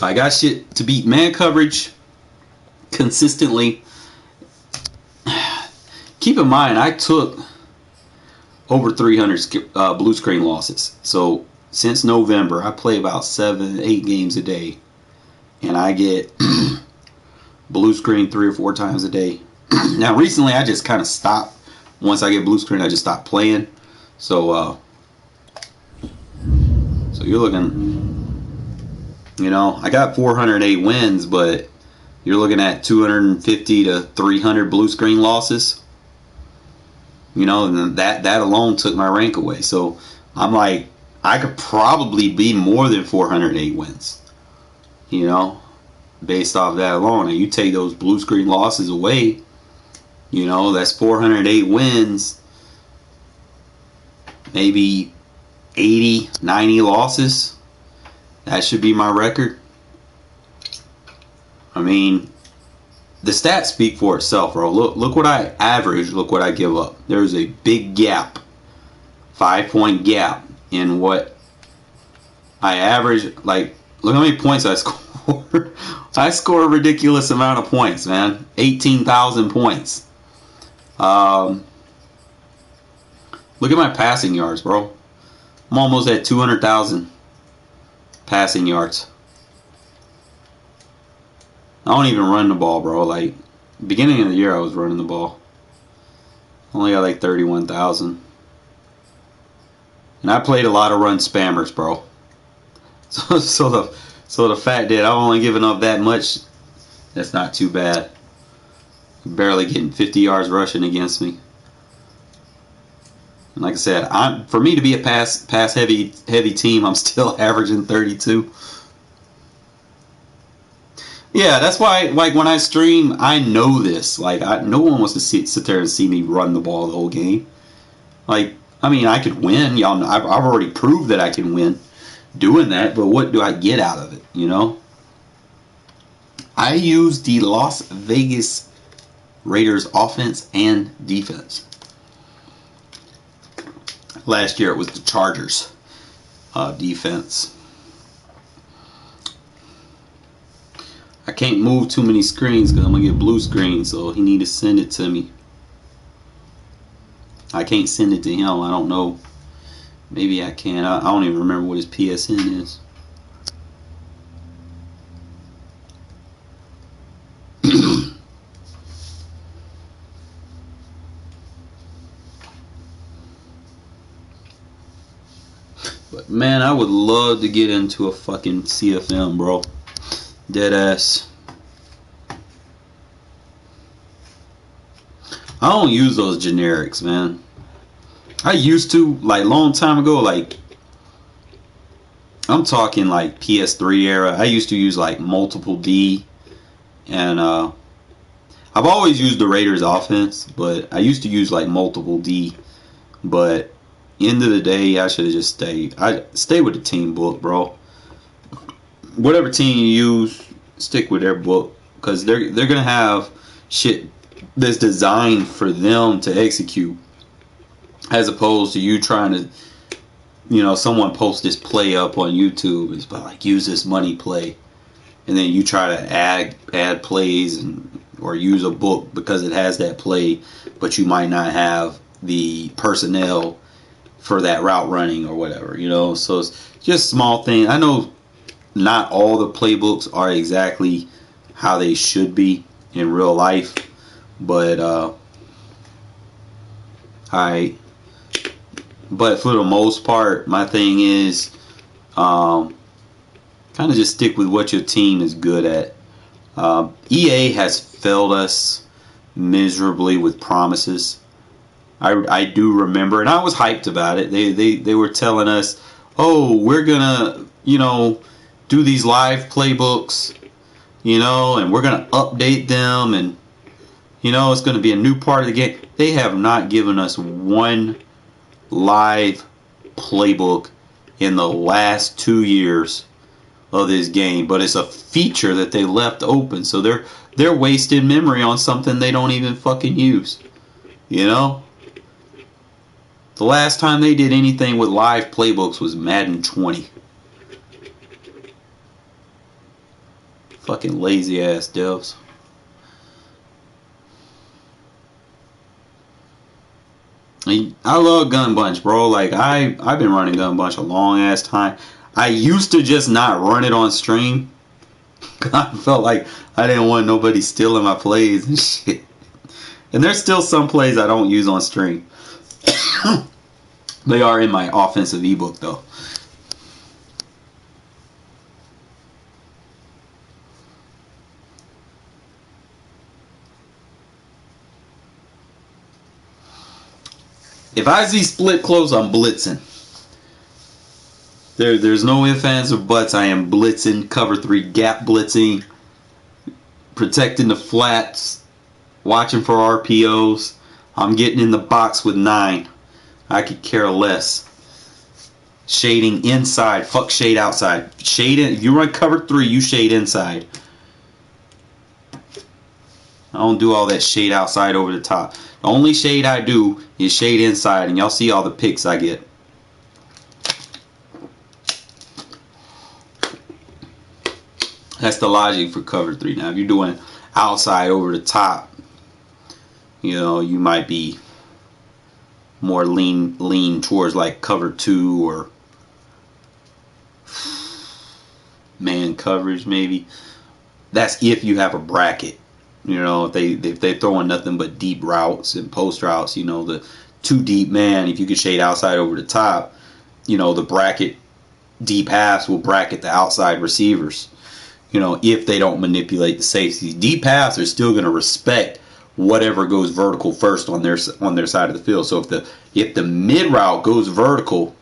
I got shit to beat man coverage consistently. Keep in mind, I took over 300 blue screen losses. So since November, I play about 7-8 games a day, and I get blue screen 3 or 4 times a day. Now recently, I just kind of stopped. Once I get blue screen, I just stop playing. So you're looking, you know, I got 408 wins, but you're looking at 250 to 300 blue screen losses. You know, and that alone took my rank away. So I'm like, I could probably be more than 408 wins. You know, based off that alone. And you take those blue screen losses away, you know, that's 408 wins. Maybe 80, 90 losses. That should be my record. I mean, the stats speak for itself, bro. Look what I average. Look what I give up. There's a big gap, 5-point gap in what I average. Like, look how many points I score. I score a ridiculous amount of points, man. 18,000 points. Look at my passing yards, bro. I'm almost at 200,000 passing yards. I don't even run the ball, bro. Like, beginning of the year, I was running the ball. Only got like 31,000. And I played a lot of run spammers, bro. So the fact that I've only given up that much, that's not too bad. Barely getting 50 yards rushing against me. And like I said, for me to be a pass heavy team, I'm still averaging 32. Yeah, that's why, like, when I stream, I know this. Like, no one wants to sit there and see me run the ball the whole game. Like, I mean, I could win. Y'all know, I've already proved that I can win doing that, but what do I get out of it, you know? I use the Las Vegas Raiders offense and defense. Last year it was the Chargers defense. I can't move too many screens because I'm going to get blue screen, so he need to send it to me. I can't send it to him. I don't know. Maybe I can. I don't even remember what his PSN is. But man, I would love to get into a fucking CFM, bro. Dead ass. I don't use those generics, man. I used to, like, long time ago, like, I'm talking like PS3 era. I used to use like multiple D, and I've always used the Raiders offense, but I used to use like multiple D. But end of the day, I should have just stayed. I stay with the team book, bro. Whatever team you use, stick with their book, because they're gonna have shit that's designed for them to execute, as opposed to you trying to, you know, someone posts this play up on YouTube, it's like, use this money play, and then you try to add plays or use a book because it has that play, but you might not have the personnel for that route running or whatever, you know. So it's just small thing. I know not all the playbooks are exactly how they should be in real life, but but for the most part, my thing is kind of just stick with what your team is good at. EA has failed us miserably with promises. I do remember, and I was hyped about it. They were telling us, oh, we're gonna, you know, do these live playbooks, you know, and we're gonna update them, and, you know, it's gonna be a new part of the game. They have not given us one live playbook in the last 2 years of this game, but it's a feature that they left open, so they're wasting memory on something they don't even fucking use, you know. The last time they did anything with live playbooks was Madden 20. Fucking lazy ass devs. I love Gun Bunch, bro. Like I've been running Gun Bunch a long ass time. I used to just not run it on stream. I felt like I didn't want nobody stealing my plays and shit. And there's still some plays I don't use on stream. They are in my offensive ebook though. If I see split close, I'm blitzing. There's no ifs, ands, or buts. I am blitzing, cover 3, gap blitzing, protecting the flats, watching for RPOs. I'm getting in the box with 9. I could care less. Shading inside, fuck shade outside. Shade in. If you run cover 3, you shade inside. I don't do all that shade outside over the top. The only shade I do is shade inside, and y'all see all the picks I get. That's the logic for cover 3. Now, if you're doing outside over the top, you know, you might be more lean towards like cover 2 or man coverage maybe. That's if you have a bracket. You know, if they're throwing nothing but deep routes and post routes, you know, the 2 deep man, if you could shade outside over the top, you know, the bracket deep halves will bracket the outside receivers. You know, if they don't manipulate the safeties. Deep halves are still going to respect whatever goes vertical first on their side of the field. So if the mid route goes vertical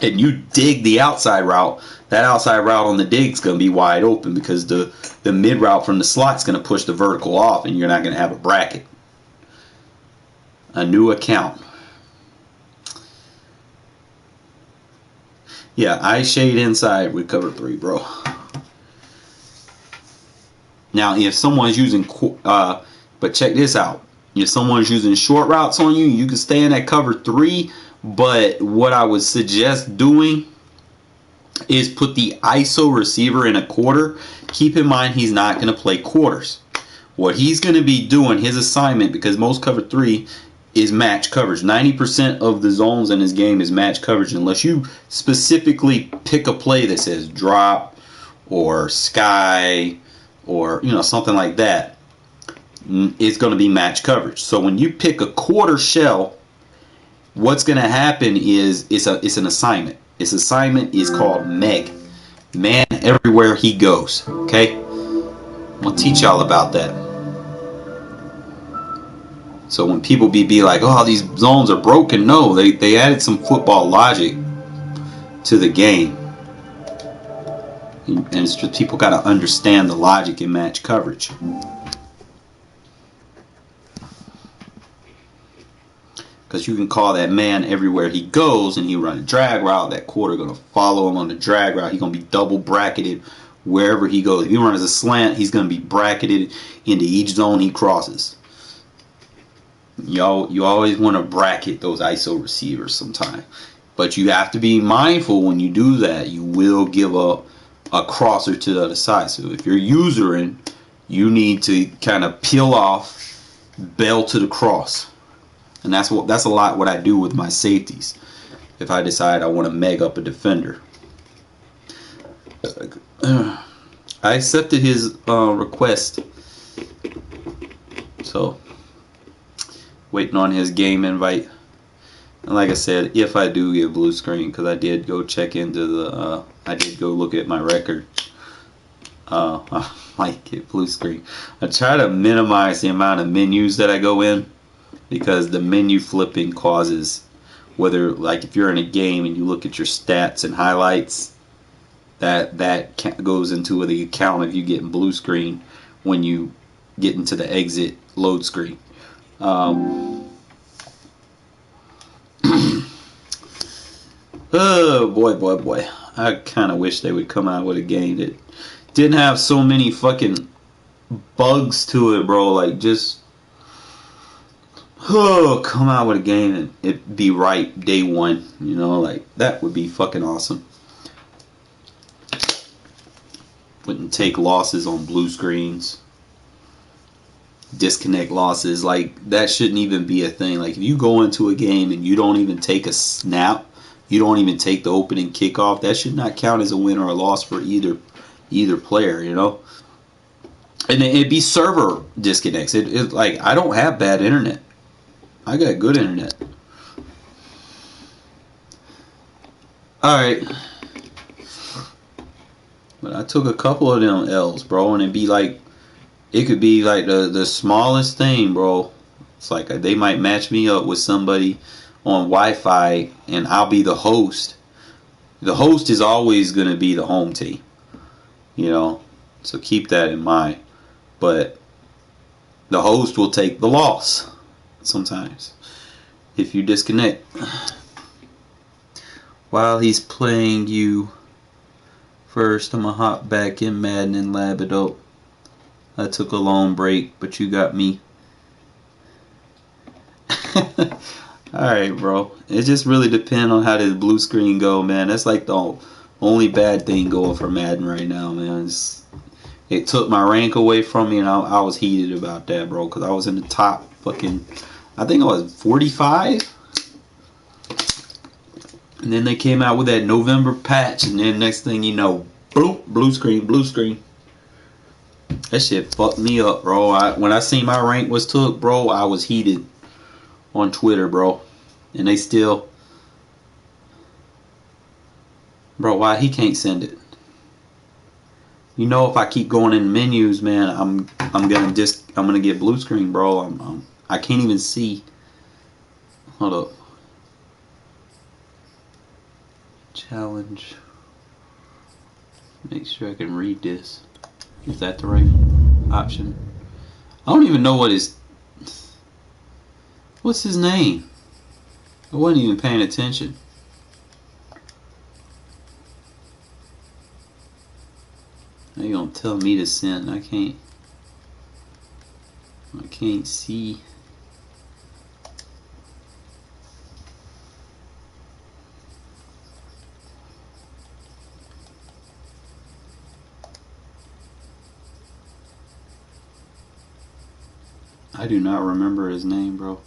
and you dig the outside route, that outside route on the dig is going to be wide open because the mid route from the slot is going to push the vertical off and you're not going to have a bracket. A new account. Yeah, I shade inside with cover 3, bro. Now, if someone's using, but check this out. If someone's using short routes on you, you can stay in that cover 3. But what I would suggest doing is put the ISO receiver in a quarter. Keep in mind he's not going to play quarters. What he's going to be doing, his assignment, because most cover 3 is match coverage. 90% of the zones in this game is match coverage, unless you specifically pick a play that says drop or sky or, you know, something like that. It's going to be match coverage. So when you pick a quarter shell, what's going to happen is it's an assignment. This assignment is called MEG. Man everywhere he goes. Okay? I'm going to teach y'all about that. So when people be like, oh, these zones are broken. No, they added some football logic to the game. And it's just people got to understand the logic in match coverage. Because you can call that man everywhere he goes and he run a drag route. That quarter going to follow him on the drag route. He's going to be double bracketed wherever he goes. If he runs a slant, he's going to be bracketed into each zone he crosses. You always want to bracket those ISO receivers sometime. But you have to be mindful when you do that. You will give up a crosser to the other side. So if you're usering, you need to kind of peel off, bail to the cross. And that's a lot what I do with my safeties. If I decide I want to meg up a defender. I accepted his request. So, waiting on his game invite. And like I said, if I do get blue screen, because I did go check into the, I did go look at my record. I might get blue screen. I try to minimize the amount of menus that I go in, because the menu flipping causes, whether, like if you're in a game and you look at your stats and highlights, that goes into the account of you getting blue screen when you get into the exit load screen. Oh boy, I kind of wish they would come out with a game that didn't have so many fucking bugs to it, bro. Like, just come out with a game and it be right day one, you know, like that would be fucking awesome. Wouldn't take losses on blue screens, disconnect losses. Like, that shouldn't even be a thing. Like, if you go into a game and you don't even take a snap, you don't even take the opening kickoff, that should not count as a win or a loss for either player, you know. And it'd be server disconnects. It like, I don't have bad internet. I got good internet. Alright. But I took a couple of them L's, bro, and it'd be like, it could be like the smallest thing, bro. It's like they might match me up with somebody on Wi-Fi, and I'll be the host. The host is always going to be the home team, you know, so keep that in mind. But the host will take the loss sometimes if you disconnect. While he's playing you first, I'm going to hop back in Madden and lab it up. I took a long break, but you got me. Alright, bro. It just really depends on how this blue screen go, man. That's like the only bad thing going for Madden right now, man. It took my rank away from me, and I was heated about that, bro, because I was in the top fucking, I think I was 45. And then they came out with that November patch, and then next thing you know, boom, blue screen, blue screen. That shit fucked me up, bro. When I seen my rank was took, bro, I was heated on Twitter, bro. And they still, bro, why he can't send it? You know, if I keep going in menus, man, I'm gonna get blue screen, bro. I can't even see. Hold up. Challenge. Make sure I can read this. Is that the right option? I don't even know what's his name? I wasn't even paying attention. Now you gonna tell me to send? I can't see. I do not remember his name, bro.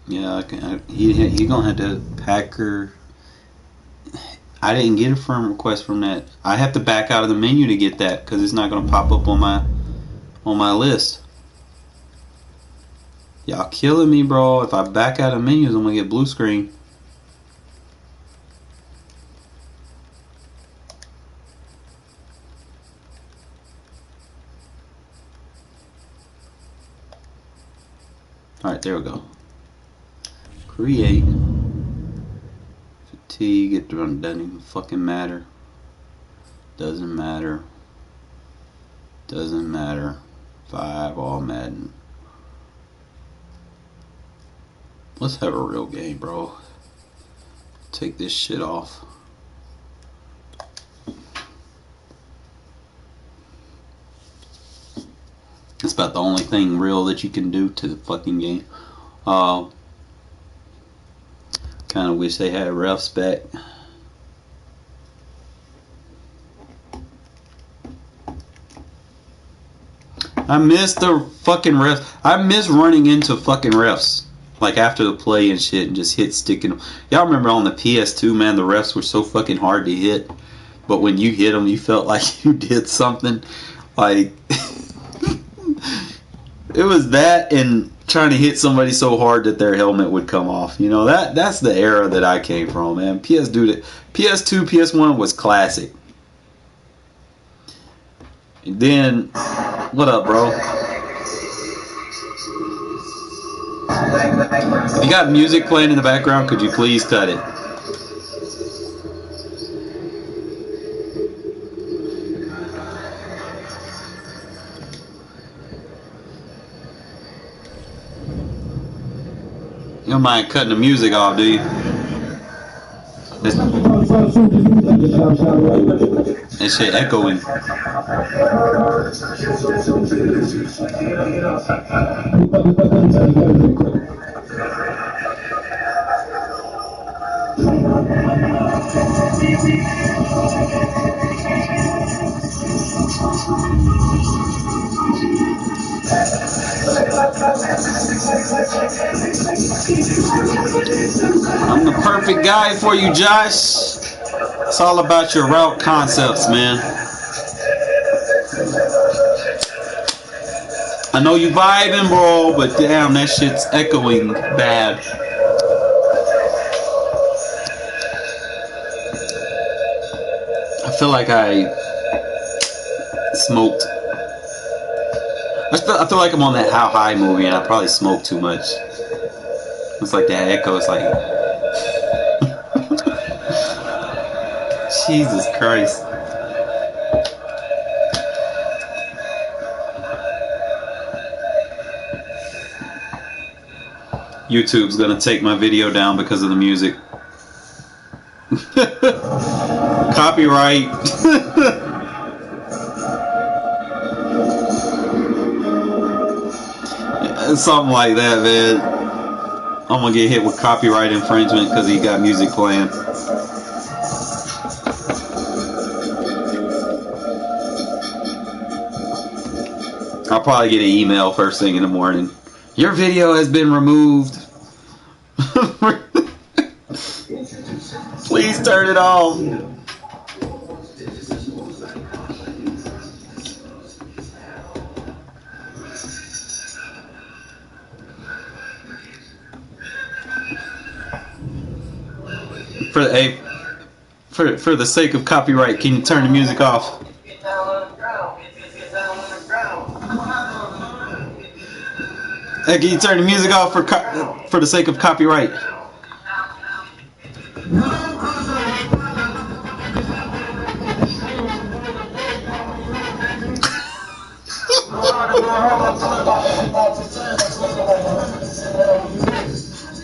Yeah, he gonna have to Packer. I didn't get a firm request from that. I have to back out of the menu to get that because it's not gonna pop up on my list. Y'all killing me, bro. If I back out of menus, I'm gonna get blue screen. Alright, there we go. Create. Fatigue, it doesn't even fucking matter. Doesn't matter. Doesn't matter. 5, all Madden. Let's have a real game, bro. Take this shit off. That's about the only thing real that you can do to the fucking game. Kind of wish they had refs back. I miss the fucking refs. I miss running into fucking refs. Like after the play and shit and just sticking them. Y'all remember on the ps2, man, the refs were so fucking hard to hit. But when you hit them, you felt like you did something. Like... It was that and trying to hit somebody so hard that their helmet would come off. You know, that's the era that I came from, man. PS2, PS1 was classic. And then, what up, bro? If you got music playing in the background, could you please cut it? You don't mind cutting the music off, do you? That shit echoing. I'm the perfect guy for you, Josh. It's all about your route concepts, man. I know you vibing, bro, but damn, that shit's echoing bad. I feel like I smoked. I feel like I'm on that How High movie and I probably smoked too much. It's like that echo. It's like, Jesus Christ. YouTube's gonna take my video down because of the music. Copyright. Something like that, man. I'm gonna get hit with copyright infringement because he got music playing. I'll probably get an email first thing in the morning. Your video has been removed. Please turn it off. For the sake of copyright, can you turn the music off? Hey, can you turn the music off for the sake of copyright?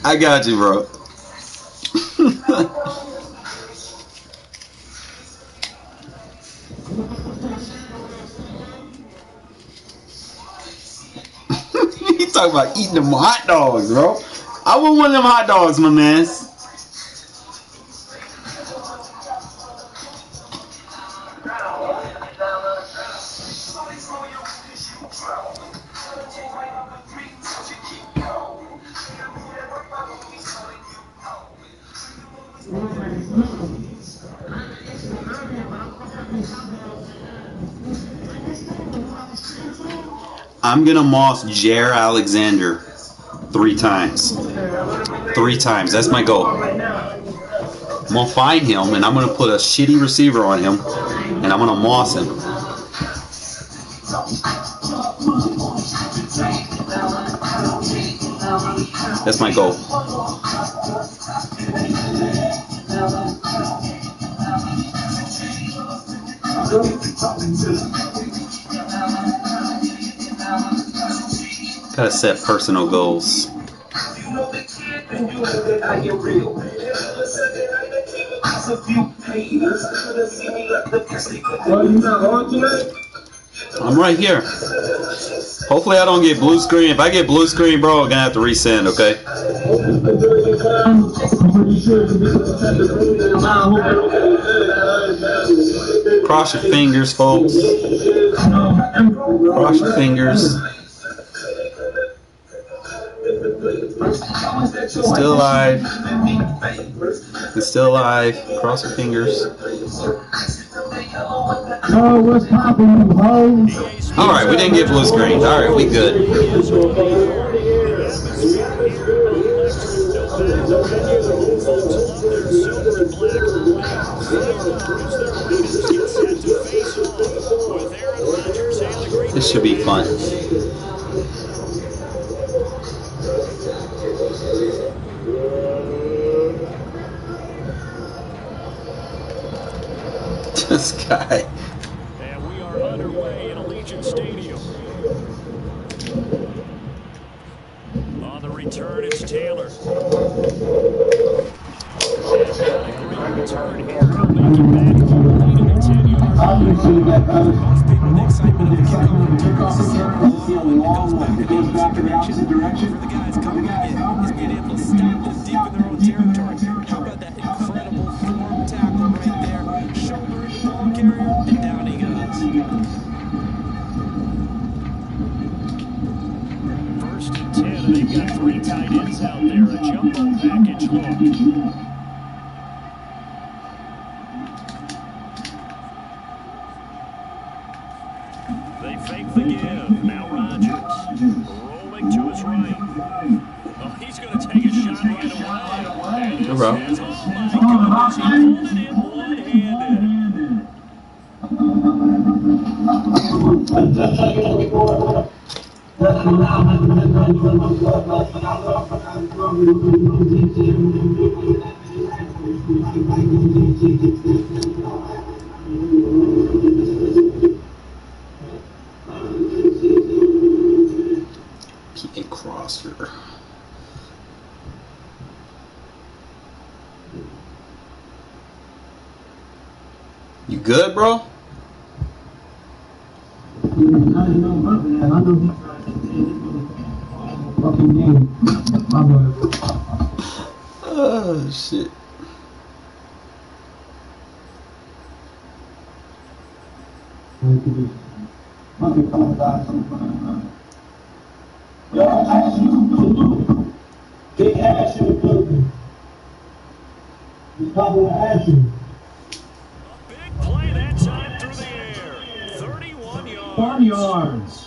I got you, bro. You talking about eating them hot dogs, bro? I want one of them hot dogs, my man. I'm gonna moss Jair Alexander 3 times. 3 times. That's my goal. I'm gonna find him and I'm gonna put a shitty receiver on him and I'm gonna moss him. That's my goal. Gotta set personal goals. I'm right here. Hopefully I don't get blue screen. If I get blue screen, bro, I'm gonna have to resend, okay? Cross your fingers, folks. Cross your fingers. Still alive. It's still alive. Cross your fingers. Oh, what's poppin', hoes? Alright, we didn't get blue screen. Alright, we good. This should be fun. This guy. And we are underway in Allegiant Stadium. On the return, it's Taylor. And a great return here. He'll make it back all the way to the 10-yard line. Most people, the excitement of the kickoff returns is so long when it goes back in the opposite direction. For the guys coming in, is being able to stop them deep in their own territory. How about that incredible form tackle right Carolina, they've got 3 tight ends out there, a jumbo package look. They fake the give. Now Rodgers rolling to his right. Oh, he's going to take a shot right away. And No problem. oh my goodness, he pulled it in one-handed. Crosser. You good, bro? Oh shit. Big action. Popular action. Big play that time through the air. 31 yards. 1 yards.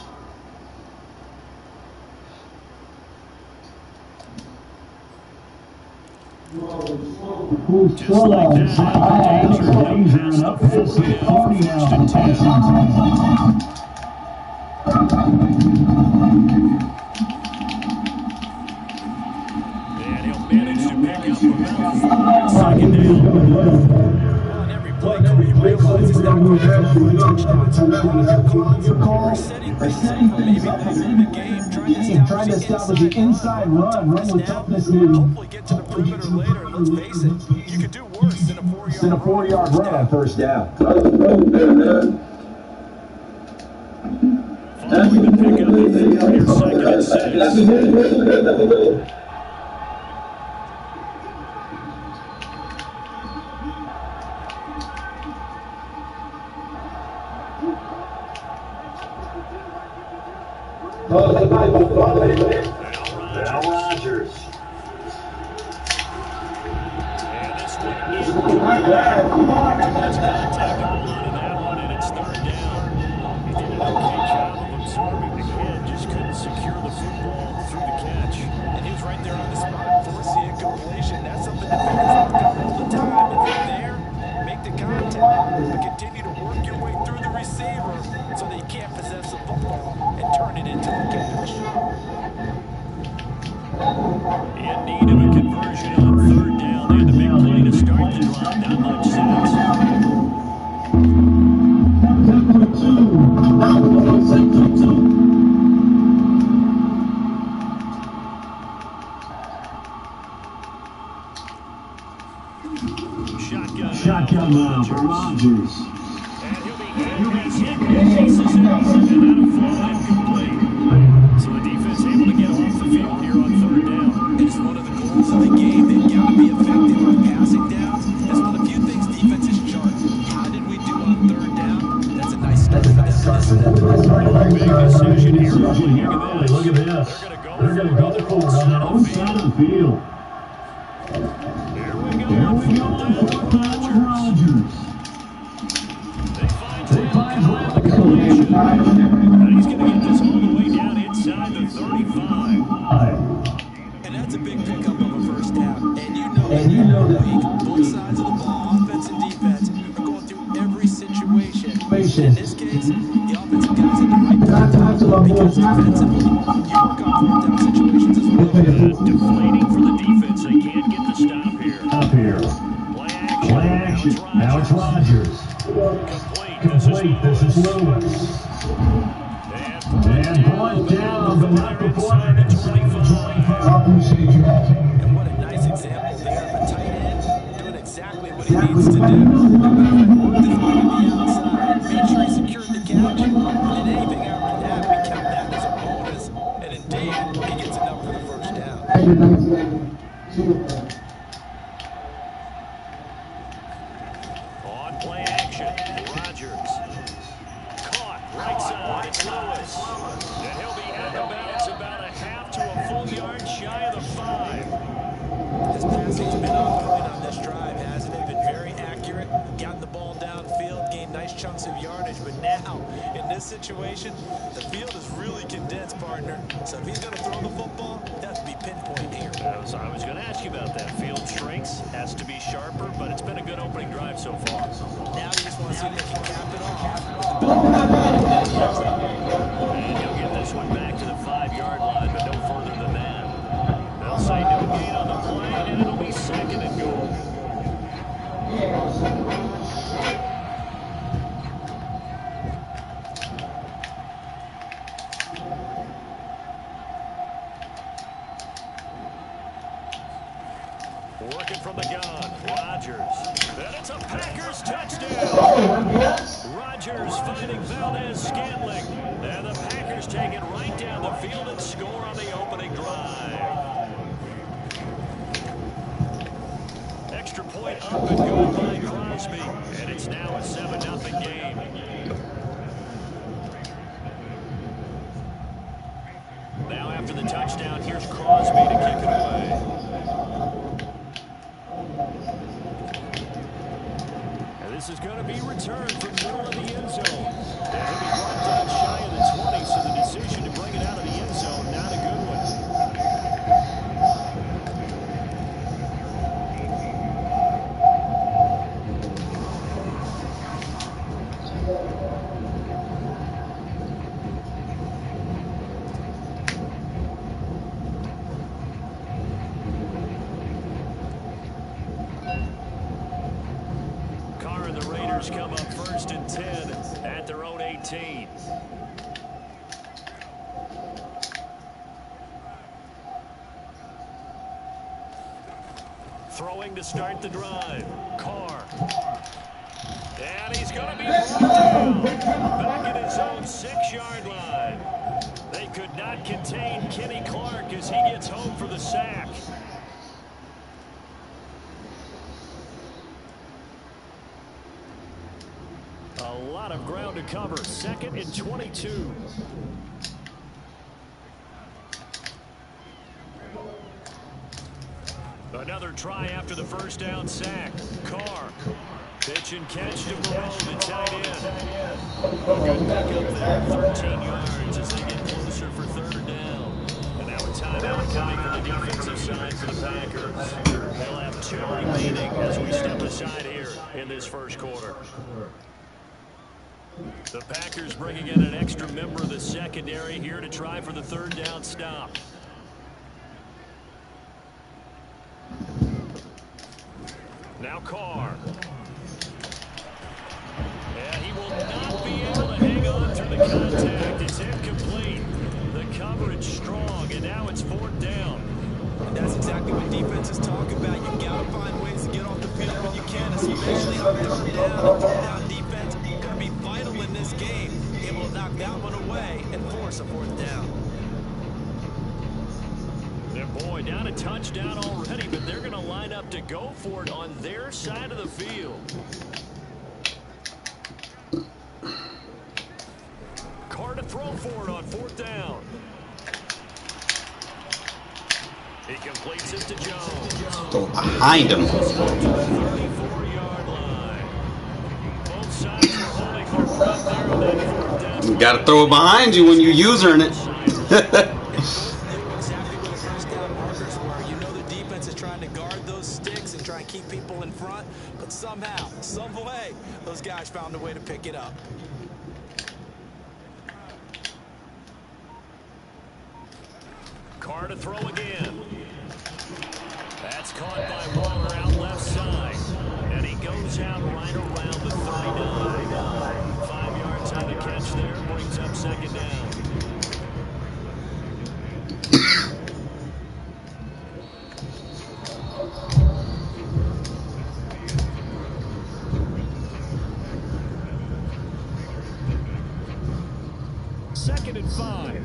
Just like that, danger up past the 40 now. First and 10. And he'll manage to pick up about 4 on 2nd down. Every play call, you realize it's not going to for a touchdown. So we're setting things up for maybe later in the game, trying to establish the inside run with toughness and hopefully get to the perimeter later. And let's face it, you could do worse than a 4-yard run on first down. Following the pickup, here's 2nd and 6. Now Rodgers. And this one is contact on that one, and it's 3rd down. He did an okay job of absorbing the kid, just couldn't secure the football through the catch. And he was right there on the spot, forcing incompletion. That's something defenders work on all the time. If you're there, make the contact, but continue to work your way through the receiver so that you can't possess the football and turn it into a catch. In need of a conversion on 3rd down. They had the big play to start the drive. Not much sense. Shotgun now for Rodgers. And he'll be pieces in, and that'll fall incomplete. So the defense able to get off the field here on 3rd down. It's one of the goals of the game. They've got to be effective on passing downs. That's one of the few things defenses chart. How did we do on 3rd down? That's a nice start for them. Big decision here. Look at this. They're going to go for it on their own side of the field. Here we go. Rodgers. They find Ram the completion. And he's going to get this all the way down inside the 35. And that's a big pickup of a first down. And you know that both sides of the ball, offense and defense, are going through every situation. In this case, the offensive guys at the right time, because defensively, you work on 4th down situations as well. Deflating for the defense. They can't get the stop here. Up here. Play action. Now it's Rodgers. Complete. This is Lewis. And point down, but not before the 25. And what a nice example there of a tight end doing exactly what he needs to do. Worked his way to the outside, made sure he secured the catch, and did anything after that, we count that as a bonus. And indeed, he gets enough for the first down. On play action, Rodgers. Caught right side, it's Lewis. And he'll be out of bounds about a half to a full His passing's been on point on this drive, hasn't it? Been very accurate, gotten the ball downfield, gained nice chunks of yardage. But now, in this situation, the field is really condensed, partner. So if he's going to throw the football, it has to be pinpoint here. I was going to ask you about that. Field shrinks, has to be sharper, but it's been a good opening drive so far. Now we just want to see if they can cap it off with the best. And he'll get this one back to the 5-yard line, but no further than that. They'll say no gain on the play, and it'll be second and goal. Working from the gun, Rodgers. And it's a Packers touchdown. Rodgers finding Valdez-Scantling. And the Packers take it right down the field and score on the opening drive. Extra point up and good by Crosby. And it's now a 7-0 game. Now after the touchdown, here's Crosby to kick it away. And this is going to be returned from the middle of the end zone. And he'll be brought down shy of the 20, so the decision to bring it out of the end zone, not a good one. Come up 1st and 10 at their own 18. Throwing to start the drive. Carr. And he's going to be brought down. Back at his own 6-yard line. They could not contain Kenny Clark as he gets home for the sack. A lot of ground to cover. 2nd and 22. Another try after the first down sack. Carr. Pitch and catch to Burrow, the tight end. A good pickup there. 13 yards as they get closer for 3rd down. And now a timeout coming from the defensive side for the Packers. They'll have 2 remaining as we step aside here in this first quarter. The Packers bringing in an extra member of the secondary here to try for the 3rd down stop. Now Carr. Yeah, he will not be able to hang on through the contact. It's incomplete. The coverage strong, and now it's 4th down. And that's exactly what defenses talk about. You've got to find ways to get off the field when you can, especially on 3rd down. 3rd down defense going to be vital in this game. Able to knock that one away and force a 4th down. And boy, down a touchdown already, but they're going to line up to go for it on their side of the field. Carr to throw for it on 4th down. He completes it to Jones. Go behind him. 34-yard line. Both sides are holding their breath there on that 4th down. You got to throw it behind you when you're using it. Exactly what the first down markers were. You know the defense is trying to guard those sticks and try and keep people in front, but somehow, some way, those guys found a way to pick it up. Carr to throw again. That's caught by Waller out left side. And he goes out right around the 39. 5 yards on the catch there. Brings up 2nd down. Second and 5.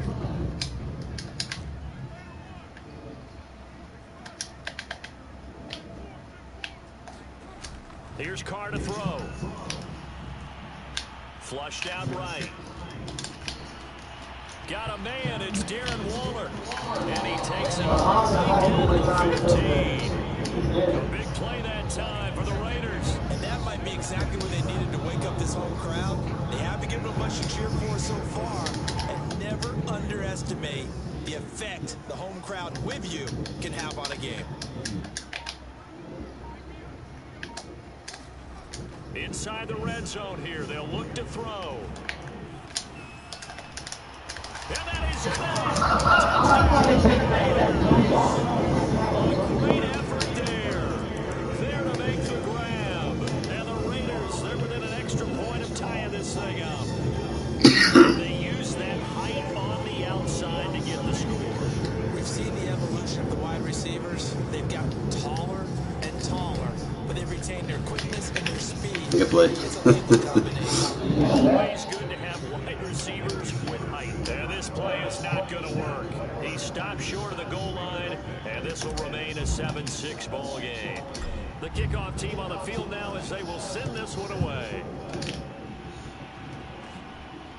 Here's Carr to throw. Flushed out right. Got a man. It's Darren Waller. And he takes it all the way down to the 15. A big play that time for the Raiders. And that might be exactly what they needed to wake up this home crowd. They haven't given them much to cheer for so far. And never underestimate the effect the home crowd with you can have on a game. Inside the red zone here, they'll look to throw. And that is a great effort there. There to make the grab. And the Raiders, they're within an extra point of tying this thing up. They use that height on the outside to get the score. We've seen the evolution of the wide receivers. They've gotten taller and taller, but they've retained their quickness and their speed. Good play. It's a lethal combination. Always good to have wide receivers with height. And this play is not going to work. He stopped short of the goal line, and this will remain a 7-6 ball game. The kickoff team on the field now as they will send this one away.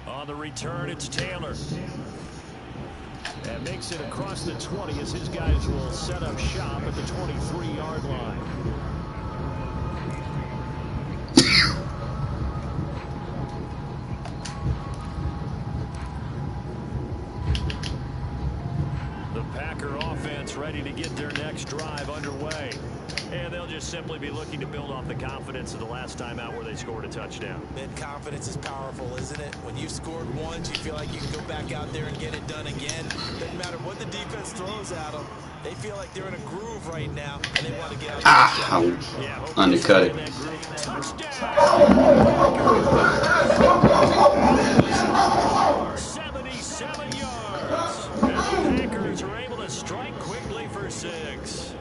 On the return, it's Taylor. And makes it across the 20 as his guys will set up shop at the 23-yard line. The Packer offense ready to get their next drive underway. And they'll just simply be looking to build off the confidence of the last time out where they scored a touchdown. And confidence is powerful, isn't it? When you've scored once, you feel like you can go back out there and get it done again. Doesn't matter what the defense throws at them. They feel like they're in a groove right now, and they want to get out there. Yeah, Undercut it. Touchdown! 77 yards. And the Packers are able to strike quickly for 6.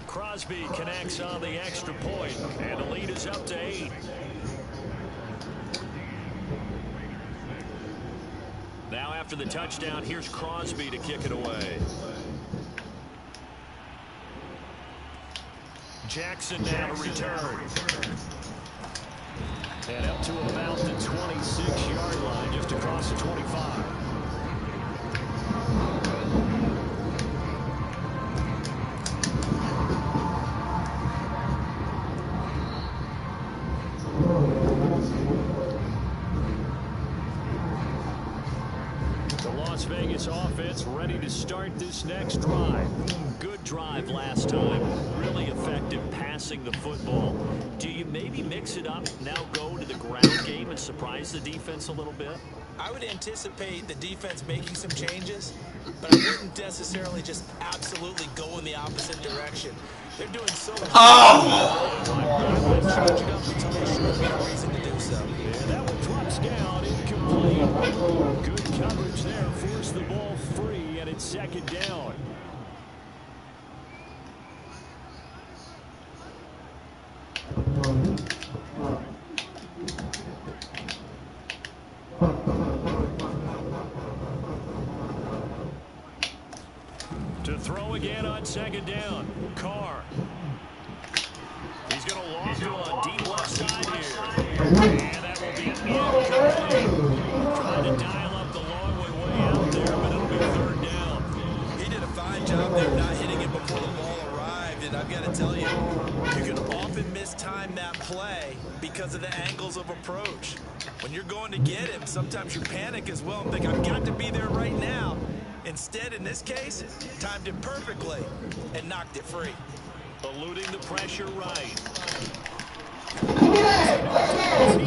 Crosby connects on the extra point, and the lead is up to 8. Now after the touchdown, here's Crosby to kick it away. Jackson now to return. And up to about the 26-yard line, just across the 25. Las Vegas offense ready to start this next drive. Good drive last time. Really effective passing the football. Do you maybe mix it up, now go to the ground game and surprise the defense a little bit? I would anticipate the defense making some changes, but I wouldn't necessarily just absolutely go in the opposite direction. They're doing so much. Change it up until they show me a reason to do so. And that one drops down, incomplete. Good coverage there, forced the ball free, and it's second down. To throw again on second down. Carr. He's going to loft it on deep left side here. And that will be incomplete. Trying to dial up the long one way out there, but it'll be third down. He did a fine job there not hitting it before the ball arrived, and I've got to tell you, you can often mistime that play because of the angles of approach. When you're going to get him, sometimes you panic as well and think, I've got to be there right now. Instead, in this case, timed it perfectly and knocked it free. Eluding the pressure right.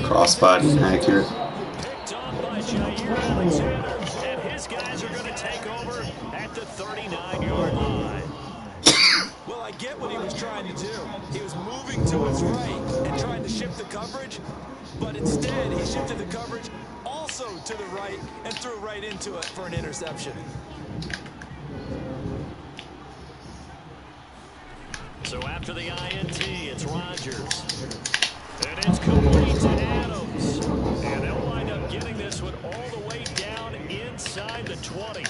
Crossbody inaccurate. Picked on by Jair Alexander, and his guys are going to take over at the 39-yard line. Well, I get what he was trying to do. He was moving to his right and trying to shift the coverage, but instead he shifted the coverage also to the right and threw right into it for an interception. So after the INT, it's Rodgers. And it's complete to Adams. And they'll wind up getting this one all the way down inside the 20.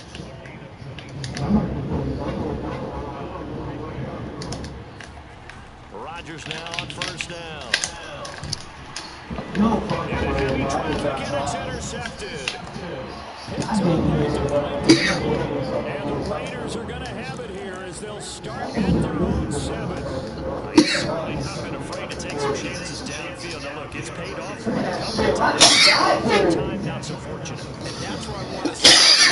Rodgers now on first down. And a heavy traffic, and it's intercepted. And the Raiders are going to have it here as they'll start at their own 7. He's certainly not been afraid to take some chances downfield. Now, look, it's paid off for him a couple of times. One time, not so fortunate. And that's where I want to start.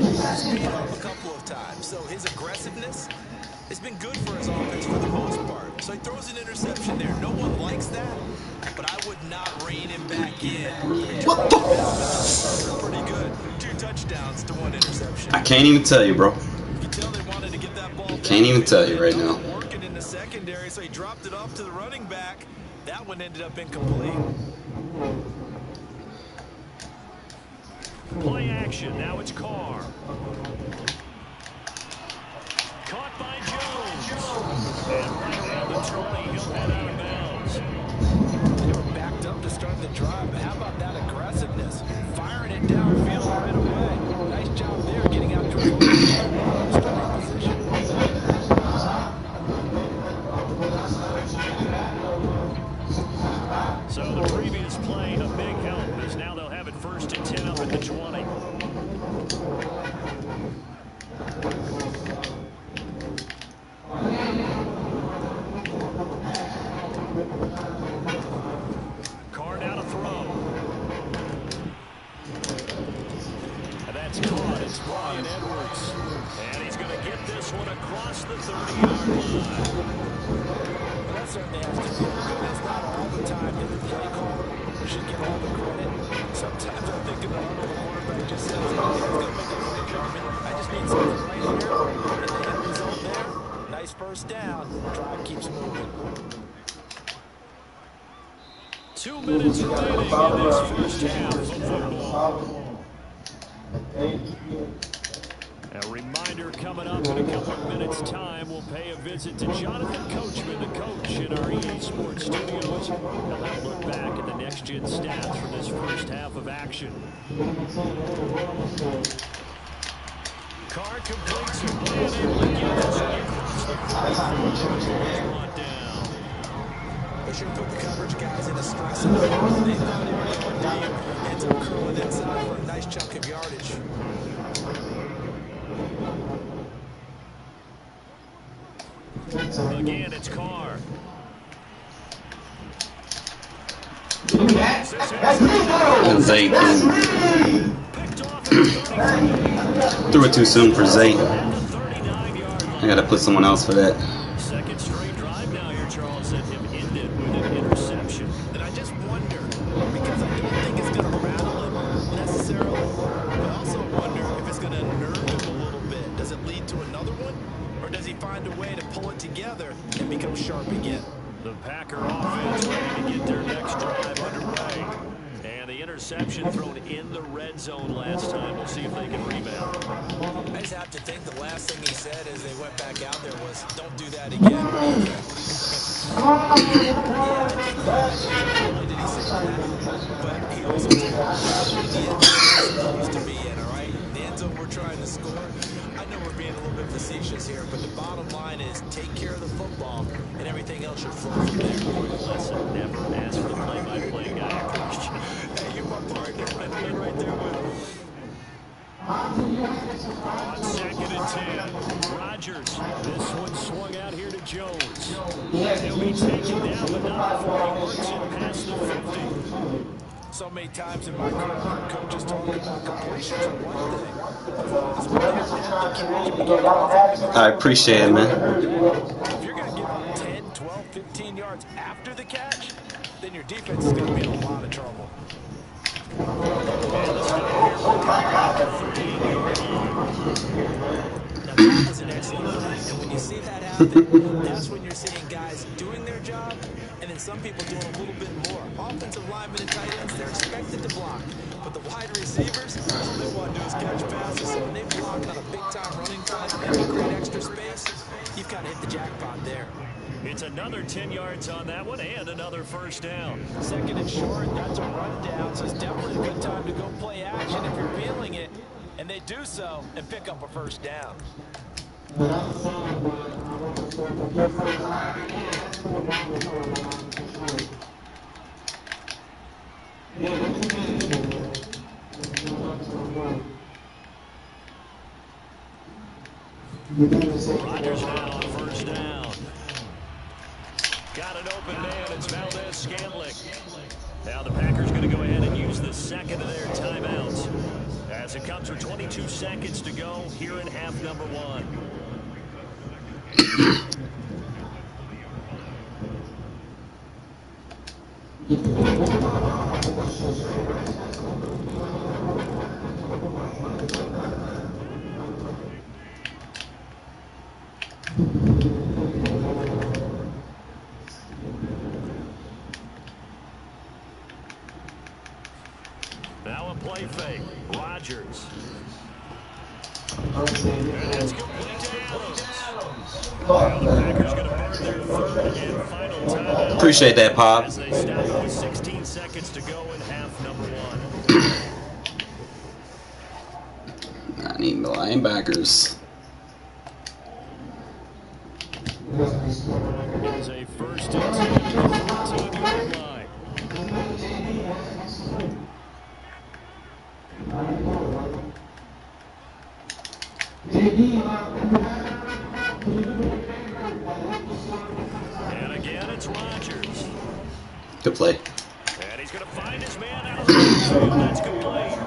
It's paid off a couple of times. So his aggressiveness has been good for his offense for the most part. So he throws an interception there. No one likes that, but I would not rein him back in. What the? Pretty good. 2 touchdowns to 1 interception. I can't even tell you, bro. You can tell they wanted to get that ball down. Can't even tell you right now. Working in the secondary, so he dropped it off to the running back. That one ended up incomplete. Play action. Now it's Carr. Caught by Jones. And right around the 20, he'll head out of bounds. They were backed up to start the drive, but how about that aggressiveness? Firing it downfield right away. Nice job there getting out to a starting position. So the previous play, a big help, as now they'll have it 1st and 10 up at the 20. Carr now to throw. And that's caught. It's Brian Edwards. And he's going to get this one across the 30-yard line. That certainly has to feel good. It's not all the time that the play caller should get all the credit. Sometimes I'm thinking the quarterback just says, hey, he's going to make a play judgment. I just need something right here. And the end result there, nice 1st down. Drive keeps moving. 2 minutes remaining in this 1st half of football. A reminder coming up in a couple of minutes' time, we'll pay a visit to Jonathan Coachman, the coach in our EA Sports studios. He'll have a look back at the next-gen stats from this 1st half of action. Carr completes it, and able to get this one across the 40. Brought down. They should put the coverage guys in a stress zone. They thought he was going deep. Ends up curling inside for a nice chunk of yardage. Again, it's Carr. Zay threw it too soon for Zay. I gotta put someone else for that. 2nd straight drive now here, Charles, said him ended with an interception. And I just wonder, because I don't think it's going to rattle him necessarily, but I also wonder if it's going to nerve him a little bit. Does it lead to another one? Or does he find a way to pull it together and become sharp again? The Packer offense ready to get their next drive underway. And the interception thrown in the red zone last time. We'll see if they can rebound. I just have to think the last thing he said as they went back out there was, don't do that again. Yeah, I think not only did he say that, but he also told the end zone to be in, all right? The end zone we're trying to score. I know we're being a little bit facetious here, but the bottom line is take care of the football, and everything else should flow from there. Listen, never ask for the play-by-play guy a question. Hey, you're my partner. I've been right there with him. On 2nd and 10, Rodgers. This one swung out here to Jones. He'll be taken down, but not before he works it past the 50. So many times in my career, coaches talk about completions are one thing. I appreciate it, man. If you're going to give up 10, 12, 15 yards after the catch, then your defense is going to be in a lot of trouble. Now that was an excellent play, and when you see that happen, that's when you're seeing guys doing their job, and then some people doing a little bit more. Offensive linemen and tight ends, they're expected to block, but the wide receivers, all they want to do is catch passes. So when they block on a big-time running play and they create extra space, you've kind of hit the jackpot there. It's another 10 yards on that one and another 1st down. 2nd and short, that's a run down, so it's definitely a good time to go play action if you're feeling it. And they do so and pick up a 1st down. Rodgers now on first down. Got an open man. It's Valdez-Scantling. Now the Packers going to go ahead and use the second of their timeouts as it comes with 22 seconds to go here in half number one. Now a play fake. Rodgers. And that's complete to Adams. Now the Packers going to burn their third and final timeout. Appreciate that, Pop. As they stop with 16 seconds to go in half number one. I need the linebackers. It's a first and 10 at the 14-yard line. And again, it's Rodgers. Good play. And he's going to find his man out of the backfield. That's complete.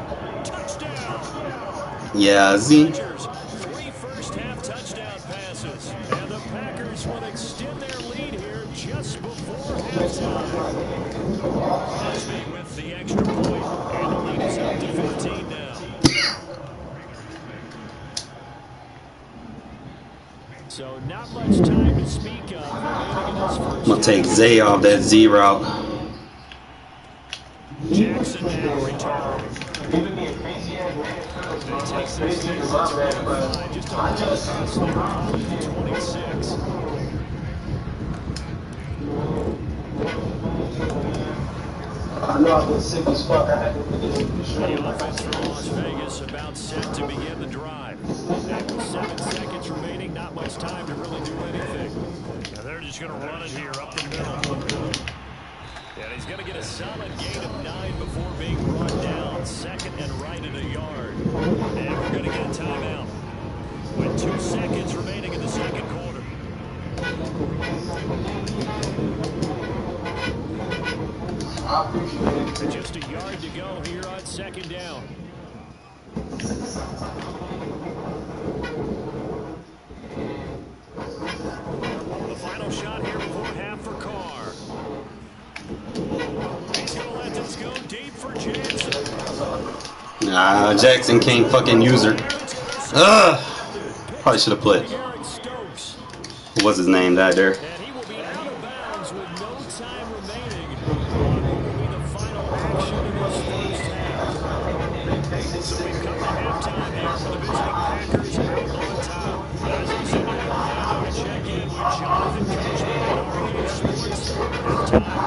Touchdown. Yeah, Z. Rodgers, 3 first-half touchdown passes. And the Packers will extend their lead here just before halftime. Crosby with the extra point. And the lead is up to 15 now. So not much time to speak of. I'm going to take Zay off that Z route. Jackson now return. They take 6 years to 25, just over the pass there, 26. I know I've been sick as fuck. I had to get this The offense from Las Vegas about set to begin the drive. And with 7 seconds remaining, not much time to really do anything. And they're just going to run it here up the middle. And he's going to get a solid gain of 9 before being brought down. Second and right at a yard. And we're going to get a timeout with 2 seconds remaining in the second quarter. And just a yard to go here on second down. The final shot here before half for Carr. He's going to let this go deep for Jackson. Nah, Jackson can't fucking use her. Ugh. Probably should have put. What's his name died there? And he will be out of bounds with no time remaining on what will be the final action in this first half. So we've come to halftime here for the visiting Packers out on top. As we send you now to check in with Jonathan Coachman at RPA Sports. Halftime.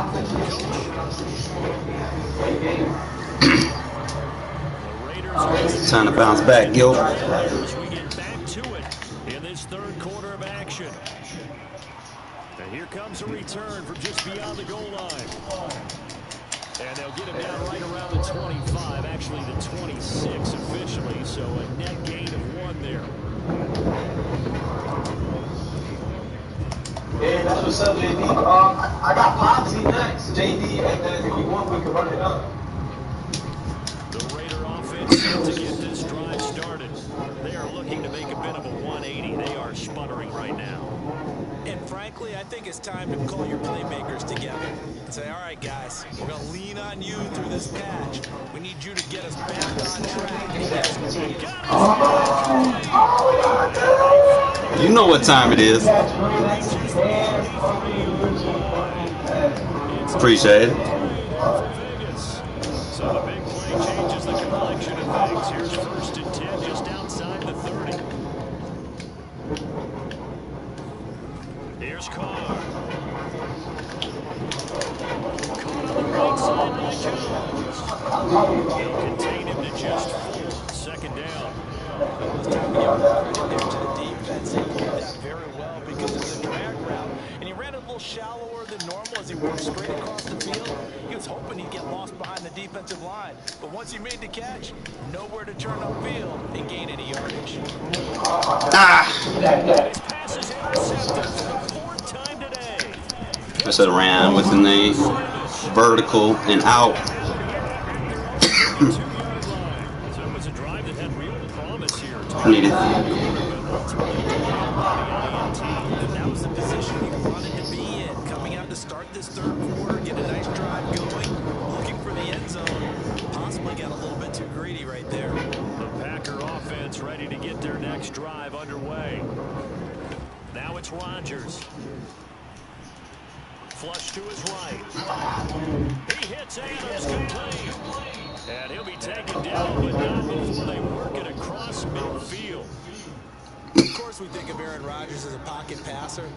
It's time to bounce back, Gil. We get back to it in this third quarter of action. And here comes a return from just beyond the goal line. And they'll get him down right around the 25, actually the 26 officially, so a net gain of 1 there. Yeah, that's what's up, JD. I got Popsy next. JD, and then if you want, we can run it up. The Raider offense set to get this drive started. They are looking to make a bit of a 180. They are sputtering right now. And frankly, I think it's time to call your playmakers together and say, all right, guys, we're going to lean on you through this patch. We need you to get us back on track. You know what time it is. Appreciate it. So the big play changes the complexion of things. Here's first and 10 just outside the 30. Here's Carr. Caught on the right side by Jones. He'll contain him to just 4. Second down. It's time to give credit there to the defense. They did that very well because of the drag route. And he ran a little shallower than normal as he worked straight across the field. He was hoping he'd get lost behind the defensive line. But once he made the catch, nowhere to turn upfield and gain any yardage. Ah! His pass is intercepted for the 4th time today. I said ran within the vertical and out. So it was a drive that had real promise here. Needed. And that was the position he wanted to be in. Coming out to start this 3rd quarter, get a nice drive going, looking for the end zone. Possibly got a little bit too greedy right there. The Packer offense ready to get their next drive underway. Now it's Rodgers. Flush to his right. He hits Adams complete. And he'll be taken down, but not before they work it across midfield. Of course, we think of Aaron Rodgers as a pocket passer,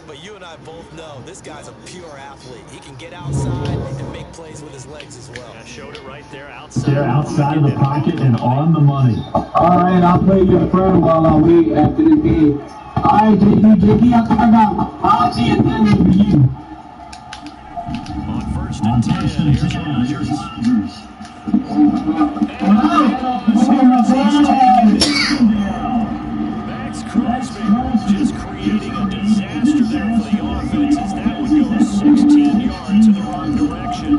but you and I both know this guy's a pure athlete. He can get outside and make plays with his legs as well. I showed it right there outside. They're outside of the pocket and on the money. All right, I'll play your friend while I wait after the game. All right, JD, I got Haji and then for you. On 1st and 10, here's Rodgers. Max Crosby just creating a disaster there for the offense as that one goes 16 yards in the wrong direction.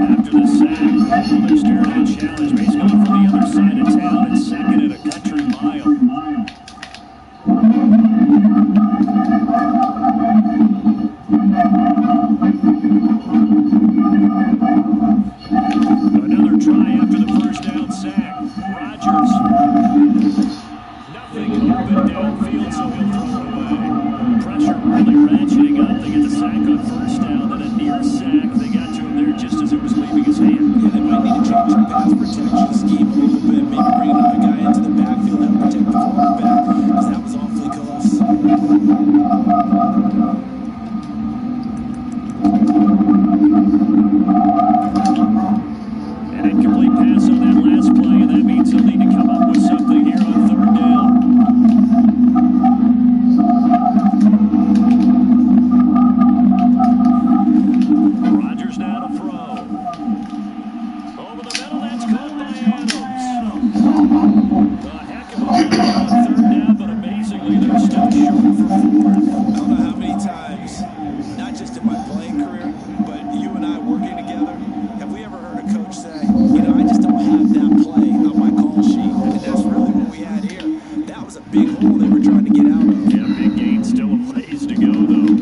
After the sack, they're staring at a challenge, but he's going from the other side of town and 2nd and a country mile. Another try after the 1st down sack. Rodgers. Nothing open downfield, so he'll throw it away. Pressure really ratcheting up. They get the sack on 1st down, and a near sack. They got to him there just as it was leaving his hand. Yeah, they might need to change their pass protection scheme a little bit. Maybe bring another guy into the backfield and protect the quarterback, because that was awfully close. An incomplete pass on that last play, and that means they'll need to come up with something here on 3rd down. Rodgers now to throw. Over the middle, that's caught by Adams. A heck of a play on 3rd down, but amazingly, they're still short for 4. I don't know how many times, not just in my playing career, but you and I working together, have we ever heard a coach say, you know, I just don't have that play on my call sheet? And that's really what we had here. That was a big hole they were trying to get out of. Yeah, big gain, still a ways to go, though.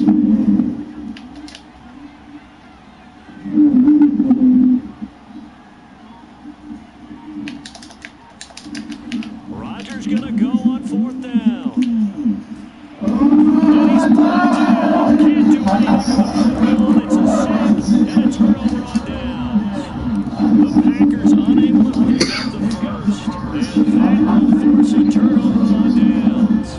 Rodgers gonna go on 4th down. And he's blocked out. Can't do anything with the football. It's a sack and a turnover on downs. The Packers unable to pick up the 1st. And that will force a turnover on downs.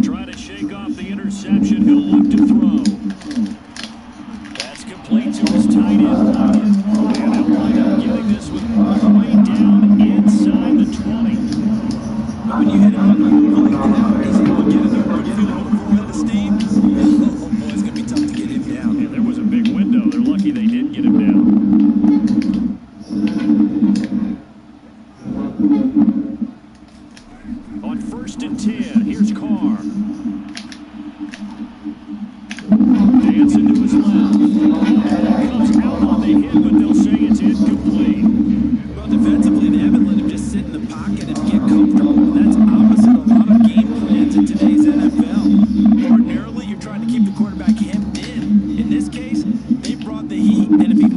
Try to shake off the interception. He'll look to throw. That's complete to his tight end. And they'll wind up getting this one all the way down inside the 20. But when you hit it on the move like that, is he going to get in there and feel a little bit of steam? Oh boy, it's going to be tough to get him down. Yeah, there was a big window. They're lucky they did get him down. On 1st and 10, here's Carr. Dancing to his left. Comes out on the hit, but they'll say it's incomplete. Well, defensively, they haven't let him just sit in the pocket and get comfortable. That's opposite a lot of game plans in today's NFL. Ordinarily, you're trying to keep the quarterback hemmed in. In this case, they brought the heat, and if he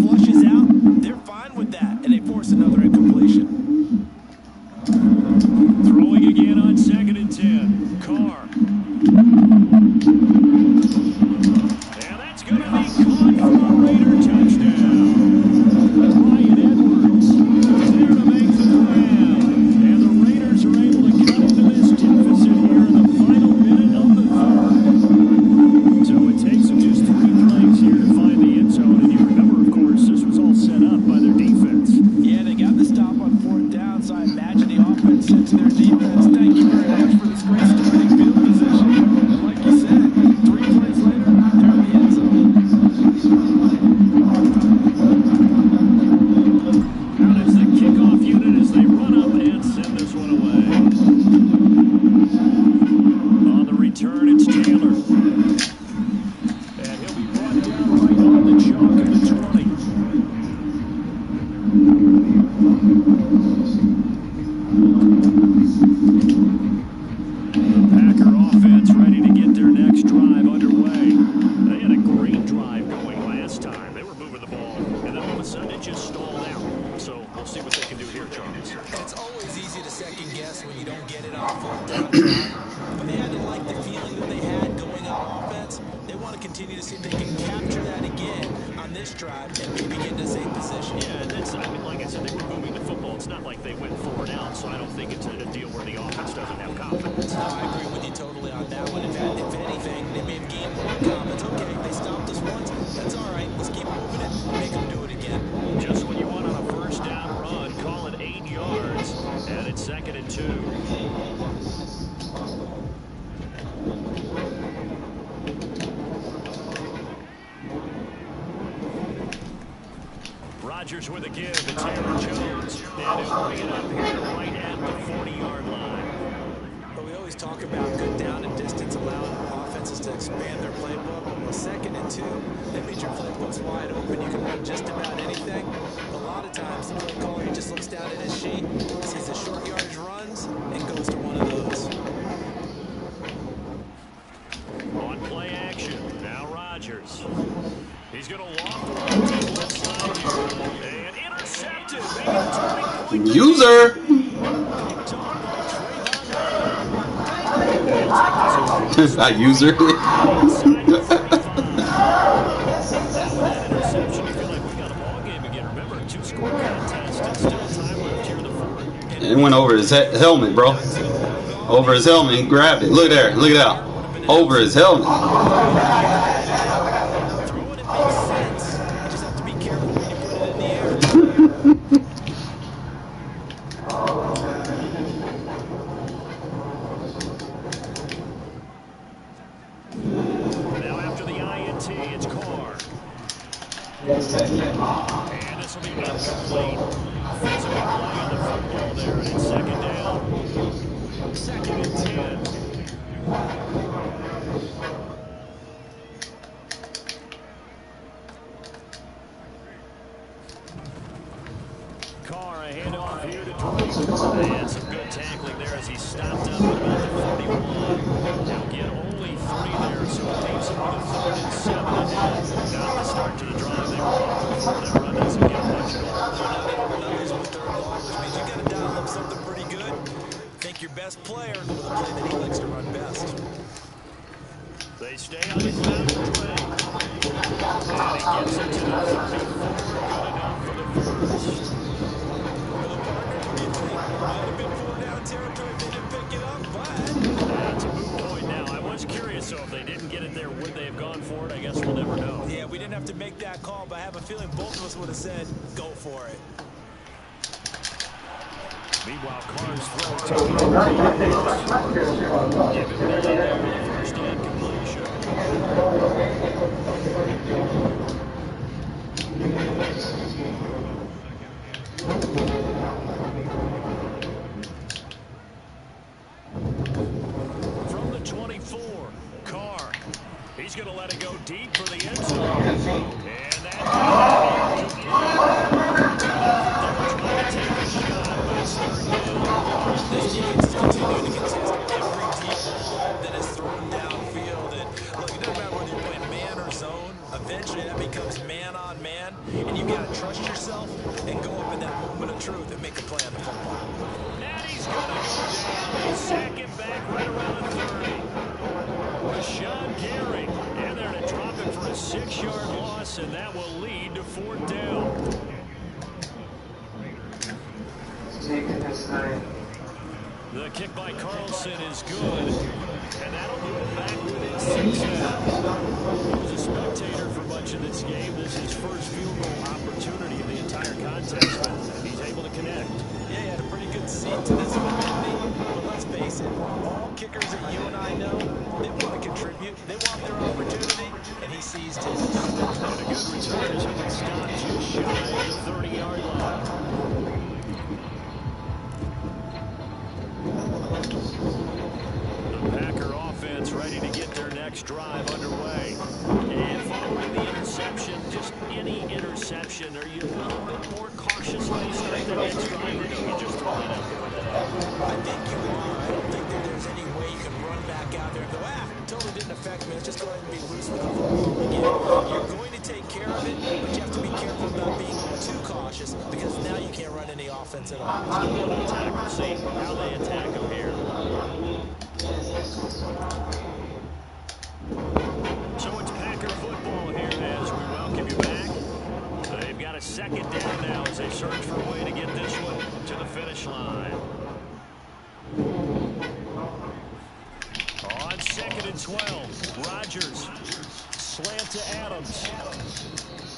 sudden it just stalled out. So we'll see what they can do here, Charles. It's always easy to second guess when you don't get it on a fourth down drive. But they had to like the feeling that they had going on offense. They want to continue to see if they can capture that again on this drive and maybe get in the same position. Yeah, and that's, I mean, like I said, they were moving the football. It's not like they went 4 and out, so I don't think it's a deal where the offense doesn't have confidence. No, I agree with you totally on that one. In fact, if anything, they may have gained more confidence. Okay, they stopped us once. That's all right. Let's keep moving it. Make them do it again. Just when you want on a first down run, call it 8 yards, and it's 2nd and 2. Rodgers with a give. It's Aaron Jones. And he'll bring it up here right at the 40-yard line. But we always talk about good down and distance, allowing offenses to expand their playbook. Well, 2nd and 2, that means your playbook's wide open. You can run just about anything. But a lot of times, the play caller, he just looks down at his sheet, sees the short yardage runs, and goes to one of those. On play action, now Rodgers. He's going to loft the ball to the left side here. And intercepted. Maybe the turning point. User. Not user. It went over his helmet, bro. Over his helmet. He grabbed it. Look there. Look it out. Over his helmet. Throwing it makes sense. You just have to be careful when you put it in the air. Now after the INT, it's Carr. And this will be incomplete. Physical play on the football there, and it's 2nd down. 2nd and 10. Carr, a handoff here to Drew. And some good tackling there as he stopped up at about the 41. They'll get only 3 there, so it leaves him with a 3rd and 7 ahead. Not the start to the drive they were hoping for. That run doesn't get much at all. Numbers with 3rd and long, which means you got to dial up something pretty good. Think your best player with a play that he likes to run best. They stay on the ground and play. And he gets it to the 34. Good enough for the first. Territory, they didn't pick it up, but That's a moot point now. I was curious, so if they didn't get it there, would they have gone for it? I guess we'll never know. yeah, we didn't have to make that call, but I have a feeling both of us would have said, go for it. Meanwhile, Carr's throw to the give it there for the first down completion. From the 24, Carr. He's going to let it go deep for the end zone. And that's This defense is continuing to contest every deep ball that is thrown downfield. And look, it doesn't matter whether you're playing man or zone. Eventually, that becomes man on man, and you got to trust yourself and go up in that moment of truth and make a play on the football. Natty's going to go down. Sack him back right around the 30. Rashawn Gary in there to drop it for a 6-yard loss, and that will lead to 4th down. The kick by Carlson is good, and that'll move it back within 6 now. He was a spectator for much of this game. This is his first field goal opportunity of the entire contest, and he's able to connect. Yeah, he had a pretty good seat to this one, Andy. But let's face it, all kickers that you and I know, they want to contribute. They want their opportunity, and he seized his. And a good return as he can stop just shy of the 30-yard line. The Packer offense ready to get their next drive underway. And following the interception, just any interception, are you a little bit more cautious when you start the next drive, or do you just throw that out there? I think you are. I don't think that there's any way you can run back out there and go, totally didn't affect me. Let's just go ahead and be loose with the football again. You're going to take care of it, but you have to be careful about being run any offense at all. Let's go on to attack. We'll see how they attack him here. So it's Packer football here as we welcome you back. They've got a second down now as they search for a way to get this one to the finish line. On 2nd and 12, Rodgers. Slant to Adams.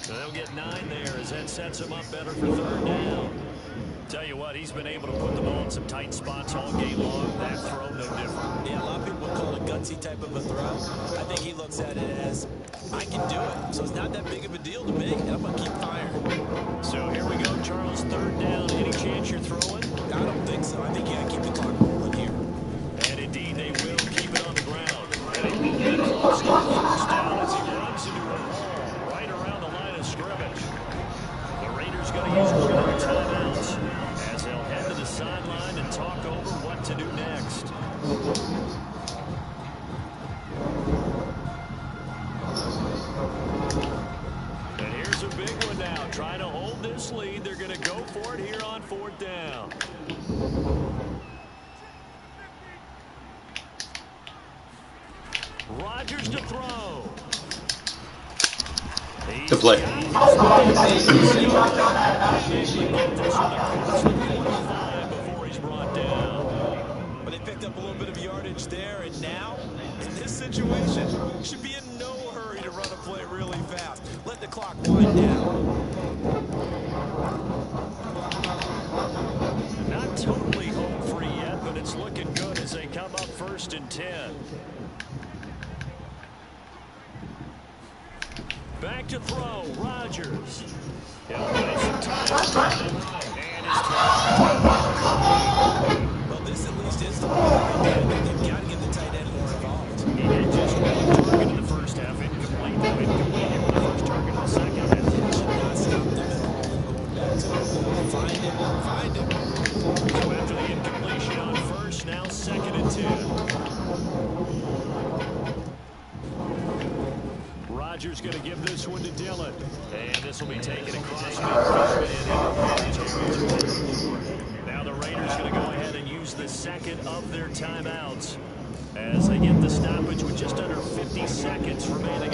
They'll get 9 there as that sets him up better for 3rd down. Tell you what, he's been able to put the ball in some tight spots all game long. That throw, no different. Yeah, a lot of people would call it a gutsy type of a throw. I think he looks at it as, I can do it. So it's not that big of a deal to me, and I'm going to keep firing. So here we go, Charles, 3rd down. Any chance you're throwing? I don't think so. I think you got to keep the clock rolling here. And indeed, they will keep it on the ground. And he will get close to 1st down as he runs into a wall right around the line of scrimmage. The Raiders going to use one of their timeouts as they'll head to the sideline and talk over what to do next. And here's a big one now. Trying to hold this lead. They're going to go for it here on 4th down. Rodgers to throw. To play. Before he's brought down. But they picked up a little bit of yardage there, and now, in this situation, should be in no hurry to run a play really fast. Let the clock wind down. Not totally home free yet, but it's looking good as they come up 1st and 10. Back to throw, Rodgers. He'll play some time. And his Well, this at least is the one they've got to get the tight end more involved. He had just 1 target in the 1st half. Incomplete. No incomplete. He won the 1st target in the 2nd half. Should not stop them at all. Going back to find him, find him. So after the incompletion on 1st, now 2nd and 10. Rodgers going to give this one to Dillon. And this will be taken across midfield and now the Raiders going to go ahead and use the 2nd of their timeouts as they get the stoppage with just under 50 seconds remaining.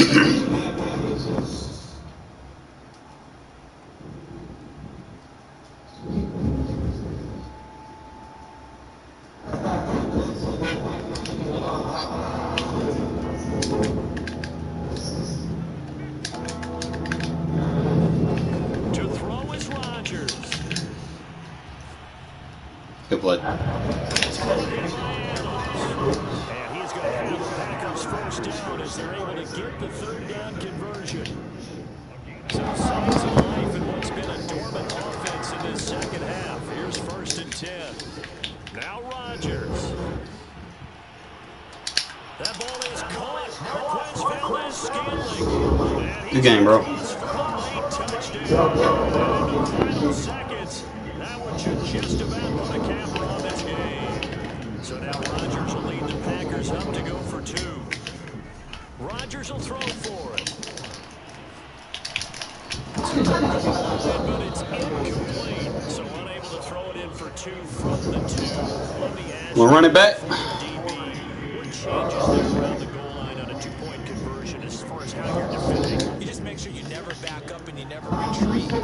Good play. And he's going to have the Packers 1st down as they're able to get the 3rd down conversion. Some signs of life in what's been a dormant offense in this 2nd half. Here's 1st and 10. Now Rodgers. That ball is caught. Marquez Valdez-Scantling. Good game, bro. Touchdown. And in the final seconds, that one should just about put a capper on this game. So now Rodgers will lead the Packers up to go for 2. Rodgers will throw for it. But it's incomplete. So unable to throw it in for 2 from the 2. We'll run it back. What changes there around the goal line on a 2-point conversion as far as how you're defending? You just make sure you never back up and you never retreat. You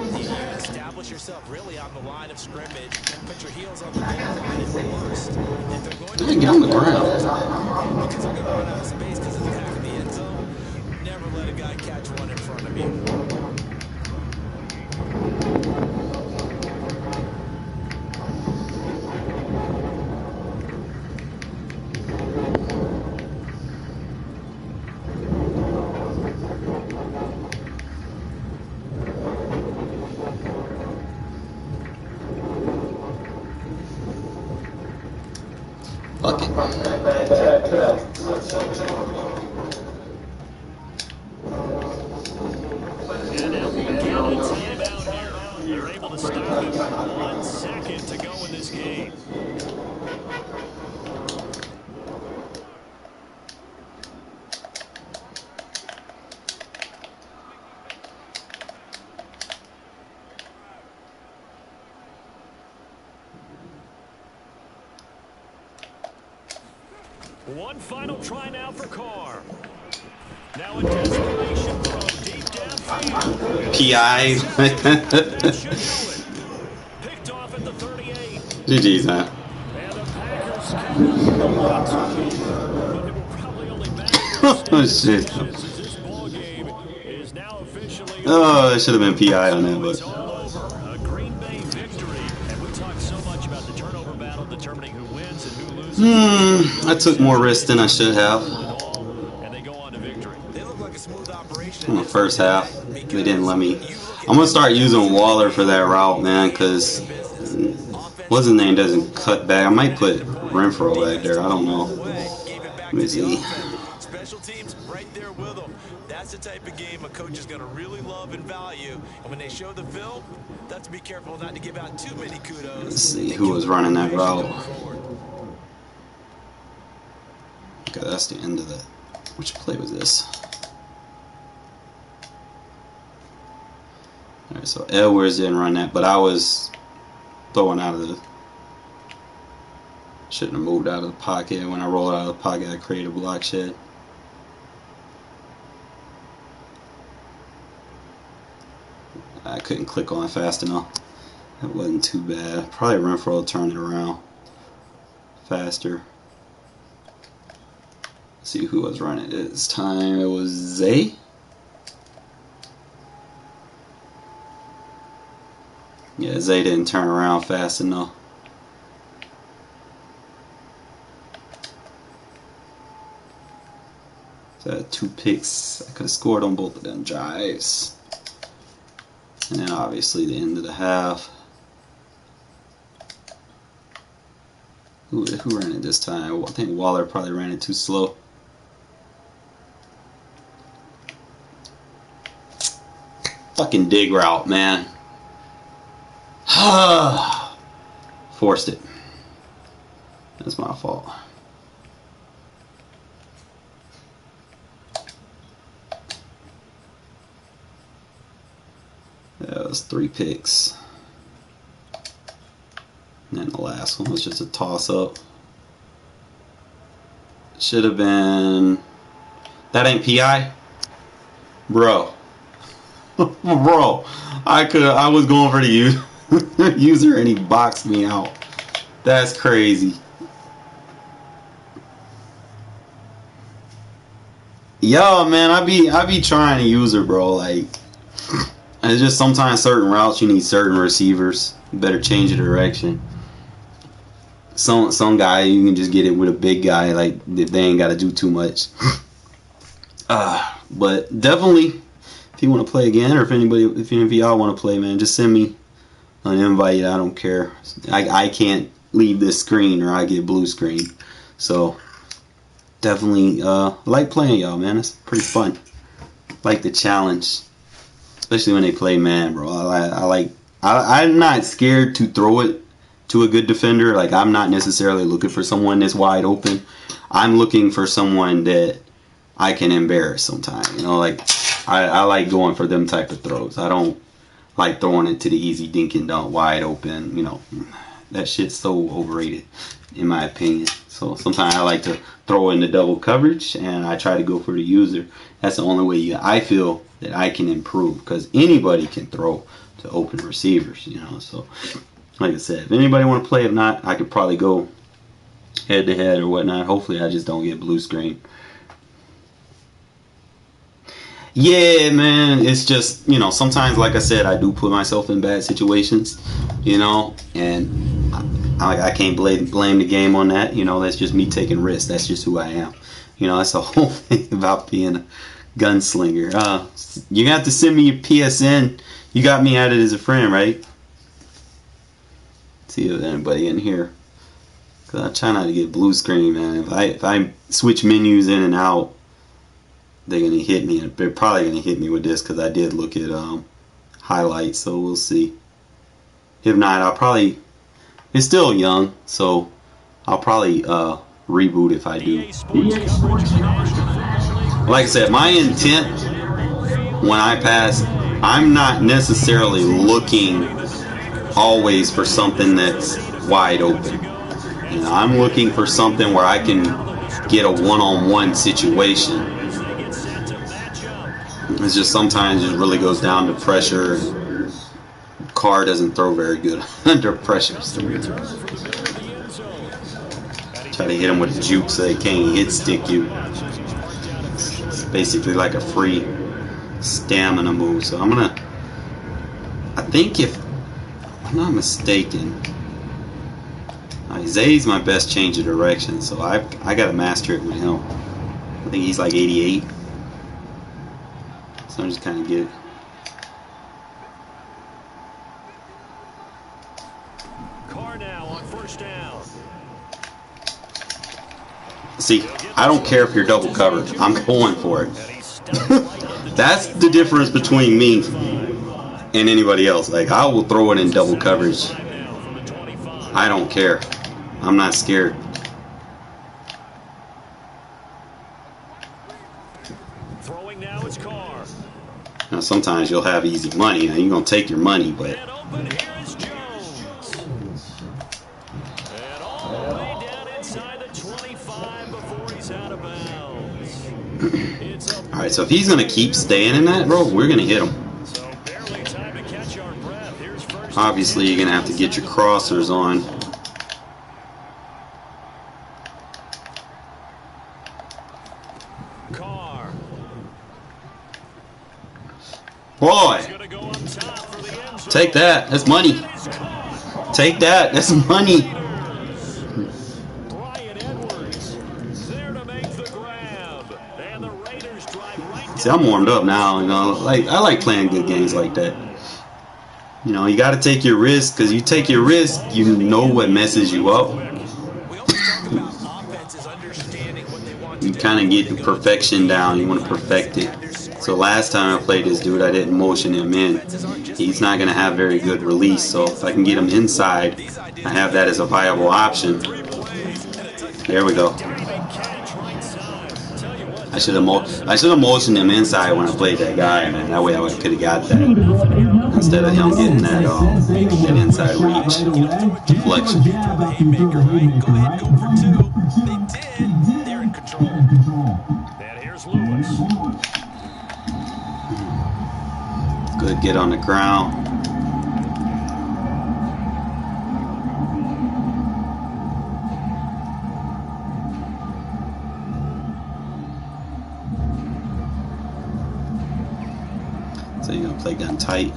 establish yourself really on the line of scrimmage and put your heels on the goal line at worst. If they're going to Get on the ground. because they're going to run out of space because of the back of the end zone, never let a guy catch one in front of you. Fuck it. And now we get a timeout here. They're able to stop it. 1 second to go in this game. One final try now for Carr. Now a desperation throw deep downfield. PI. That should do it. Picked off at the 38. GG's, man. And the Packers scored the 1-2. But it will probably only matter Oh, shit. as this ball game is now officially Oh, it should have been PI on that, it's but. all over. A Green Bay victory. And we talked so much about the turnover battle determining who wins and who loses. I took more risks than I should have. And they go on to victory. They look like a smooth operation In the first half, they didn't let me. I'm gonna start using Waller for that route, man, because what's his name doesn't cut back. I might put Renfro back there. I don't know. Let me see. Special teams right there with them. That's the type of game a coach is going to really love and value. And when they show the film, they have to be careful not to give out too many kudos. Let's see who was running that route. Okay, that's the end of that. Which play was this? Alright, so Edwards didn't run that, but I was throwing out of the. Shouldn't have moved out of the pocket. When I rolled out of the pocket, I created a block shed. I couldn't click on it fast enough. That wasn't too bad. Probably Renfro will turn it around faster. Let's see who was running it this time. It was Zay. Yeah, Zay didn't turn around fast enough. So I had 2 picks. I could have scored on both of them drives. And then obviously the end of the half. Who ran it this time? I think Waller probably ran it too slow. Fucking dig route, man. Forced it. That's my fault. That was 3 picks. And then the last one was just a toss up. Should have been. That ain't PI? Bro. Bro. I was going for the user and he boxed me out. That's crazy. Yo, man, I be trying to use her, bro. Like, it's just sometimes certain routes you need certain receivers. You better change the direction. Some guy you can just get it with a big guy, like they ain't got to do too much. But definitely, if you want to play again, or if any of y'all want to play, man, just send me an invite. I don't care. I can't leave this screen or I get blue screen. So definitely like playing y'all, man. It's pretty fun. Like the challenge, especially when they play man, bro. I'm not scared to throw it to a good defender. Like, I'm not necessarily looking for someone that's wide open. I'm looking for someone that I can embarrass sometime. You know, like I like going for them type of throws. I don't like throwing it to the easy dink and dunk wide open. You know, that shit's so overrated in my opinion. So sometimes I like to throw in the double coverage and I try to go for the user. That's the only way I feel that I can improve, because anybody can throw to open receivers, you know. So like I said, if anybody want to play, if not, I could probably go head to head or whatnot. Hopefully I just don't get blue screen. Yeah, man, it's just, you know, sometimes, like I said, I do put myself in bad situations, you know, and I can't blame the game on that. You know, that's just me taking risks. That's just who I am. You know, that's the whole thing about being a gunslinger. You have to send me your PSN. You got me added as a friend, right? See if there's anybody in here. Cause I try not to get blue screen, man. If I switch menus in and out, they're gonna hit me. They're probably gonna hit me with this because I did look at highlights. So we'll see. If not, I'll probably. It's still young, so I'll probably reboot if I do. Like I said, my intent when I pass, I'm not necessarily looking always for something that's wide open. You know, I'm looking for something where I can get a one-on-one situation. As they get set to match up. It's just sometimes it really goes down to pressure. Carr doesn't throw very good under pressure. So try to hit him with a juke so they can't hit stick you. It's basically like a free stamina move. So I think if I'm not mistaken, Zay's my best change of direction, so I gotta master it with him. I think he's like 88. So I'm just kind of get it. Carr now on first down. See, I don't care if you're double covered. I'm going for it. That's the difference between me and anybody else. Like, I will throw it in double coverage. I don't care. I'm not scared. Throwing now is Carr. Now, sometimes you'll have easy money. Now, you're going to take your money, but... And open, here is Jones. And all the way down inside the 25 before he's out of bounds. Alright, so if he's going to keep staying in that row, we're going to hit him. So barely time to catch our breath. Here's first. Obviously, you're going to have to get your crossers on. Carr. Boy, Gonna go up top for the end zone. take that. That's money. Take that. That's money. Brian Edwards there to make the grab. And the Raiders drive right See, I'm warmed up now. You know, like I like playing good games like that. You know, you got to take your risk, because you take your risk, you know what messes you up. We always talk about offenses understanding what they want to You do. kind of get the perfection down. You want to perfect it. So last time I played this dude, I didn't motion him in. He's not going to have very good release. So if I can get him inside, I have that as a viable option. There we go. I should have motioned him inside when I played that guy, man. That way I could have got that instead of him getting that inside reach deflection. Haymaker, right? Go ahead, go for two. They did. They're in control. And here's Lewis. Good get on the ground. So you're going to play gun tight.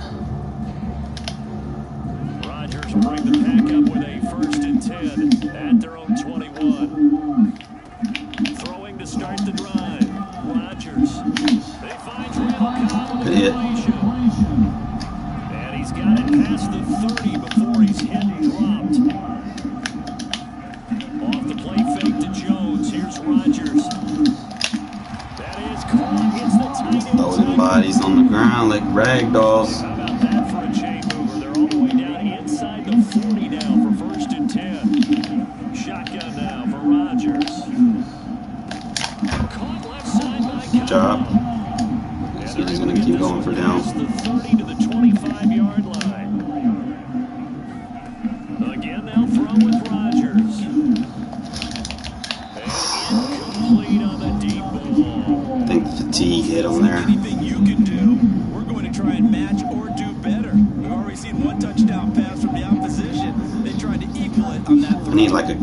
Rodgers will bring the pack up with a 1st and 10 at their own 21. Throwing to start the drive. Rodgers. They find Randall Cobb Good with hit. completion. And he's got it past the 30 before he's hit and dropped. Off the play fake to Jones. Here's Rodgers. That is caught. Hits the tight end. Loading bodies on the ground like rag dolls. How about that for a chain mover? They're all the way down inside the 40 now for 1st and 10. Shotgun now for Rodgers. Caught left side by Good job. And So he's going to keep going for down. the 30 to the 25-yard line. Again, they'll throw with Rodgers. And incomplete on the deep ball. I think fatigue hit him there. Anything you can do, we're going to try and match or do better. We've already seen one touchdown pass from the opposition. They tried to equal it on that throw. I need like a...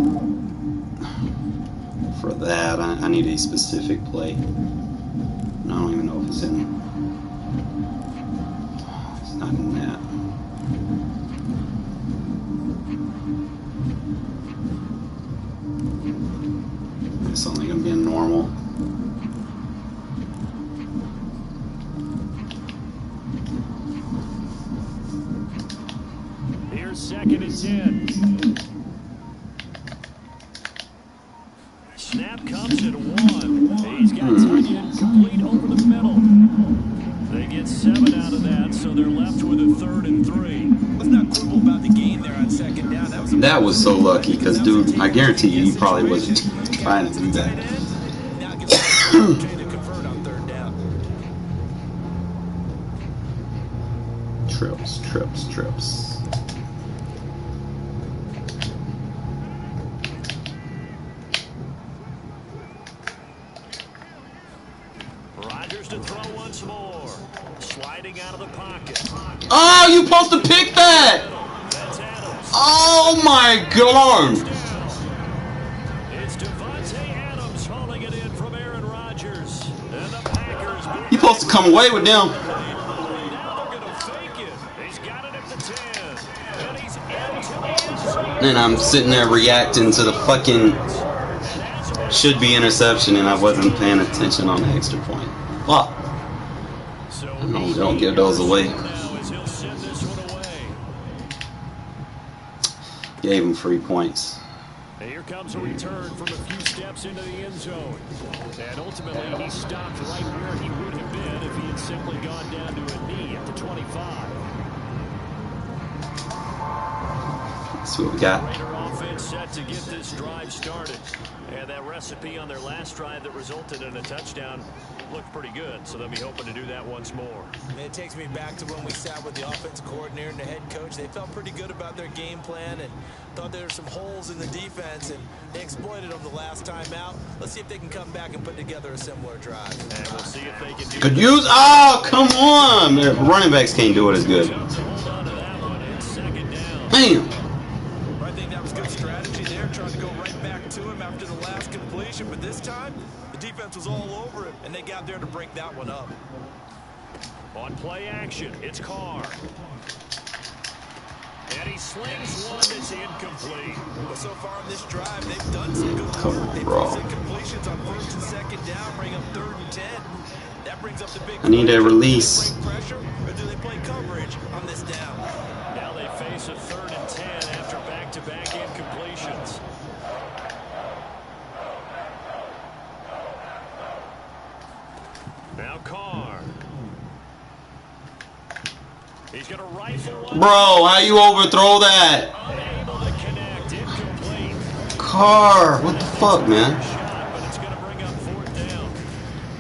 For that, I need a specific play. I don't even know if it's in... It's not in that. It's only going to be a normal. Here's 2nd and 10. Snap comes at 1. He's got target complete over the middle. They get 7 out of that, so they're left with a 3rd and 3. Let's not quibble about the gain there on 2nd down. That was so lucky, because, dude, I guarantee you, he probably wasn't trying to do that. Now gives us an opportunity to convert on 3rd down. Trips. Oh, you supposed to pick that? Oh my God! It's Devontae Adams hauling it in from Aaron Rodgers. And the Packers. You supposed to come away with them. Now they're going to fake it. He's got it at the 10. And he's into the end zone. And I'm sitting there reacting to the fucking should be interception, and I wasn't paying attention on the extra point. Fuck. No, don't give those away. Gave him 3 points. And here comes a return from a few steps into the end zone. And ultimately, he stopped right where he would have been if he had simply gone down to a knee at the 25. Let's see what we got. Raider offense set to get this drive started. And that recipe on their last drive that resulted in a touchdown looked pretty good. So they'll be hoping to do that once more. It takes me back to when we sat with the offensive coordinator and the head coach. They felt pretty good about their game plan and thought there were some holes in the defense, and they exploited them the last time out. Let's see if they can come back and put together a similar drive. And we'll see if they can do Could use. Oh, come on! The running backs can't do it as good. Hold on to that one. It's second down. Damn. I think that was good strategy there, trying to go right back to him after the last completion. But this time, the defense was all over him, and they got there to break that one up. On play action, it's Carr. And he slings one that's incomplete. But so far on this drive, they've done some good work. They forced incompletions on first and second down, bring up 3rd and 10. That brings up the big I need that release. Do they break pressure, or do they play coverage on this down? Now they face a 3rd and 10 after back-to-back incompletions. Now Carr. He's going to rifle one. Bro, how you overthrow that? Unable to connect. Incomplete. Carr, what the fuck, man? Shot, but it's going to bring up 4th down.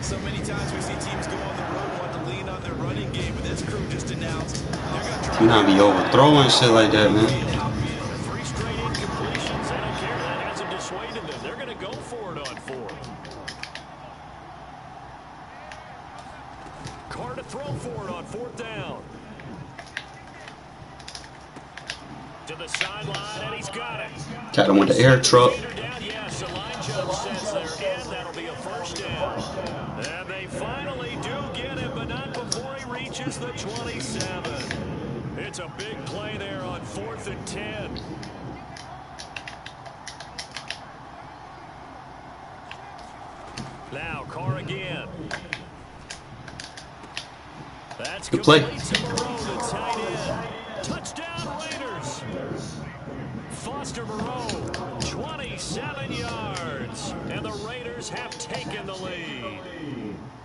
So many times we see teams go on the road and want to lean on their running game, but this crew just announced they're going to try. You not be overthrowing shit like that, man. 3 straight incompletions. I don't care. That hasn't dissuaded them. They're going to go for it on 4th. Carr to throw for it on 4th down. To the sideline, and he's got it. Got him with the air truck. Yes, the line jump sets they're in. That'll be a 1st down. And they finally do get him, but not before he reaches the 27. It's a big play there on 4th and 10. Now Carr again. That's good play. To Moreau, the tight end. Touchdown Raiders. Foster Moreau, 27 yards. And the Raiders have taken the lead.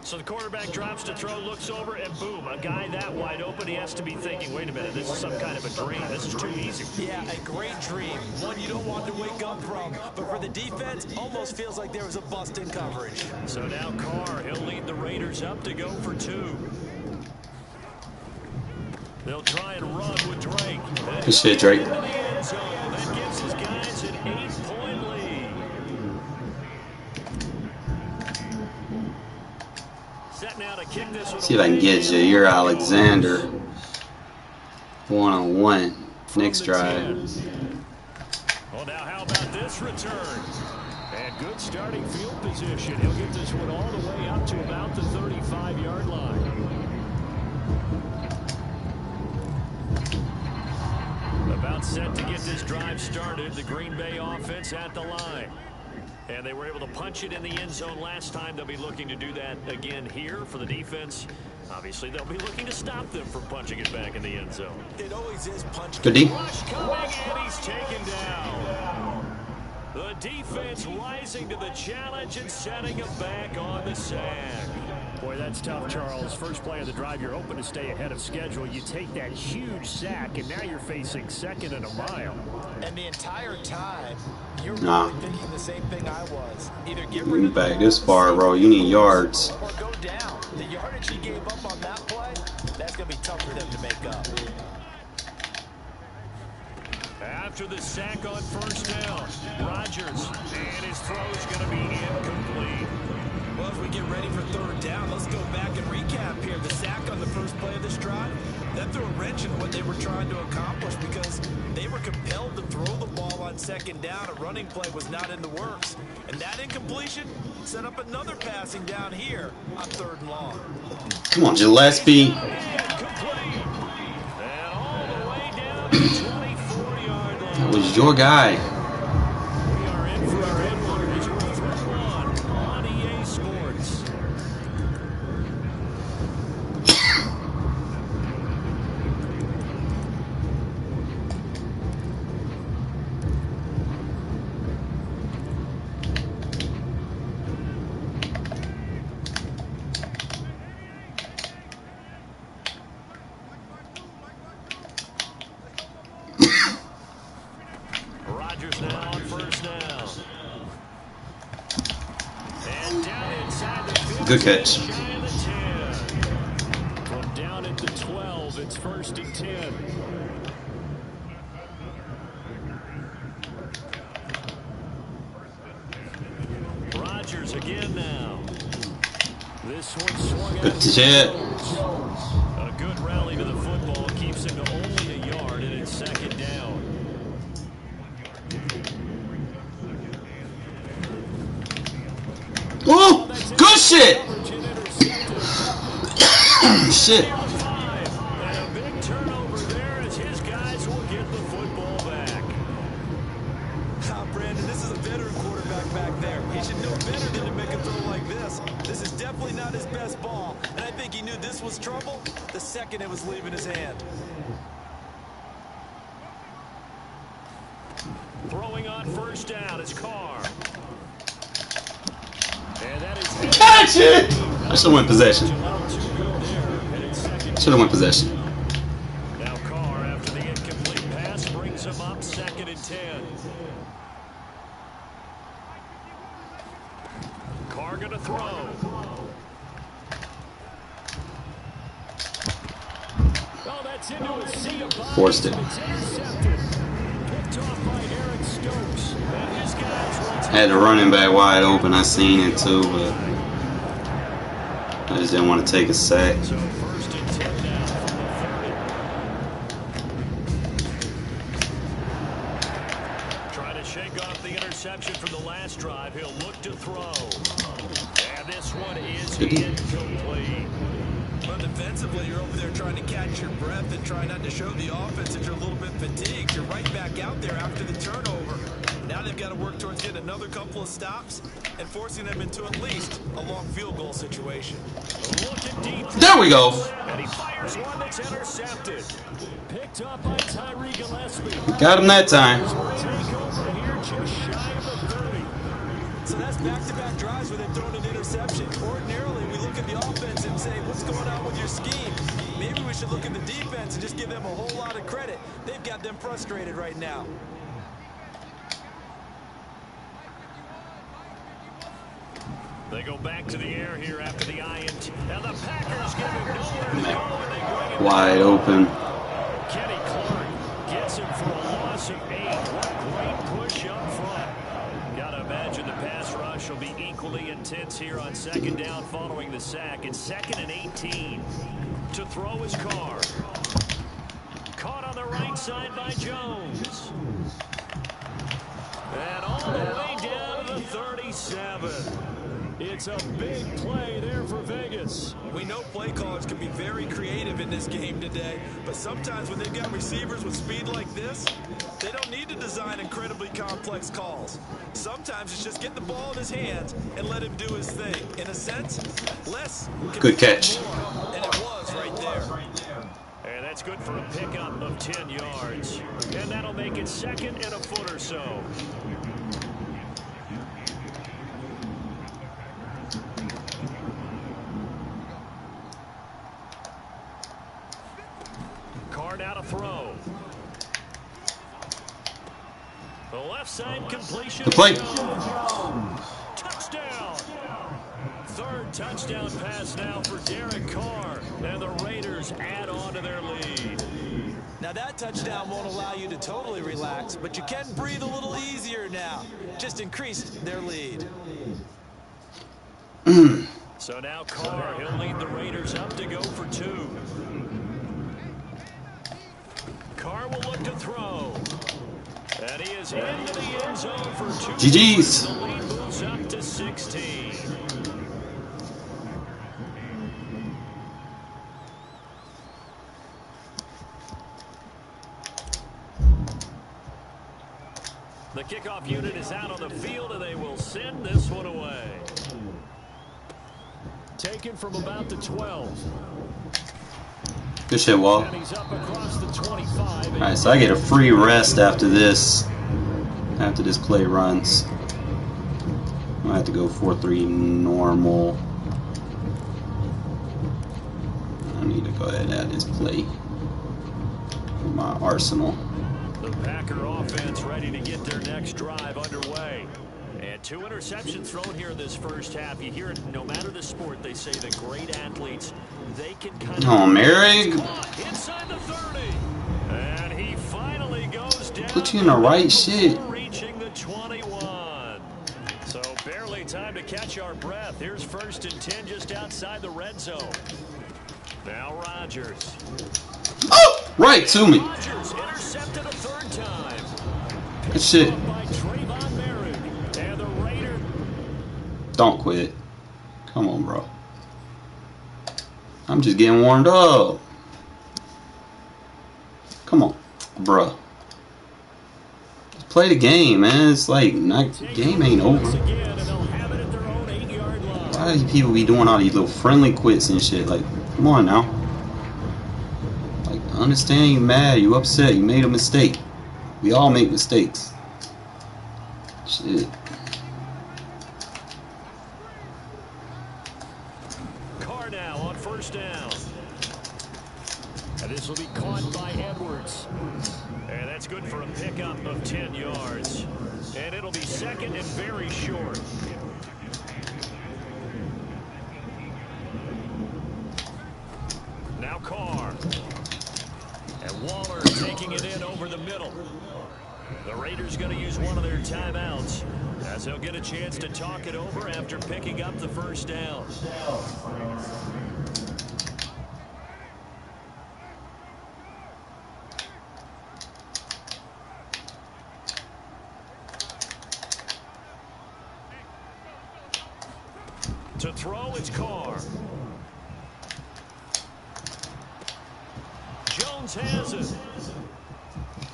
So the quarterback drops to throw, looks over, and boom, a guy that wide open, he has to be thinking, wait a minute, this is some kind of a dream. This is too easy. Yeah, a great dream. One you don't want to wake up from. But for the defense, almost feels like there was a bust in coverage. So now Carr, he'll lead the Raiders up to go for 2. They'll try and run with Drake. Good shit, Drake. That gives his guys an 8-point lead. Set now to kick this one. See if I can get Jair Alexander one-on-one next drive. Well, now how about this return? And good starting field position. He'll get this one all the way up to about the 35-yard line. About set to get this drive started. The Green Bay offense at the line. And they were able to punch it in the end zone last time. They'll be looking to do that again here for the defense. Obviously, they'll be looking to stop them from punching it back in the end zone. It always is punch. Good D. Rush coming, and he's taken down. The defense rising to the challenge and setting him back on the sack. Boy, that's tough, Charles. First play of the drive, you're hoping to stay ahead of schedule. You take that huge sack, and now you're facing 2nd and a mile. And the entire time, you're Nah. really thinking the same thing I was. Either get You rid of back this far, bro. You need yards. or go down. The yardage he gave up on that play, that's going to be tough for them to make up. After the sack on 1st down, Rodgers, and his throw is going to be incomplete. Well, as we get ready for third down, let's go back and recap here. The sack on the first play of this drive, that threw a wrench in what they were trying to accomplish because they were compelled to throw the ball on second down. A running play was not in the works. And that incompletion set up another passing down here on third and long. Come on, Gillespie. That was your guy. We are in for a good one as we throw on EA Sports. Rodgers now on first down. And down inside the 15, Good catch. shy of the 10. From down at the 12, it's 1st and 10. Rodgers again now. This one swung Good out. shit. A good rally to the football keeps him to only a yard, and it's 2nd down. Oh, good shit. Shit. And a big turnover there as his guys will get the football back. Brandon, this is a veteran quarterback back there. He should know better than to make a throw like this. This is definitely not his best ball, and I think he knew this was trouble the second it was leaving his hand. Throwing on first down is Carr. And that is Catch it. I should have went possession. Should have went possession. now Carr, after the incomplete pass, brings him up 2nd and 10. Carr going to throw. Oh, that's into a sea of bodies. Forced it. It's intercepted. Picked off by Eric Stokes. And his guys will Had the running back wide open. I seen it too, but I just didn't want to take a sack. So 1st and 10 now from the 30. Trying to shake off the interception from the last drive. He'll look to throw. And this one is incomplete. Well, defensively, you're over there trying to catch your breath and try not to show the offense that you're a little bit fatigued. You're right back out there after the turnover. Now they've got to work towards getting another couple of stops and forcing them into at least a long field goal situation. Looking deep. There we go. And he fires one that's intercepted. Picked up by Tyree Gillespie. Got him that time. Take over here just shy of the 30. So that's back-to-back drives where they've thrown an interception. Ordinarily, we look at the offense and say, what's going on with your scheme? Maybe we should look at the defense and just give them a whole lot of credit. They've got them frustrated right now. They go back to the air here after the INT. Now the Packers give him nowhere to go, and they bring him Wide open. Kenny Clark gets him for a loss of 8. What a great push up front. Gotta imagine the pass rush will be equally intense here on 2nd down following the sack. It's 2nd and 18. To throw his Carr. Caught on the right side by Jones. And all the way down to the 37. It's a big play there for Vegas. We know play callers can be very creative in this game today, but sometimes when they've got receivers with speed like this, they don't need to design incredibly complex calls. Sometimes it's just get the ball in his hands and let him do his thing. In a sense, less can Good be catch. more, and it was right there. And that's good for a pickup of 10 yards. And that'll make it 2nd and a foot or so. Carr now to throw. The left side completion. Good play. Touchdown. 3rd touchdown pass now for Derek Carr. And the Raiders add on to their lead. Now that touchdown won't allow you to totally relax, but you can breathe a little easier now. Just increased their lead. So now Carr, he'll lead the Raiders up to go for 2. Carr will look to throw. And he is into the end zone for 2. GG's. The lead moves up to 16. The kickoff unit is out on the field, and they will send this one away. Taken from about the 12. Good shit, Wall. And he's up across the 25. Alright, so I get a free rest after this. After this play runs. I have to go 4-3 normal. I need to go ahead and add this play for my arsenal. The Packer offense ready to get their next drive underway. And 2 interceptions thrown here in this first half. You hear it no matter the sport, they say the great athletes, they can kind of... Oh, Merrick. Inside the 30. And he finally goes down. Put you in the right shit. Reaching the 21. So barely time to catch our breath. Here's 1st and 10 just outside the red zone. Now Rodgers. Oh! Right to me. Rodgers intercepted a 3rd time. Good shit. And the Raider. Don't quit. Come on, bro. I'm just getting warmed up. Come on, bro. Just play the game, man. It's like, the game ain't over. Why do people be doing all these little friendly quits and shit? Like, come on now. Like, I understand you mad, you upset, you made a mistake. We all make mistakes. Shit. Carr now on 1st down. And this will be caught by Edwards. And that's good for a pickup of 10 yards. And it'll be 2nd and very short. Now Carr. And Waller taking it in over the middle. The Raiders going to use one of their timeouts as they'll get a chance to talk it over after picking up the 1st down. To throw, it's Carr. Jones has it.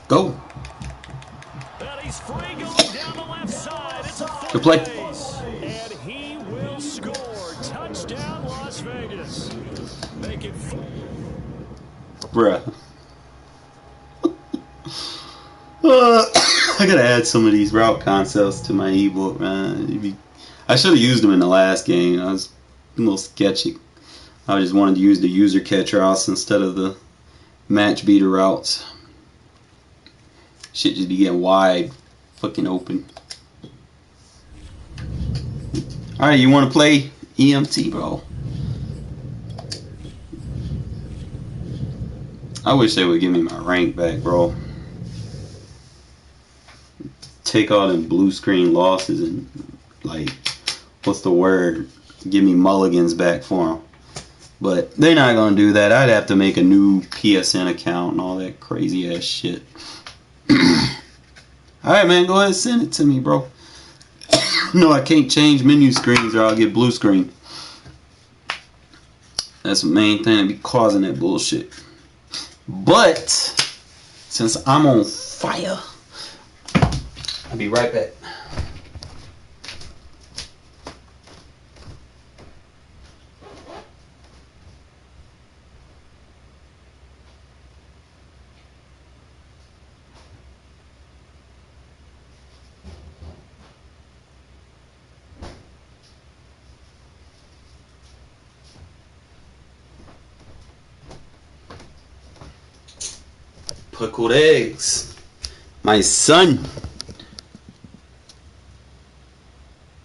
Go. And he's free going down the left side. It's a Good play. base. And he will score. Touchdown, Las Vegas. Make it Bruh. I gotta add some of these route concepts to my ebook, man. I should have used them in the last game. I was a little sketchy. I just wanted to use the user catch routes instead of the match beater routes. Shit just be getting wide, fucking open. Alright, you want to play EMT, bro? I wish they would give me my rank back, bro. Take all them blue screen losses and, like, what's the word? Give me mulligans back for them. But they're not going to do that. I'd have to make a new PSN account and all that crazy ass shit. Alright, man, go ahead and send it to me, bro. No, I can't change menu screens or I'll get blue screen. That's the main thing that be causing that bullshit. But since I'm on fire, I'll be right back. Pickled eggs. My son.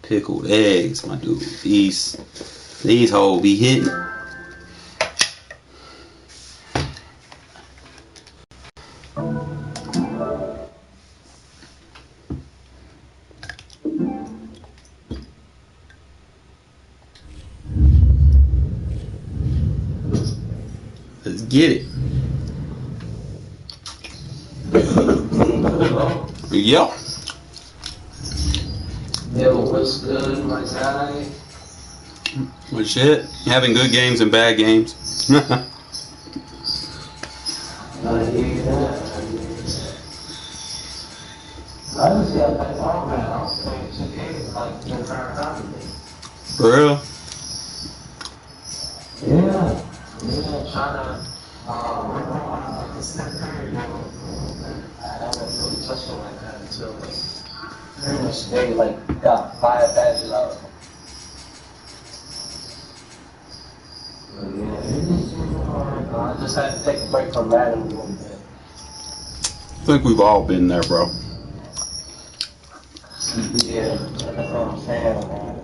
Pickled eggs, my dude. These hoes be hitting. Get it. Yep. Yeah, what's good, my Saturday? Well, shit. Having good games and bad games. I just got that song, man. I was playing 2 games like the entire time. For real? Yeah, trying to like the second period. I haven't really touched it like that until pretty much they like got 5 badges out. But yeah, I just had to take a break from Madden a little bit. I think we've all been there, bro. Yeah, that's what I'm saying, man.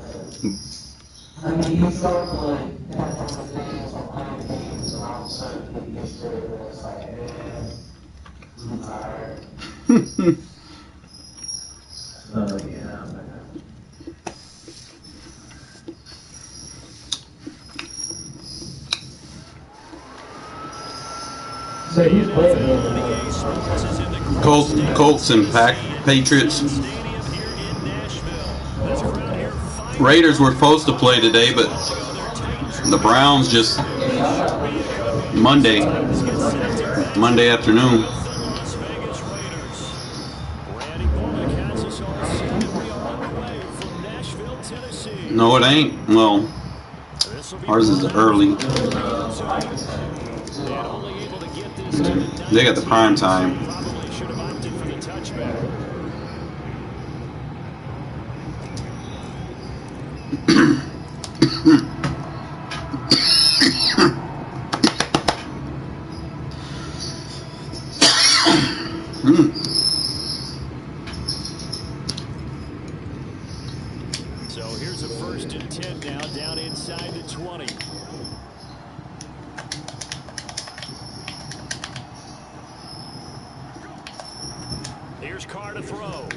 I mean, you start to like have conversations on playing games, and all of a sudden you get used to it, and it's like, man, I'm tired. So yeah, man. So he's playing Colts and Patriots. Raiders were supposed to play today, but the Browns just Monday afternoon. No, it ain't. Well, ours is early. They got the prime time. So here's a 1st and 10 now, down inside the 20. Here's Carr to throw.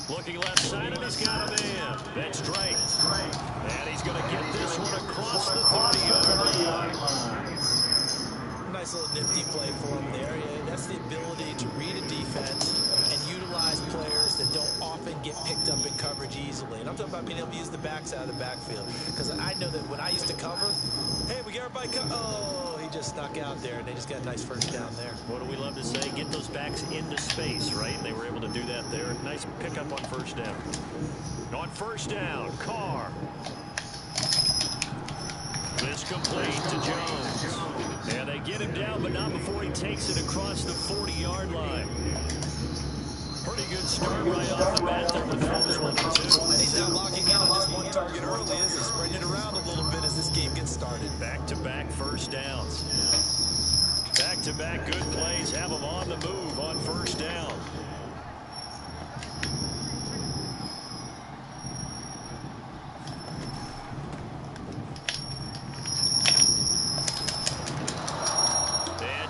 Looking left side, and he's got a man. That's Drake. And he's going to get this one across the 30-yard line. Nice little nifty play for him there. Yeah, that's the ability to read a defense and utilize players that don't often get picked up in coverage easily. And I'm talking about being able to use the backs out of the backfield. Because I know that when I used to cover, hey, we got everybody oh, he just snuck out there, and they just got a nice 1st down there. What do we love to say? Get those backs into space, right? And they were able to do that there. Nice pickup on 1st down. On 1st down, Carr. This complete to Jones. And they get him down, but not before he takes it across the 40-yard line. Pretty good start right off the bat there with throws 1 and 2. He's not locking in on just one target early, is he? Spreading it around a little bit as this game gets started. Back-to-back 1st downs. Back-to-back good plays have him on the move on 1st down.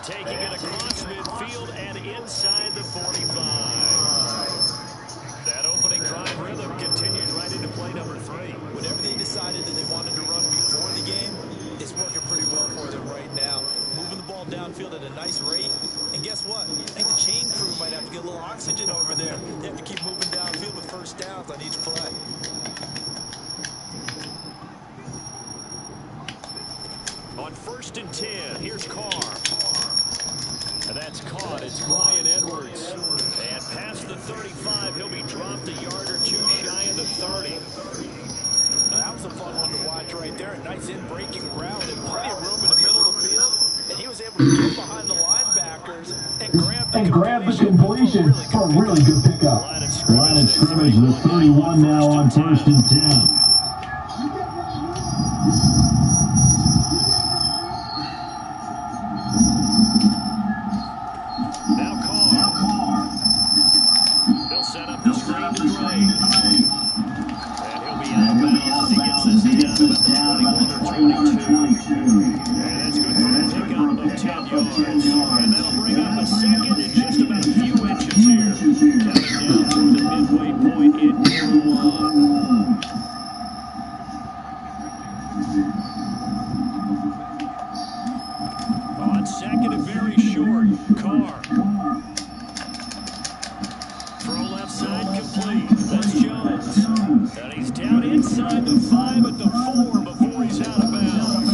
Taking it across midfield and inside the 45. That opening drive rhythm continues right into play number 3. Whatever they decided that they wanted to run before the game, it's working pretty well for them right now. Moving the ball downfield at a nice rate. And guess what? I think the chain crew might have to get a little oxygen over there. They have to keep moving downfield with 1st downs on each play. On 1st and 10, here's Carr. And that's caught. It's Bryan Edwards. And past the 35, he'll be dropped a yard or 2 shy of the 30. Now, that was a fun one to watch right there. A nice in-breaking route and plenty of room in the middle of the field. And he was able to get behind the linebackers and grab the completion for a really good pickup. Line of scrimmage with 31 now on 1st and 10. Now Carr. He'll set up the screen to Drake. And he'll be out of bounds as he gets this down about the 21 or 22. And that's good for a pickup of 10 yards. And that'll bring up a 2nd and just about a few inches here. Coming down toward the midway point in quarter 1. short. Carr. Throw left side complete. That's Jones. And he's down inside the 5 at the 4 before he's out of bounds.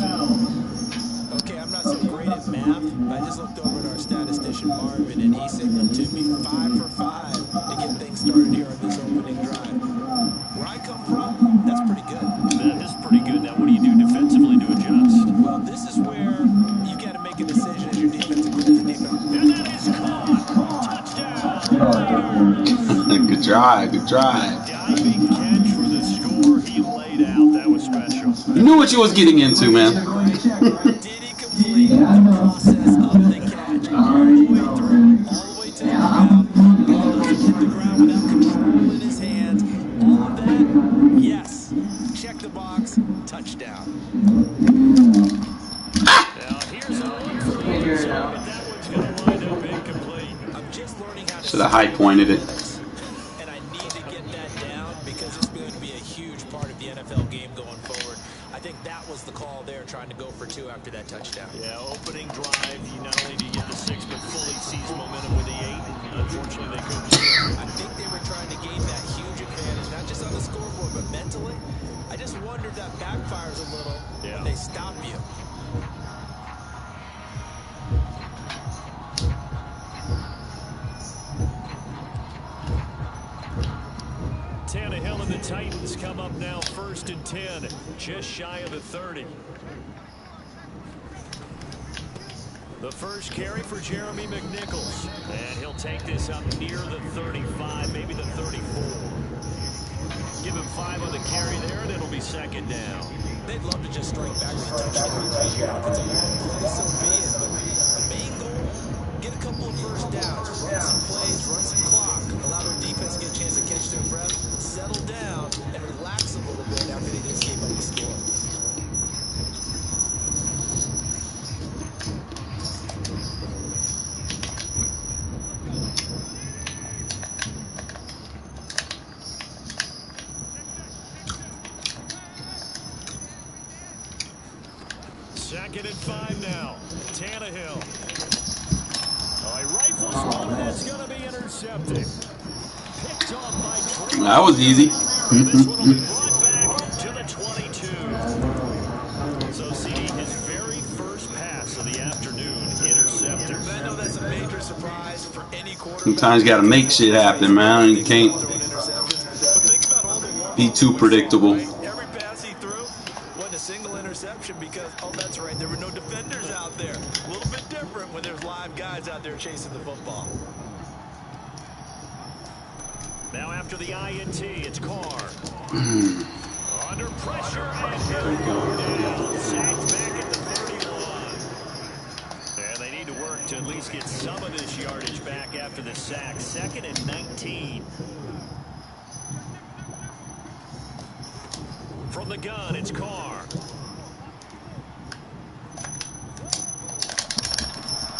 Okay, I'm not so great at math, but I just looked over at our statistician Marvin, and he signaled to me 5 for 5 to get things started here on this opening drive. Where I come from, that's pretty good. That is pretty good. Now, what do you do defensively to adjust? Well, this is where you got to make a decision as your defensive as a defense. And that is caught. Touchdown. Raiders. Good drive, good drive. Diving catch for the score he laid out. That was special. You knew what you was getting into, man. Did he complete the process of the catch all the way through, all the way to the ground? All those hit the ground without control in his hands. All of that, yes. Check the box, touchdown. Now, here's a look for the end zone, but that one's going to wind up incomplete. I'm just learning how to Should have high pointed it. and I need to get that down because it's going to be a huge part of the NFL game going forward. I think that was the call there, trying to go for 2 after that touchdown. Yeah, opening drive, you not only do you get the 6, but fully seize momentum with the 8. Unfortunately, they couldn't do it. I think they were trying to gain that huge advantage, not just on the scoreboard, but mentally. I just wonder if that backfires a little when they stop you. Tannehill and the Titans come up now 1st and 10, just shy of the 30. The first carry for Jeremy McNichols, and he'll take this up near the 35, maybe the 34. Give him 5 on the carry there, and it'll be 2nd down. They'd love to just strike back with a touchdown. If it's a long play, so be it. But the main goal, get a couple of first downs, run some plays, run some clock, allow their defense to get a chance to catch their breath, settle down, and relax a little bit after they just gave up the score. Second and 5 now. Tannehill. Oh, he rifles one, and that's going to be intercepted. Picked off by Trey. That was easy. This one will be brought back to the 22. So, CD, his very first pass of the afternoon, intercepted. I know that's a major surprise for any quarterback. Sometimes you gotta make shit happen, man. You can't be too predictable. Every pass he threw wasn't a single interception because, oh, that's right, there were no defenders out there. A little bit different when there's live guys out there chasing the football. Now after the INT, it's Carr. Under pressure, and he'll go down. Sacked back at the 31. And they need to work to at least get some of this yardage back after the sack. 2nd and 19. From the gun, it's Carr.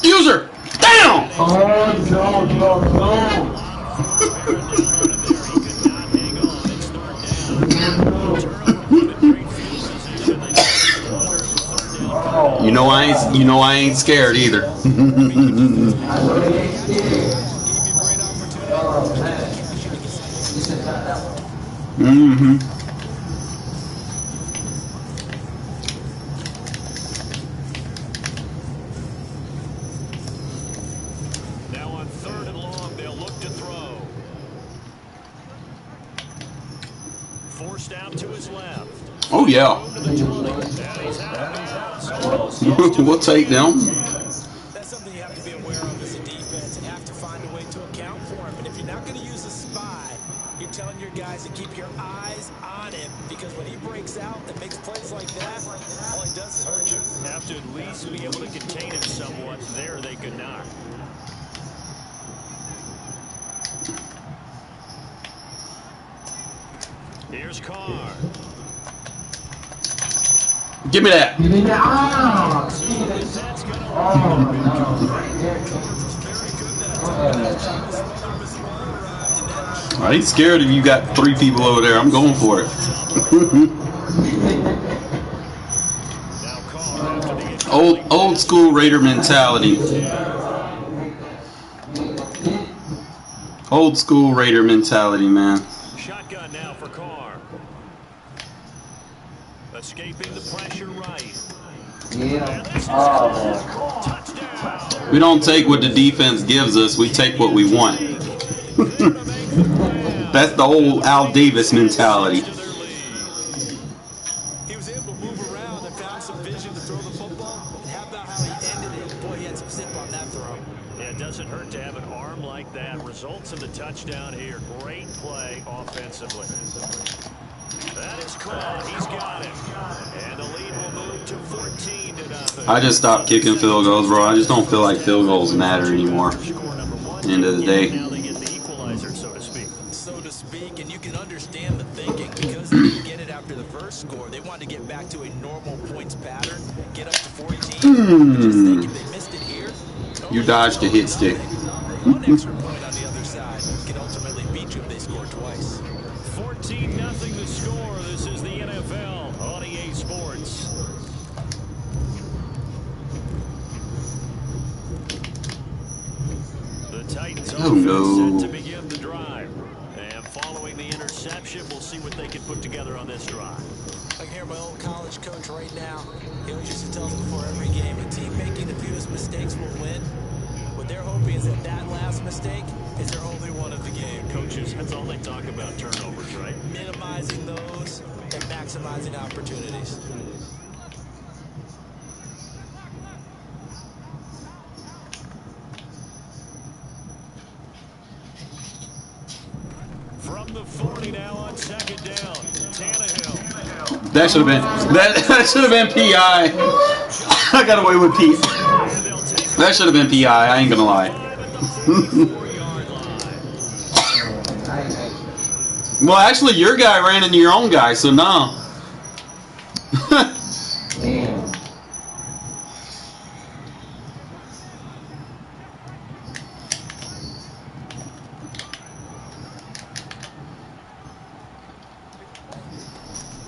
User! Down! Oh, no. You know I ain't scared either. Mm-hmm. Now on 3rd and long, they'll look to throw. Forced out to his left. Oh yeah. We'll take them. That's something you have to be aware of as a defense and have to find a way to account for him. And if you're not going to use a spy, you're telling your guys to keep your eyes on him, because when he breaks out and makes plays like that, all he does is hurt you. Have to at least be able to contain him somewhat. There they could not. Here's Carr. Give me that. Give me that. I ain't scared if you got 3 people over there. I'm going for it. Old school Raider mentality. Old school Raider mentality, man. Shotgun now for Carr. Escaping the pressure right. Yeah. Oh, man. Touchdown. We don't take what the defense gives us, we take what we want. That's the old Al Davis mentality. He was able to move around and found some vision to throw the football. And how about how he ended it? Boy, he had some zip on that throw. Yeah, it doesn't hurt to have an arm like that. Results in the touchdown here. Great play offensively. That is caught. He's got it. And the lead will move to 14-0. I just stopped kicking field goals, bro. I just don't feel like field goals matter anymore. End of the day. Now they get the equalizer, so to speak. So to speak, and you can understand the thinking because they didn't get it after the first score. They wanted to get back to a normal points pattern, get up to 14. Just think if they missed it here, You dodged a hit stick. one extra point on the other side can ultimately beat you if they score twice. 14-0 the score. This is the NFL on EA Sports. The Titans Oh, no. set to begin the drive. And following the interception, we'll see what they can put together on this drive. I can hear my old college coach right now. He always used to tell us before every game, a team making the fewest mistakes will win. What they're hoping is that last mistake is their only one of the game. Coaches, that's all they talk about, turnovers, right? Minimizing those and maximizing opportunities. From the 40 now on second down. Tannehill. That should have been that should have been PI. I got away with P. That should have been PI. I ain't gonna lie. Well, actually, your guy ran into your own guy, so no. Damn.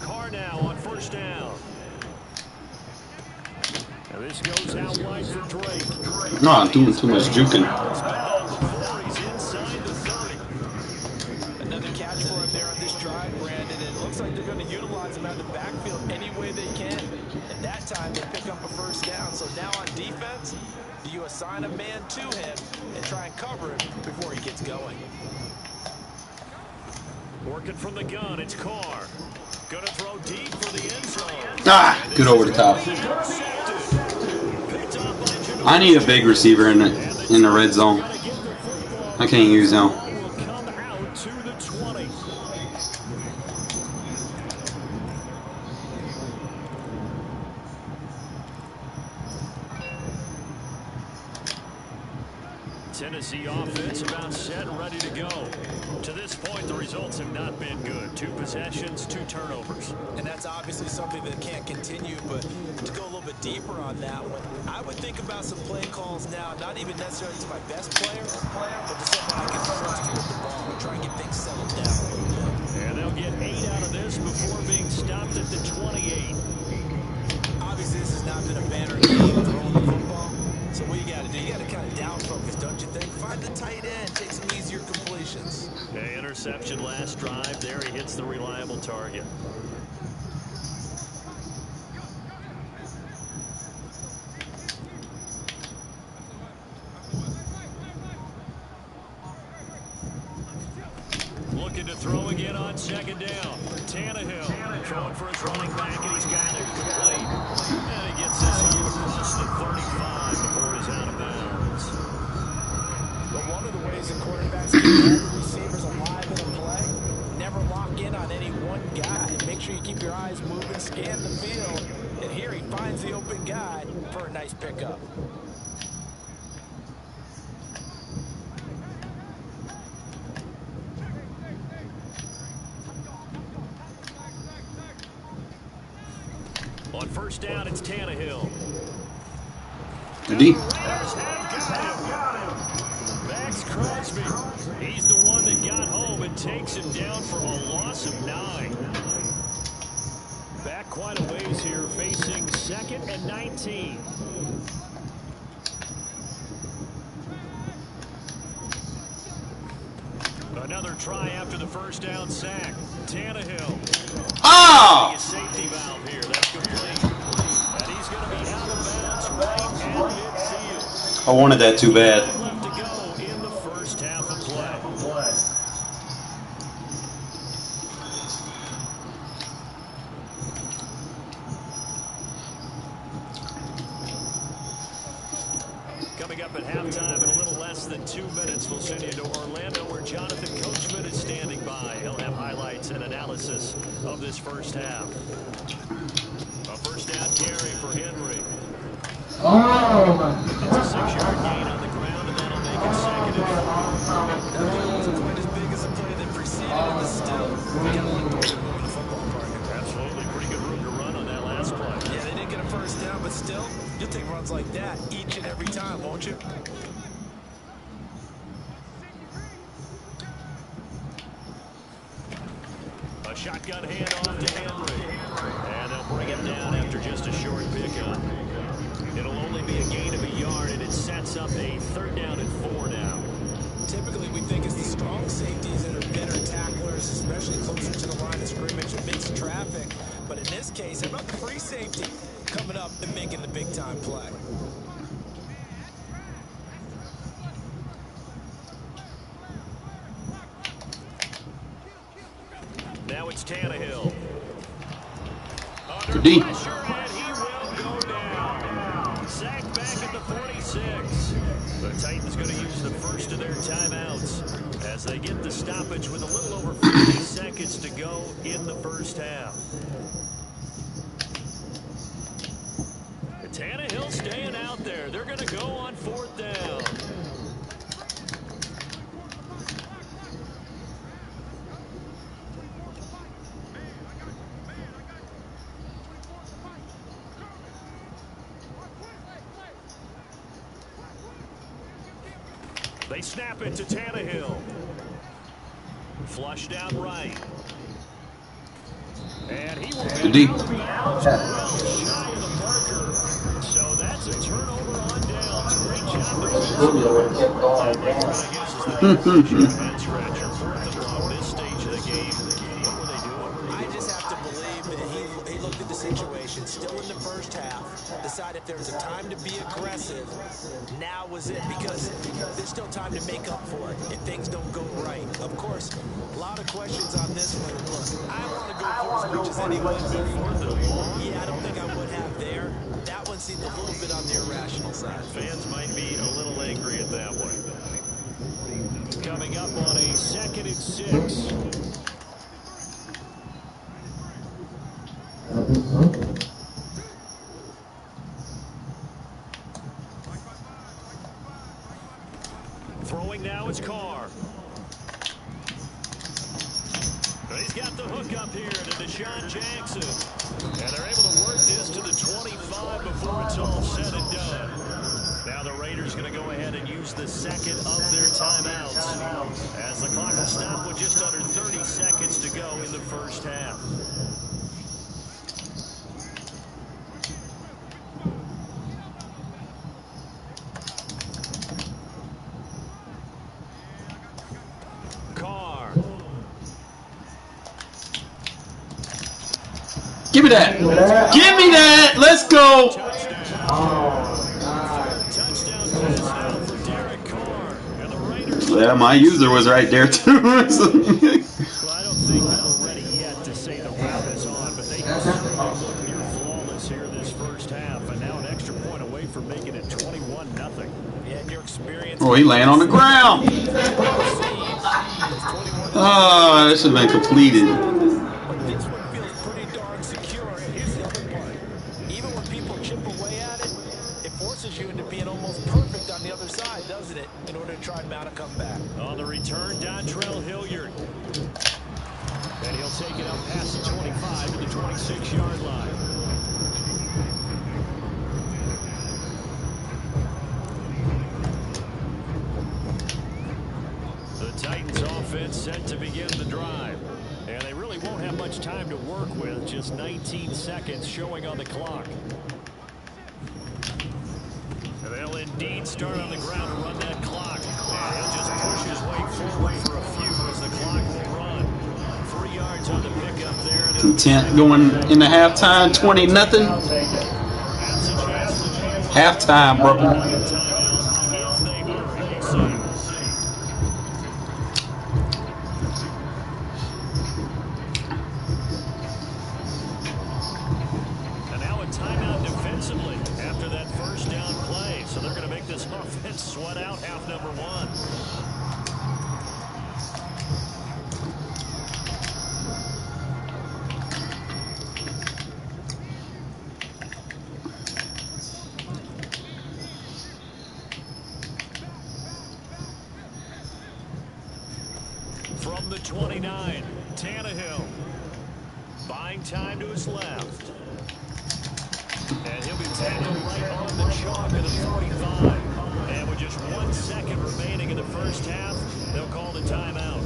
Carr now on first down. Now this goes out wide for Drake. No, I'm doing too much juking. He's inside the 30. Another catch for him there on this drive, Brandon. And it looks like they're going to utilize him out of the backfield any way they can. And that time they pick up a first down. So now on defense, do you assign a man to him and try and cover him before he gets going? Working from the gun, it's Carr. Gonna throw deep for the end zone. Ah, good over the top. I need a big receiver in the red zone. I can't use him. Will come out to the 20. Tennessee offense about set and ready to go. To this point, the results have not been good. 2 possessions, 2 turnovers. And that's obviously something that can't continue, but to go a little bit deeper on that one, I would think about some play calls now, not even necessarily to my best player, but to someone I can trust with the ball and try and get things settled down a little bit. And they'll get 8 out of this before being stopped at the 28. Obviously, this has not been a banner game throwing the football, so what you got to do, you got to kind of down focus, don't you think? Find the tight end, take some easier completions. Okay, interception last drive. There he hits the reliable target. Looking to throw again on second down. Tannehill throwing for his running back, and he's got it complete. And he gets this here across the 35 before he's out of bounds. But one of the ways that quarterbacks keep all the receivers alive in a play, never lock in on any one guy. Make sure you keep your eyes moving, scan the field, and here he finds the open guy for a nice pickup. On first down, it's Tannehill. Deep. Max Crosby. He's the one that got home and takes him down for a loss of 9. Back quite a ways here, facing 2nd and 19. Another try after the first down sack. Tannehill. Oh! Safety valve here. That's complete. And he's going to be out of bounds right at midfield. I wanted that too bad. Left to go in the first half of play. Coming up at halftime in a little less than 2 minutes, we'll send you to Orlando where Jonathan Coachman is standing by. He'll have highlights and analysis of this first half. A first down carry for Henry. It's a 6-yard gain on the ground, and that'll make it second and 4. That wasn't quite as big as the play that preceded it, but still, you got to like the way they're moving the football, partner. Absolutely. Pretty good room to run on that last play. Yeah, they didn't get a first down, but still, you'll take runs like that each and every time, won't you? A shotgun handoff to Henry. And they'll bring him down after just a short pickup. It'll only be a gain of a yard, and it sets up a 3rd down and 4 now. Typically, we think it's the strong safeties that are better tacklers, especially closer to the line of scrimmage and mixed traffic. But in this case, how about the free safety coming up and making the big-time play? Now it's Tannehill. For D. Pressure, and he will go down. Sacked back at the 46. The Titans going to use the first of their timeouts as they get the stoppage with a little over 50 seconds to go in the first half. Tannehill staying out there. They're going to go on 4th down. They snap it to Tannehill. Flushed out right. And he will be out of bounds well shy of the marker. So that's a turnover on downs. Great job. Head scratcher. 4th and long this stage of the game. What were they doing? I just have to believe that he looked at the situation, still in the first half, decided if there was a time to be aggressive, now was it, because there's still time to make up for it if things don't go right. Of course, a lot of questions on this one. Look, I want to go for as much as anyone before. Yeah, I don't think I would have there. That one seemed a little bit on the irrational side. Fans might be a little angry at that one. Coming up on a 2nd and 6. Throwing now is Carr. He's got the hook up here to Deshaun Jackson. And they're able to work this to the 25 before it's all said and done. Now the Raiders going to go ahead and use the 2nd of their timeouts as the clock will stop with just under 30 seconds to go in the first half. Carr. Give me that. Give me that. Let's go. Touchdown for Derek Carr. And the Raiders. Yeah, my user was right there too. Well, I don't think they're ready yet to say the rap is on, but they certainly look near flawless here this first half, and now an extra point away from making it 21-0. Yeah, in your experience. Oh, he laying on the ground. Oh, that should have been completed. This one feels pretty darn secure. And here's the other part. Even when people chip away at it, it forces you into being almost perfect on the other side, doesn't it? In order to try and mount a comeback. On the return, Dontrell Hilliard. And he'll take it up past the 25 to the 26-yard line. The Titans offense set to begin the drive. And they really won't have much time to work with. Just 19 seconds showing on the clock. And they'll indeed start on the ground to run that clock. And he'll just push his way forward for a few as Content going into halftime, 20-0. Halftime, bro. And now a timeout defensively after that first down play. So they're going to make this offense sweat out half number one. From the 29, Tannehill. Buying time to his left. And he'll be tackled right on the chalk of the 45. And with just 1 second remaining in the first half, they'll call the timeout.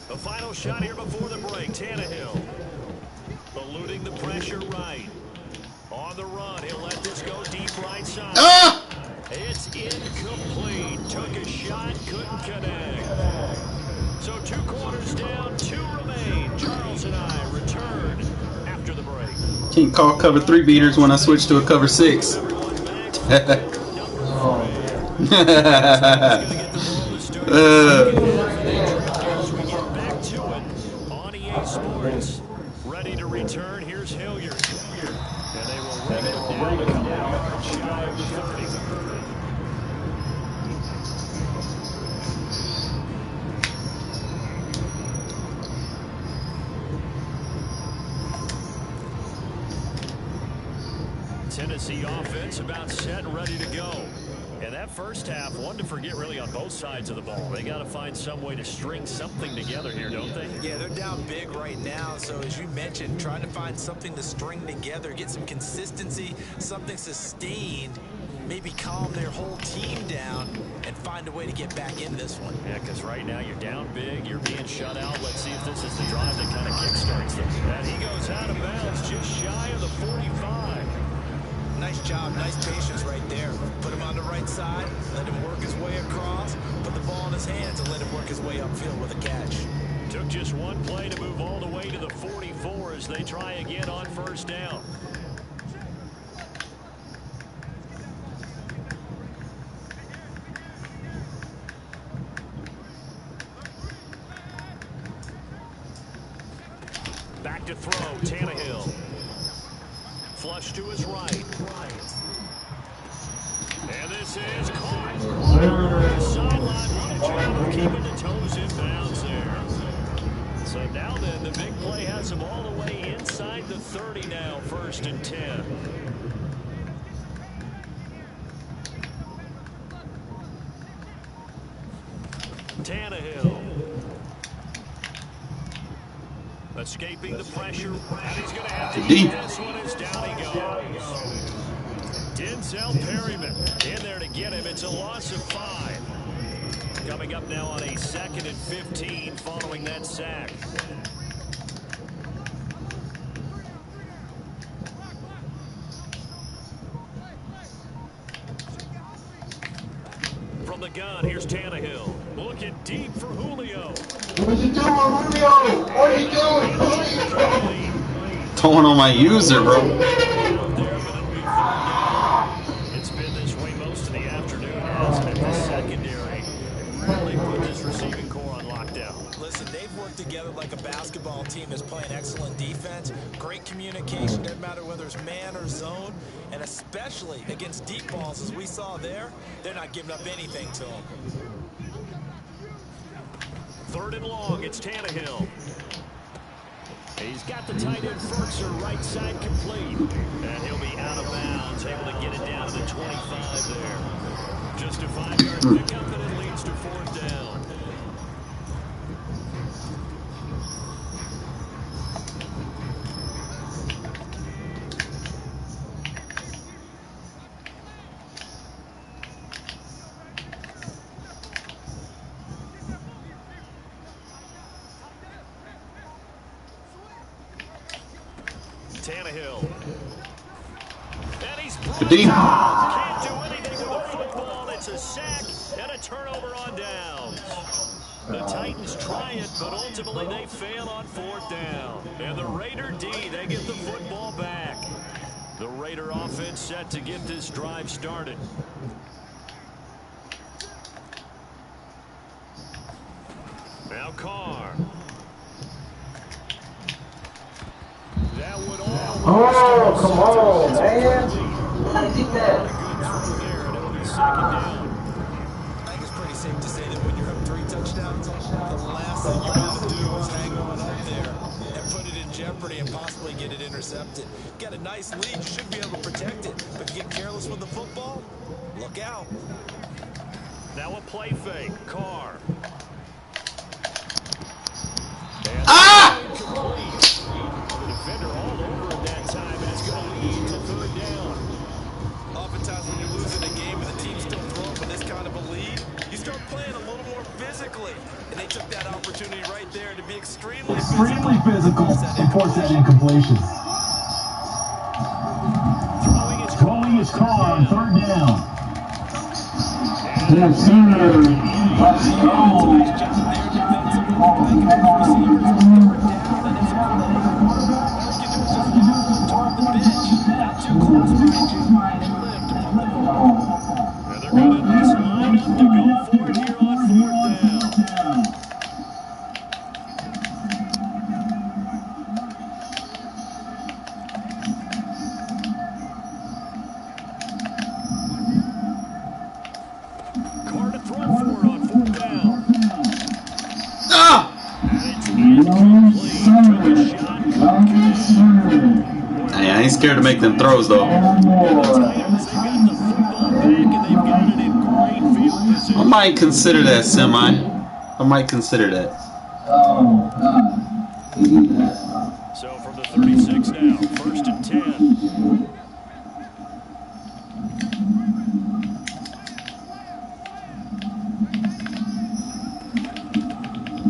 The final shot here before the break. Tannehill eluding the pressure right. On the run, he'll let this go deep right side. It's incomplete. Took a shot, couldn't connect. So 2 quarters down, 2 remain. Charles and I return after the break. Can't call cover 3 beaters when I switch to a cover 6. Sports ready to return. Here's Hilliard. And they will ring it down a couple yards shy of the 30. Tennessee offense about set and ready to go. And that first half, one to forget really on both sides of the ball. They got to find some way to string something together here, don't they? Yeah, they're down big right now. So as you mentioned, trying to find something to string together, get some consistency, something sustained, maybe calm their whole team down and find a way to get back in this one. Yeah, because right now you're down big, you're being shut out. Let's see if this is the drive that kind of kickstarts them. And he goes out of bounds just shy of the 45. Nice job, nice patience right there. Put him on the right side, let him work his way across, put the ball in his hands and let him work his way upfield with a catch. Took just 1 play to move all the way to the 44 as they try again on first down. Back to throw, Tannehill. Flush to his right. And this is caught. Sideline, what a job of keeping the toes in bounds there. So now then, the big play has him all the way inside the 30 now, 1st and 10. Tannehill. Escaping the pressure, and he's going to have to eat this one as down he goes. Denzel Perryman in there to get him. It's a loss of 5. Coming up now on a 2nd and 15 following that sack. From the gun, here's Tannehill. Looking deep for Julio. What you doing, Julio? What are you doing, Julio? Towing on my user, bro. It's been this way most of the afternoon, hasn't it? The secondary really put this receiving core on lockdown. Listen, they've worked together like a basketball team that's playing excellent defense. Great communication, doesn't matter whether it's man or zone. And especially against deep balls, as we saw there, they're not giving up anything to them. 3rd and long, it's Tannehill. He's got the tight end Ferkser right side complete. And he'll be out of bounds, able to get it down to the 25 there. Just a 5-yard pickup, and it leads to 4th down. Tannehill. And he's Deep. can't do anything with the football. It's a sack and a turnover on downs. The Titans try it, but ultimately they fail on 4th down. And the Raider D, they get the football back. The Raider offense set to get this drive started. Now Carr. That would almost Oh, come on, man. I think that. a good throw there, and it'll be 2nd down. I think it's pretty safe to say that when you're up 3 touchdowns, the last thing you want to do is hang on up there and put it in jeopardy and possibly get it intercepted. Got a nice lead, you should be able to protect it. But if you get careless with the football, look out. Now a play fake. Carr. Ah! The defender all over him that time, and it's going to lead to 3rd down. Oftentimes when you're losing a game and the team's still throwing with this kind of a lead, you start playing a little more physically. And they took that opportunity right there to be extremely physical and force that incompletion. Throwing his car on 3rd down. Yes, sir. Let's go. Nice job there defensively. Blanking those receivers on 3rd down, and it's a play. All you can do is just look toward the bench, not too close, mind you, and live to pump the ball. And they're going to just line up to go for it here on 4th down. Carr to throw for it on 4th down. Ah! And it's incomplete. Took a shot. Hey, I ain't scared to make them throws though. Titans, they've got the football back, and they've got it in great field I position. might consider that semi. I might consider that. So from the 36 now, 1st and 10.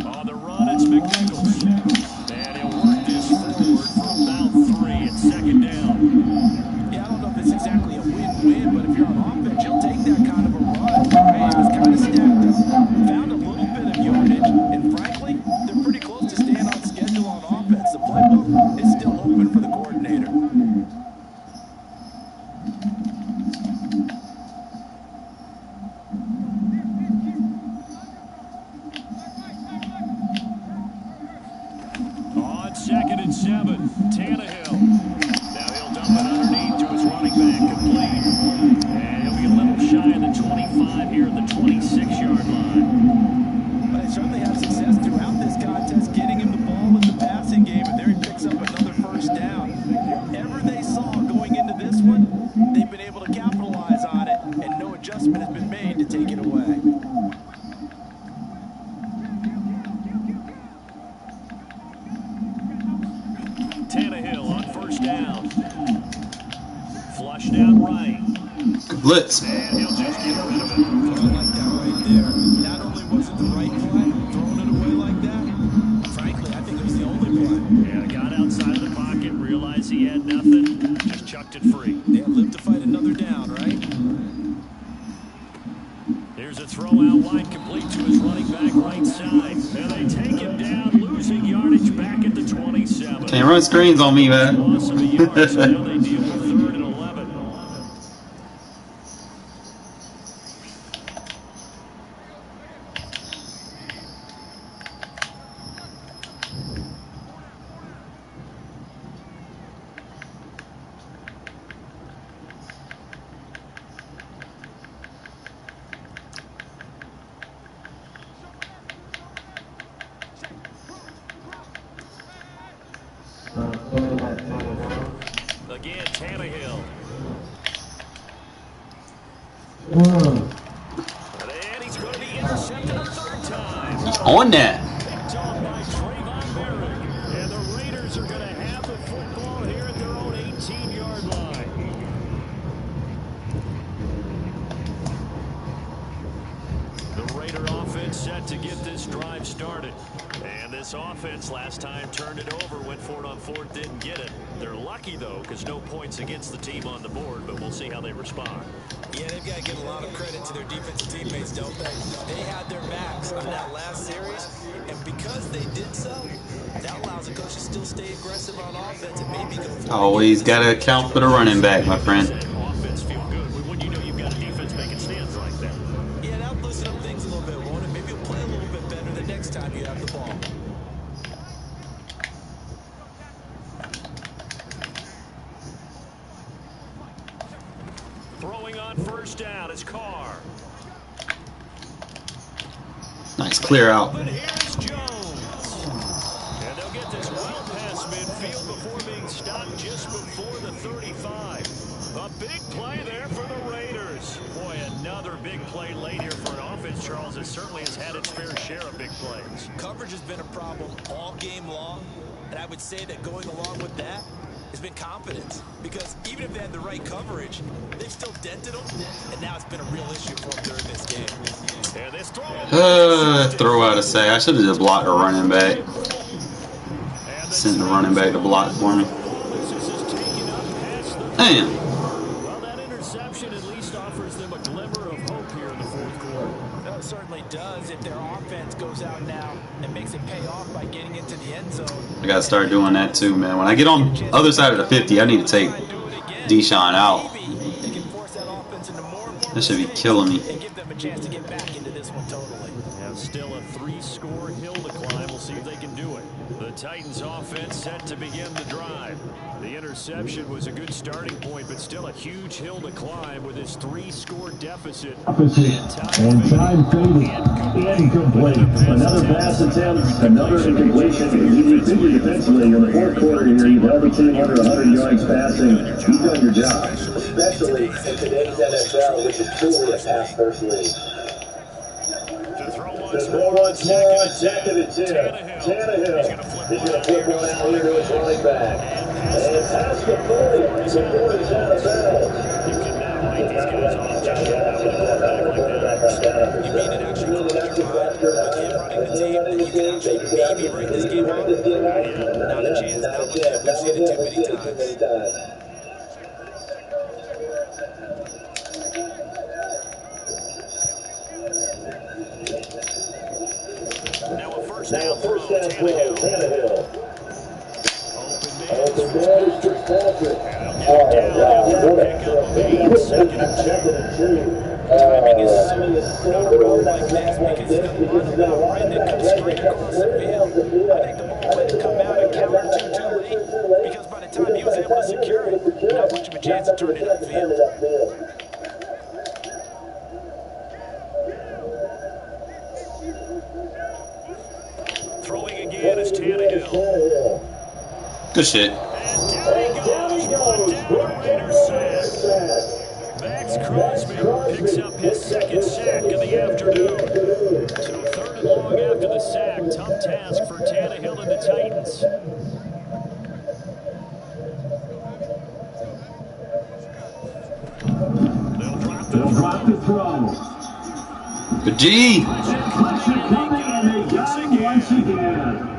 On the run, it's McNichols. And he'll work this forward for about 3 at 2nd down. Yeah, I don't know if it's exactly a win-win, but if you're on offense, you'll take that kind of a run. Right? It was kind of stacked up. Found a little bit of yardage, and frankly, they're pretty close to staying on schedule on offense. The playbook is still open for the coordinator. On 2nd and 7, Tannehill. Now he'll dump it underneath to his running back, complete. And he'll be a little shy of the 25 here at the 26-yard line. But they certainly have success throughout this contest, getting him the ball in the passing game, and there he picks up another 1st down. Whatever they saw going into this one, they've been able to capitalize on it, and no adjustment has been made to take it away. Tannehill on 1st down. Flushed out right. Good blitz. And he'll just get rid of it. I like that right there. Not only was it the right play, throwing it away like that, frankly, I think it was the only play. Yeah, got outside of the pocket, realized he had nothing, just chucked it free. Yeah, live to fight another down, right? Here's a throw out wide, complete to his running back right side. And they take him down, losing yardage back at the 27. Can't run screens on me, man. Loss of a yard, so now they deal with 3rd and 11. Again, Tannehill. And he's going to be intercepted a 3rd time. On that. Picked off by Trayvon Merrick. And the Raiders are going to have the football here at their own 18-yard line. The Raider offense set to get this drive started. And this offense last time turned it over, went for it on fourth, didn't get it. They're lucky, though, because no points against the team on the board, but we'll see how they respond. Yeah, they've got to give a lot of credit to their defensive teammates, don't they? They had their backs on that last series, and because they did so, that allows the coach to still stay aggressive on offense and maybe go for it. Always got to account for the running back, my friend. Offense feel good when you know you've got a defense making stands like that. Yeah, that'll loosen up things a little bit, won't it? Maybe you'll play a little bit better the next time you have the ball. Throwing on first down is Carr. Nice clear out. But here's Jones. And they'll get this well past midfield before being stopped just before the 35. A big play there for the Raiders. Boy, another big play late here for an offense, Charles, that certainly has had its fair share of big plays. Coverage has been a problem all game long, and I would say that going along with that has been confidence, because even if they had the right coverage, they've still dented them, and now it's been a real issue for them during this game. And this Throw out a sack. I should have just blocked a running back. Sent the running back to block for me. Damn. Well, that interception at least offers them a glimmer of hope here in the fourth quarter. Well, it certainly does if their offense goes out now and makes it pay off by getting into the end zone. I gotta start doing that too, man. When I get on the other side of the 50, I need to take Deshaun out. That should be killing me. And give them a chance to get back into this one totally. Now still a 3-score hill to climb. We'll see if they can do it. The Titans offense set to begin the drive. The interception was a good starting point, but still a huge hill to climb with this 3-score deficit. And time fading. Incomplete. Another pass attempt, another incompletion. You figured defensively in the fourth quarter here, you've held the team under 100 yards passing. You've done your job. Especially in today's NFL, which is truly a pass-first league. To throw once more, second and 10. Tannehill is going to flip one out here to his running back. And past the 40, the 40 is out of bounds. You can now write these guys off just about with a quarterback like that. You mean it actually crossed your mind with him running the team that you can actually maybe bring this game on? Not a chance. Not with him. We've seen it too many times. Now a first down throw, Tannehill. Open man is Fitzpatrick. Timing is so not a roll like this because he's got a lot of that that comes straight across the field. I think the ball went to come out and counter too late because by the time he was able to secure it, not much of a chance to turn it upfield. Throwing again is Tannehill. Good shit. And down he goes. Brought down the Raiders sack. Max Crosby picks up his second sack of the afternoon. So third and long after the sack. Tough task for Tannehill and the Titans. They'll drop the throw. Good G. Pressure coming, and they got him once again.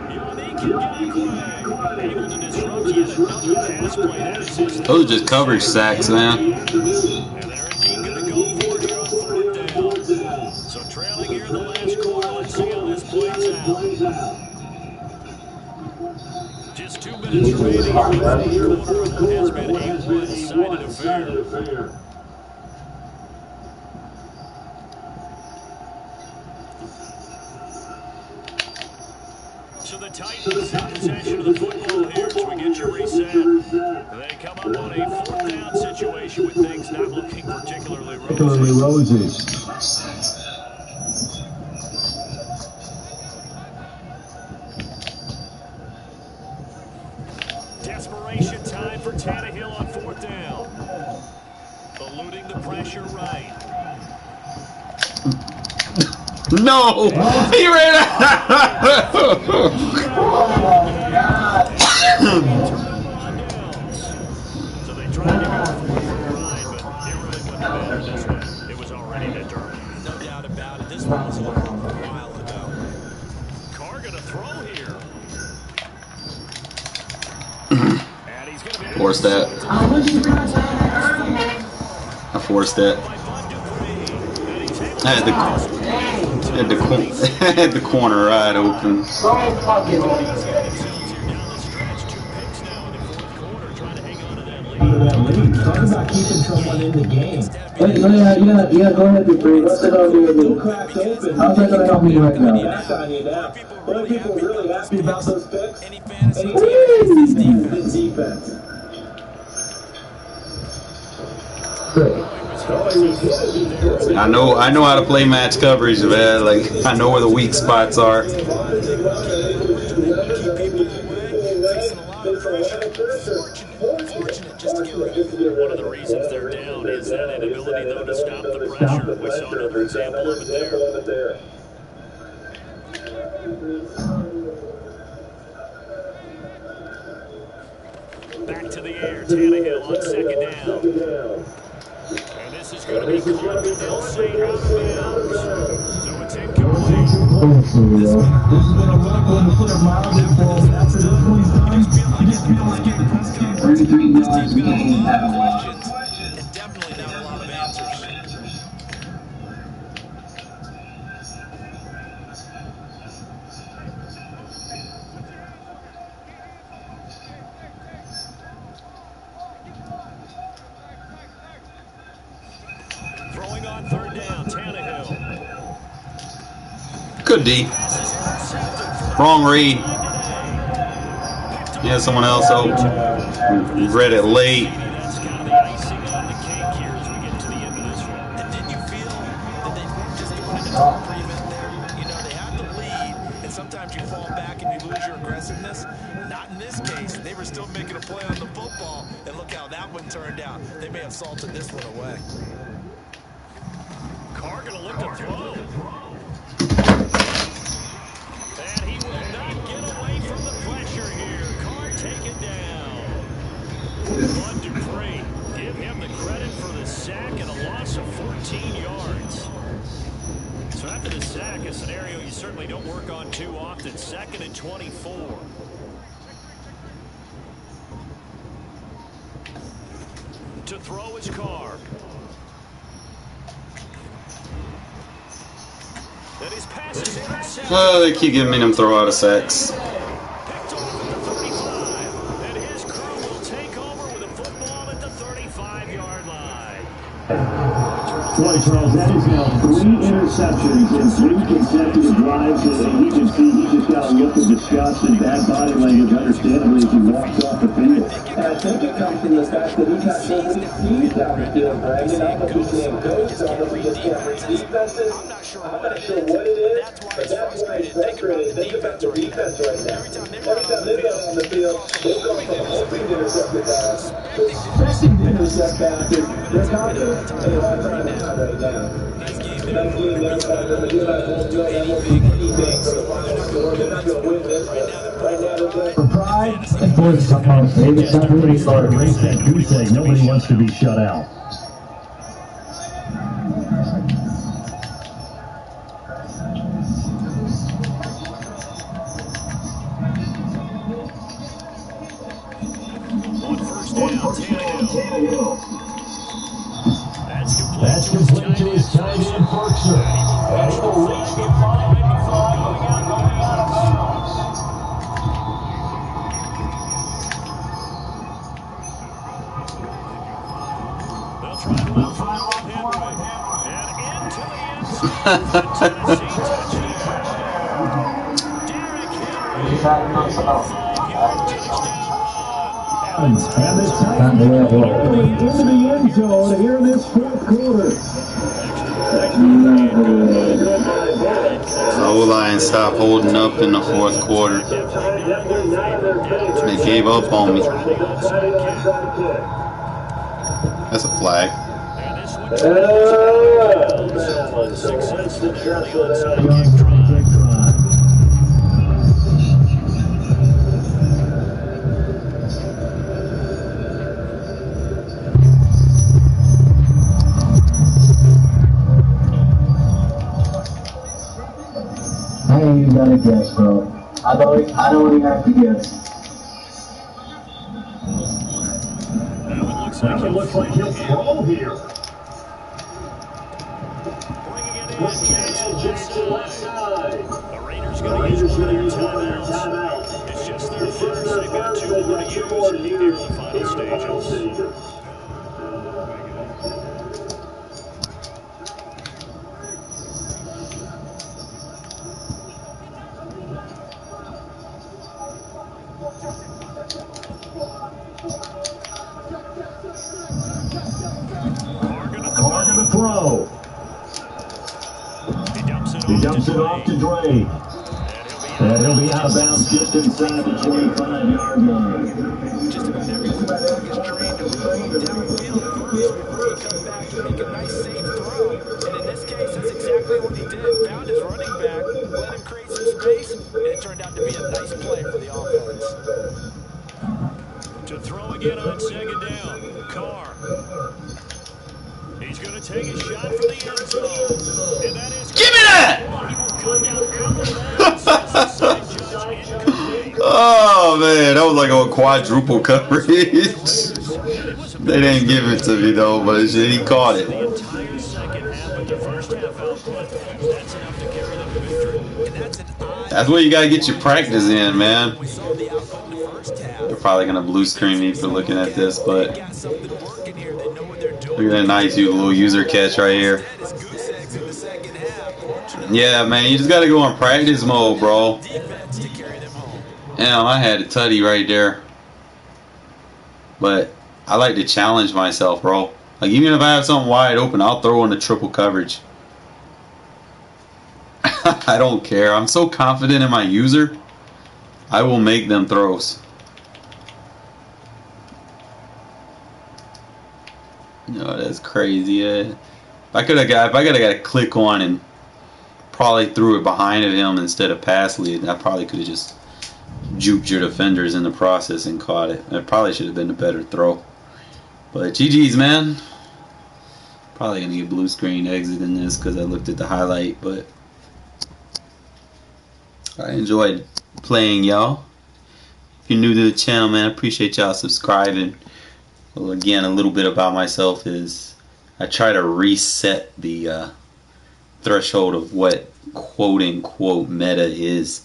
Able to disrupt yet another pass play. That is his Those are just coverage sacks, man. And they're indeed going to go for it here on fourth down. So trailing here in the last quarter. Let's see how this plays out. Just 2 minutes remaining in the fourth quarter. It has been a one-sided affair. So the Titans in possession of the football here as we get you reset. They come up on a fourth down situation with things not looking particularly rosy. Desperation time for Tannehill on fourth down. Eluding the pressure right. No! He ran out! So they tried to go for it right, but it really wouldn't matter this one. It was already determined. No doubt about it. This one was over a while ago. Carr gonna throw here. Forced that. I forced that. I had the corner right open. So fucking Talk about keeping someone in the game. Wait, yeah, go ahead, Dupree. What's it gonna do with me? Cracks open. How's that gonna help me right now? Back on you now. What are people really happy about those picks? Any fantasy Any team has this defense. I know how to play match coverage, man. Like I know where the weak spots are. One of the reasons they're down is that inability, though, to stop the pressure. We saw another example of it there. Back to the air, Tannehill on second down. And this is going to be caught, but they'll say out of bounds. So it's incomplete. This has been a rough one to put a mild info after this one's done. I just feel like Prescott, 33 this yards team's got a gain. lot of questions and definitely not a lot of answers. Throwing on third down, Tannehill. Good D. Wrong read. Yeah, someone else open. Read it late. That's kind of the icing on the cake here as we get to the end of this one. And didn't you feel that they weren't just doing it to prevent there? You know, they had the lead, and sometimes you fall back and you lose your aggressiveness. Not in this case. They were still making a play on the football, and look how that one turned out. They may have salted this one away. Carr going to look to throw. And he will not get away from the pressure here. Carr taken down. Bud Dupree, give him the credit for the sack and a loss of 14 yards. So after the sack, a scenario you certainly don't work on too often. 2nd and 24. To throw is Carr. And his pass is intercepted. Oh, they keep giving me them throw out of sacks. Picked off at the 35. And his crew will take over with a football at the 35-yard line. Boy, Charles, that is now 3 interceptions in 3 consecutive drives, and you can see he just got a look of disgust and bad body language, understandably, as he walks off the field. And I think it comes from the fact that he's got so many C's out the field, Brandon. I don't know if he's saying ghosts, I don't know if he just can't read defenses. I'm not sure what it is, but that's why he's frustrated. Think about the defense right now. Every time they're on the field, they're going from hoping to intercept the pass, expecting to intercept passes. They're confident, and it's all trying to come right now. Nice game, they're going to do that whole deal, that whole big anything for the final score. They're not going to win this one. Right now, they're playing For pride and for the support, David Sutherland started race that goose egg. Nobody wants to be shut out. On first down, Tannehill. That's complete to his tight end, Berkshire. And he will reach the 5-yard line without going out of bounds. They'll try to run for Henry. And into the end zone for the Tennessee touchdown. Derrick Henry. 5-yard touchdown. And the Titans are rolling into the end zone here in this 4th quarter. The O-line stopped holding up in the 4th quarter. They gave up on me. That's a flag. And this one successful on the onside kick drive. I ain't even gotta guess, bro. I don't even have to guess. It looks like he'll throw here. Bringing it in, Jackson left side. The Raiders going to use one of their timeouts. It's just their first. They've got 2 more to use here in the final stages. Carr gonna throw. He dumps it off to Drake. And he'll be out of bounds just inside the 25-yard line. Just about every quarterback is trained to bring downfield first before you come back and make a nice safe throw. And in this case, that's exactly what he did. Found his running back, let him create some space, and it turned out to be a nice play for the offense. To throw again on second down. Carr. He's going to take a shot for the end zone. And that is... Give me that! Oh man, that was like a quadruple coverage. They didn't give it to me though, but shit, he caught it. The entire second half of the first half output. That's enough to carry them to victory. That's where you gotta get your practice in, man. They're probably gonna blue screen me for looking at this, but look at that nice little user catch right here. Yeah, man, you just gotta go in practice mode, bro. Damn, I had a tutty right there. But I like to challenge myself, bro. Like, even if I have something wide open, I'll throw in the triple coverage. I don't care. I'm so confident in my user, I will make them throws. No, that's crazy. Yeah. If I could have got a click on and probably threw it behind of him instead of pass lead, I probably could have just juked your defenders in the process and caught it. It probably should have been a better throw. But GG's, man. Probably gonna get blue screen exit in this because I looked at the highlight, but I enjoyed playing, y'all. If you're new to the channel, man, I appreciate y'all subscribing. Well, again, a little bit about myself is I try to reset the threshold of what quote-unquote meta is.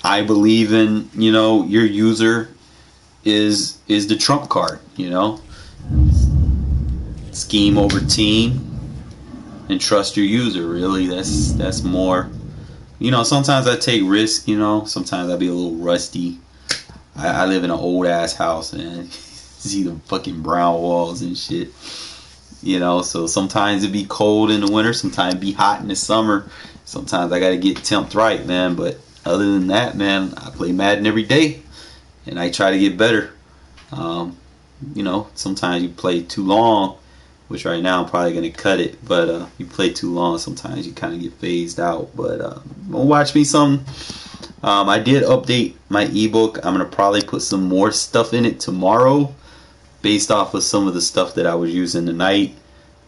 I believe in, you know, your user is the trump card, you know. Scheme over team and trust your user, really. That's more, you know, sometimes I take risks, you know. Sometimes I be a little rusty. I live in an old ass house, man. See the fucking brown walls and shit, you know. So sometimes it be cold in the winter, sometimes it be hot in the summer. Sometimes I gotta get temped right, man. But other than that, man, I play Madden every day and I try to get better. You know, sometimes you play too long, which right now I'm probably gonna cut it, but you play too long, sometimes you kind of get phased out. But watch me some. I did update my ebook. I'm gonna probably put some more stuff in it tomorrow, based off of some of the stuff that I was using tonight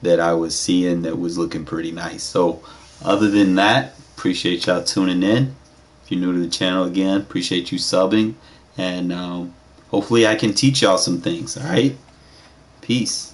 that I was seeing that was looking pretty nice. So other than that, appreciate y'all tuning in. If you're new to the channel, again, appreciate you subbing, and hopefully I can teach y'all some things. All right, peace.